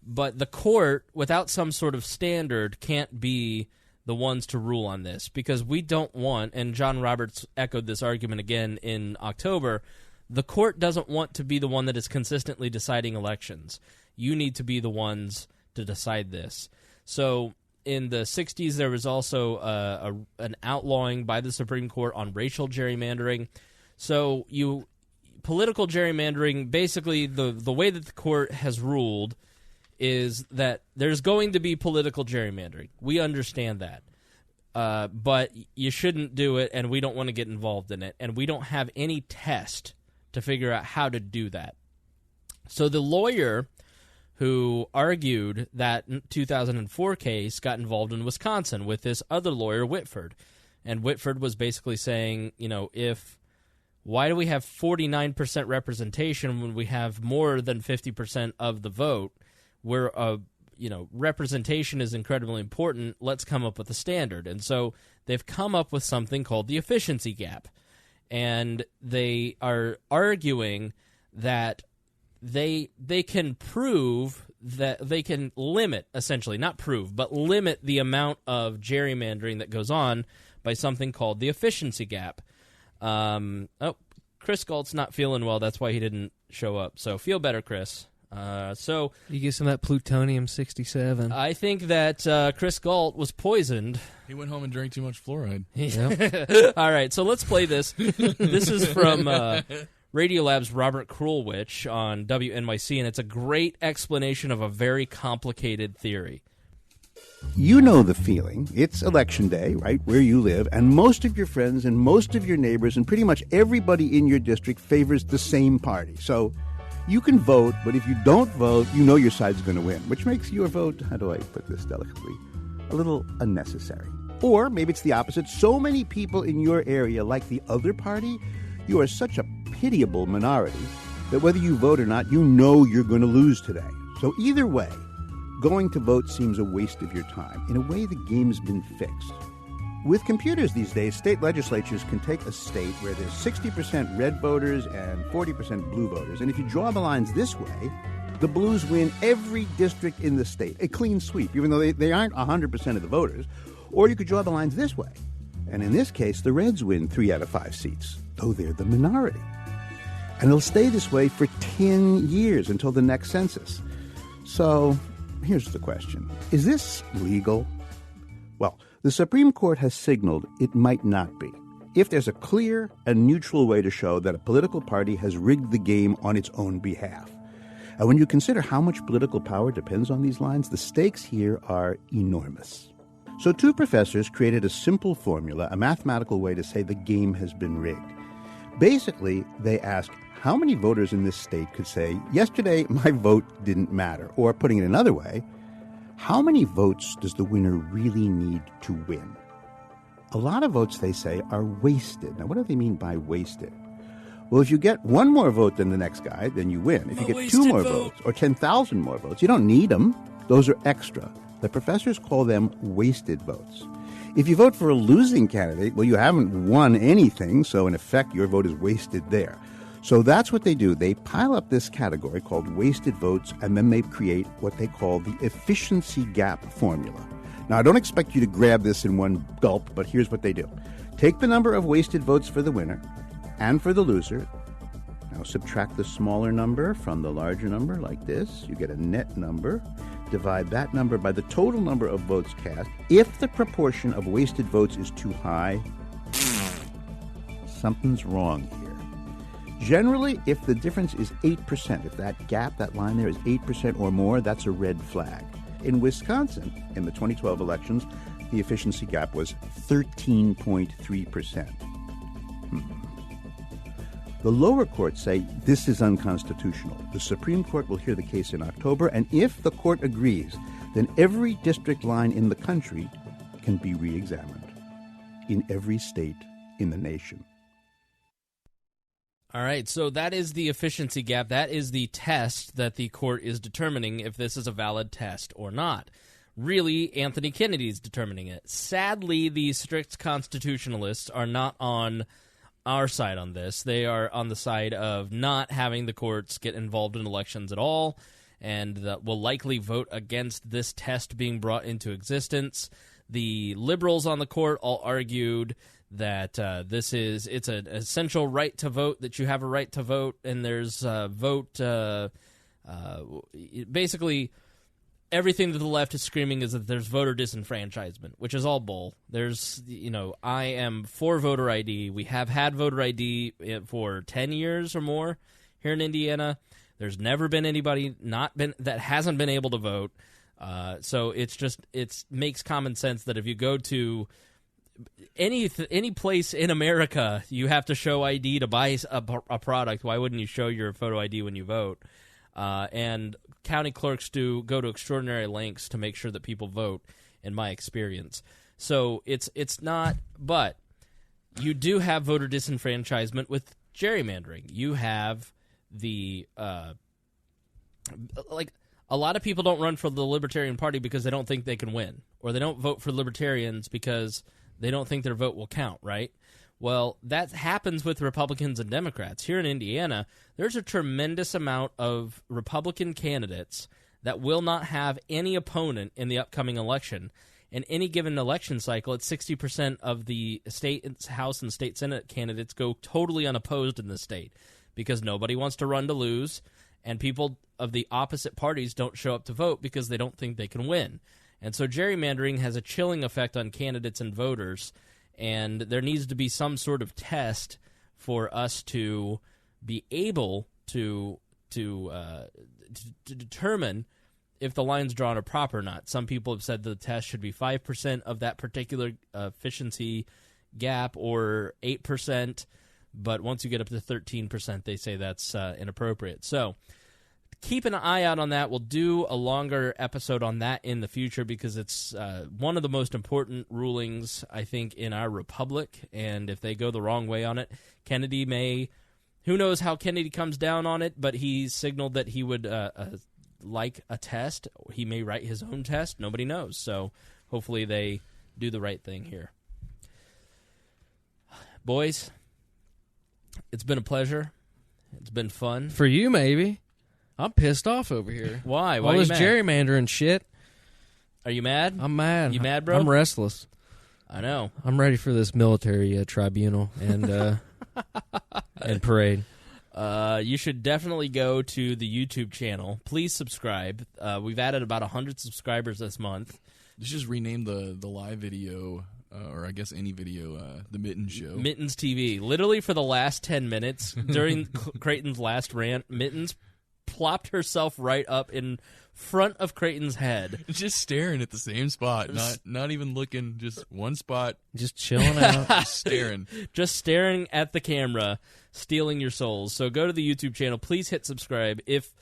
but the court, without some sort of standard, can't be the ones to rule on this, because we don't want, and John Roberts echoed this argument again in October, the court doesn't want to be the one that is consistently deciding elections. You need to be the ones to decide this. So in the 60s, there was also an outlawing by the Supreme Court on racial gerrymandering. So political gerrymandering, basically the way that the court has ruled is that there's going to be political gerrymandering. We understand that. But you shouldn't do it, and we don't want to get involved in it. And we don't have any test to figure out how to do that. So the lawyer who argued that 2004 case got involved in Wisconsin with this other lawyer, Whitford. And Whitford was basically saying, why do we have 49% representation when we have more than 50% of the vote? Where, representation is incredibly important. Let's come up with a standard. And so they've come up with something called the efficiency gap. And they are arguing that they can prove that they can limit, essentially, not prove, but limit the amount of gerrymandering that goes on by something called the efficiency gap. Chris Galt's not feeling well. That's why he didn't show up. So feel better, Chris. So you get some of that plutonium-67. I think that Chris Galt was poisoned. He went home and drank too much fluoride. Yep. All right, so let's play this. This is from Radiolab's Robert Krulwich on WNYC, and it's a great explanation of a very complicated theory. You know the feeling. It's election day, right, where you live, and most of your friends and most of your neighbors and pretty much everybody in your district favors the same party. So you can vote, but if you don't vote, you know your side's going to win, which makes your vote, how do I put this delicately, a little unnecessary. Or maybe it's the opposite. So many people in your area like the other party, you are such a pitiable minority that whether you vote or not, you know you're going to lose today. So either way, going to vote seems a waste of your time. In a way, the game's been fixed. With computers these days, state legislatures can take a state where there's 60% red voters and 40% blue voters. And if you draw the lines this way, the blues win every district in the state. A clean sweep, even though they aren't 100% of the voters. Or you could draw the lines this way. And in this case, the reds win 3 out of 5 seats. though they're the minority. And it'll stay this way for 10 years until the next census. So here's the question. Is this legal? Well, the Supreme Court has signaled it might not be, if there's a clear and neutral way to show that a political party has rigged the game on its own behalf. And when you consider how much political power depends on these lines, the stakes here are enormous. So two professors created a simple formula, a mathematical way to say the game has been rigged. Basically, they ask how many voters in this state could say, yesterday my vote didn't matter? Or putting it another way, how many votes does the winner really need to win? A lot of votes, they say, are wasted. Now, what do they mean by wasted? Well, if you get one more vote than the next guy, then you win. If you get two more votes or 10,000 more votes, you don't need them. Those are extra. The professors call them wasted votes. If you vote for a losing candidate, well, you haven't won anything, so in effect, your vote is wasted there. So that's what they do. They pile up this category called wasted votes, and then they create what they call the efficiency gap formula. Now, I don't expect you to grab this in one gulp, but here's what they do. Take the number of wasted votes for the winner and for the loser. Now, subtract the smaller number from the larger number like this. You get a net number. Divide that number by the total number of votes cast. If the proportion of wasted votes is too high, something's wrong here. Generally, if the difference is 8%, if that gap, that line there is 8% or more, that's a red flag. In Wisconsin, in the 2012 elections, the efficiency gap was 13.3%. The lower courts say this is unconstitutional. The Supreme Court will hear the case in October, and if the court agrees, then every district line in the country can be re-examined in every state in the nation. All right, so that is the efficiency gap. That is the test that the court is determining if this is a valid test or not. Really, Anthony Kennedy is determining it. Sadly, the strict constitutionalists are not on our side on this. They are on the side of not having the courts get involved in elections at all, and that will likely vote against this test being brought into existence. The liberals on the court all argued that it's an essential right to vote, that you have a right to vote, and there's basically everything that the left is screaming is that there's voter disenfranchisement, which is all bull. I am for voter ID. We have had voter ID for 10 years or more here in Indiana. There's never been anybody that hasn't been able to vote. So it makes common sense that if you go to any place in America, you have to show ID to buy a product. Why wouldn't you show your photo ID when you vote? And county clerks go to extraordinary lengths to make sure that people vote, in my experience. So it's not, but you do have voter disenfranchisement with gerrymandering. You have the a lot of people don't run for the Libertarian Party because they don't think they can win, or they don't vote for Libertarians because they don't think their vote will count, right? Well, that happens with Republicans and Democrats. Here in Indiana, there's a tremendous amount of Republican candidates that will not have any opponent in the upcoming election. In any given election cycle, it's 60% of the state House and state Senate candidates go totally unopposed in the state because nobody wants to run to lose, and people of the opposite parties don't show up to vote because they don't think they can win. And so gerrymandering has a chilling effect on candidates and voters, and there needs to be some sort of test for us to be able to determine if the lines drawn are proper or not. Some people have said the test should be 5% of that particular efficiency gap or 8%, but once you get up to 13%, they say that's inappropriate. So keep an eye out on that. We'll do a longer episode on that in the future because it's one of the most important rulings, I think, in our republic. And if they go the wrong way on it, Kennedy may... Who knows how Kennedy comes down on it, but he signaled that he would like a test. He may write his own test. Nobody knows. So hopefully they do the right thing here. Boys, it's been a pleasure. It's been fun. For you, maybe. I'm pissed off over here. Why? All this gerrymandering shit. Are you mad? I'm mad. You mad, bro? I'm restless. I know. I'm ready for this military tribunal, and And parade. You should definitely go to the YouTube channel. Please subscribe. We've added about 100 subscribers this month. Let's just rename the live video, or I guess any video, the Mittens Show. Mittens TV. Literally for the last 10 minutes, during Creighton's last rant, Mittens plopped herself right up in front of Creighton's head. Just staring at the same spot, not even looking, just one spot. Just chilling out. Just staring. Just staring at the camera, stealing your souls. So go to the YouTube channel. Please hit subscribe. If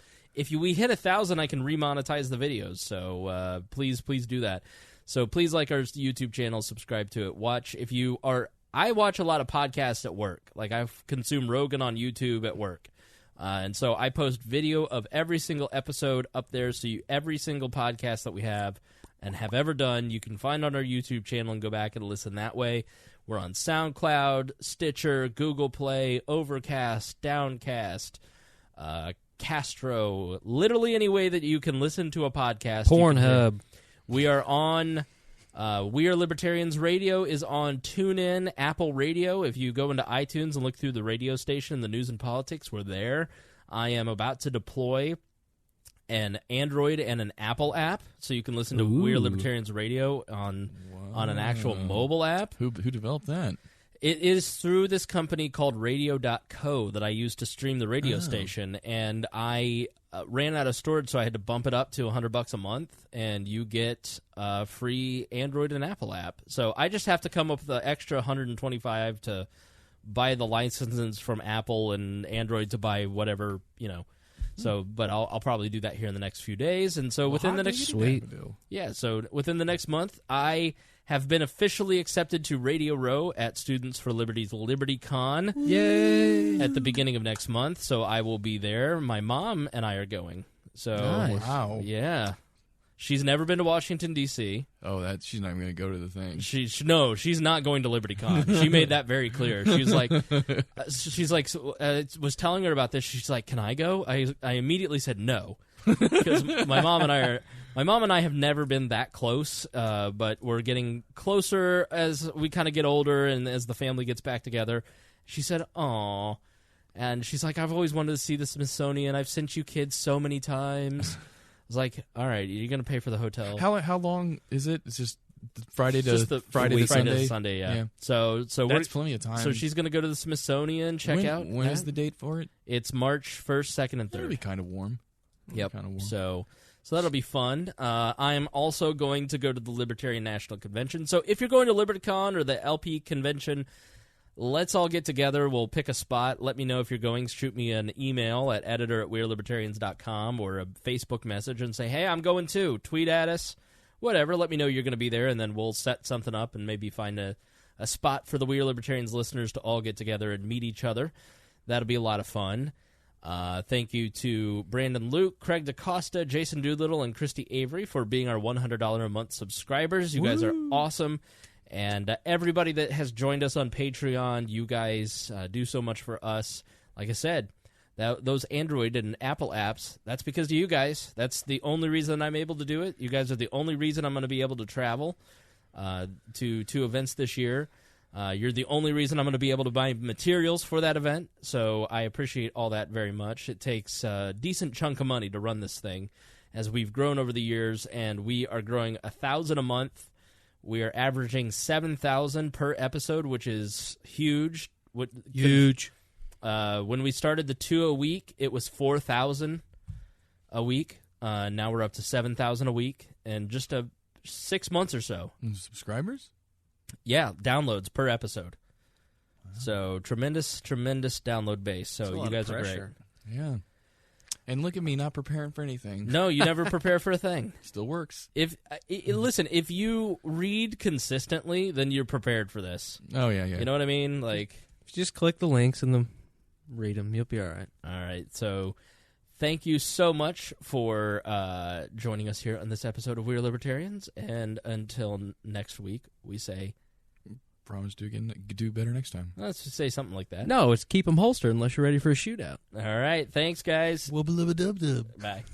we hit 1,000, I can remonetize the videos. So please do that. So please like our YouTube channel, subscribe to it. I watch a lot of podcasts at work. Like I consume Rogan on YouTube at work. And so I post video of every single episode up there. So every single podcast that we have and have ever done, you can find on our YouTube channel and go back and listen that way. We're on SoundCloud, Stitcher, Google Play, Overcast, Downcast, Castro, literally any way that you can listen to a podcast. Pornhub. We are on... We Are Libertarians Radio is on TuneIn, Apple Radio. If you go into iTunes and look through the radio station, the news and politics, we're there. I am about to deploy an Android and an Apple app, so you can listen to We Are Libertarians Radio on an actual mobile app. Who developed that? It is through this company called Radio.co that I use to stream the radio station, and I ran out of storage, so I had to bump it up to $100 a month, and you get a free Android and Apple app. So I just have to come up with the extra $125 to buy the licenses from Apple and Android to buy whatever, So, but I'll probably do that here in the next few days, and so within the next within the next month, I have been officially accepted to Radio Row at Students for Liberty's LibertyCon. Yay! At the beginning of next month, so I will be there. My mom and I are going. So, nice. Wow. Yeah. She's never been to Washington, D.C. Oh, she's not even going to go to the thing. She's not going to LibertyCon. She made that very clear. She was like, was telling her about this. She's like, can I go? I immediately said no. Because my mom and I have never been that close, but we're getting closer as we kind of get older and as the family gets back together. She said, "Aw," and she's like, "I've always wanted to see the Smithsonian. I've sent you kids so many times." I was like, "All right, you're gonna pay for the hotel." How long is it? It's just Friday to Friday to Sunday. Sunday, yeah. So that's plenty of time. So she's gonna go to the Smithsonian, check when is the date for it? It's March 1st, 2nd, and 3rd. That'll be kind of warm. Yep. Kind of warm. So that'll be fun. I am also going to go to the Libertarian National Convention. So if you're going to LibertyCon or the LP convention, let's all get together. We'll pick a spot. Let me know if you're going. Shoot me an email at editor@wearelibertarians.com or a Facebook message and say, hey, I'm going too. Tweet at us. Whatever. Let me know you're going to be there, and then we'll set something up and maybe find a spot for the We Are Libertarians listeners to all get together and meet each other. That'll be a lot of fun. Thank you to Brandon Luke, Craig DaCosta, Jason Doolittle, and Christy Avery for being our $100 a month subscribers. You guys are awesome. And everybody that has joined us on Patreon, you guys do so much for us. Like I said, those Android and Apple apps, that's because of you guys. That's the only reason I'm able to do it. You guys are the only reason I'm going to be able to travel to events this year. You're the only reason I'm going to be able to buy materials for that event, so I appreciate all that very much. It takes a decent chunk of money to run this thing, as we've grown over the years, and we are growing 1,000 a month. We are averaging 7,000 per episode, which is huge. Huge. When we started the 2 a week, it was 4,000 a week. Now we're up to 7,000 a week in just 6 months or so. Subscribers? Yeah, downloads per episode. Wow. So tremendous download base. So you guys are great. Yeah. And look at me not preparing for anything. No, you never prepare for a thing. Still works. Listen, if you read consistently, then you're prepared for this. Oh, yeah. You know what I mean? Like, just click the links and read them. You'll be all right. All right. So thank you so much for joining us here on this episode of We're Libertarians. And until next week, we say... Promise to do better next time. Let's just say something like that. No, it's keep them holstered unless you're ready for a shootout. All right. Thanks, guys. Wubba-lubba-dub-dub. Bye.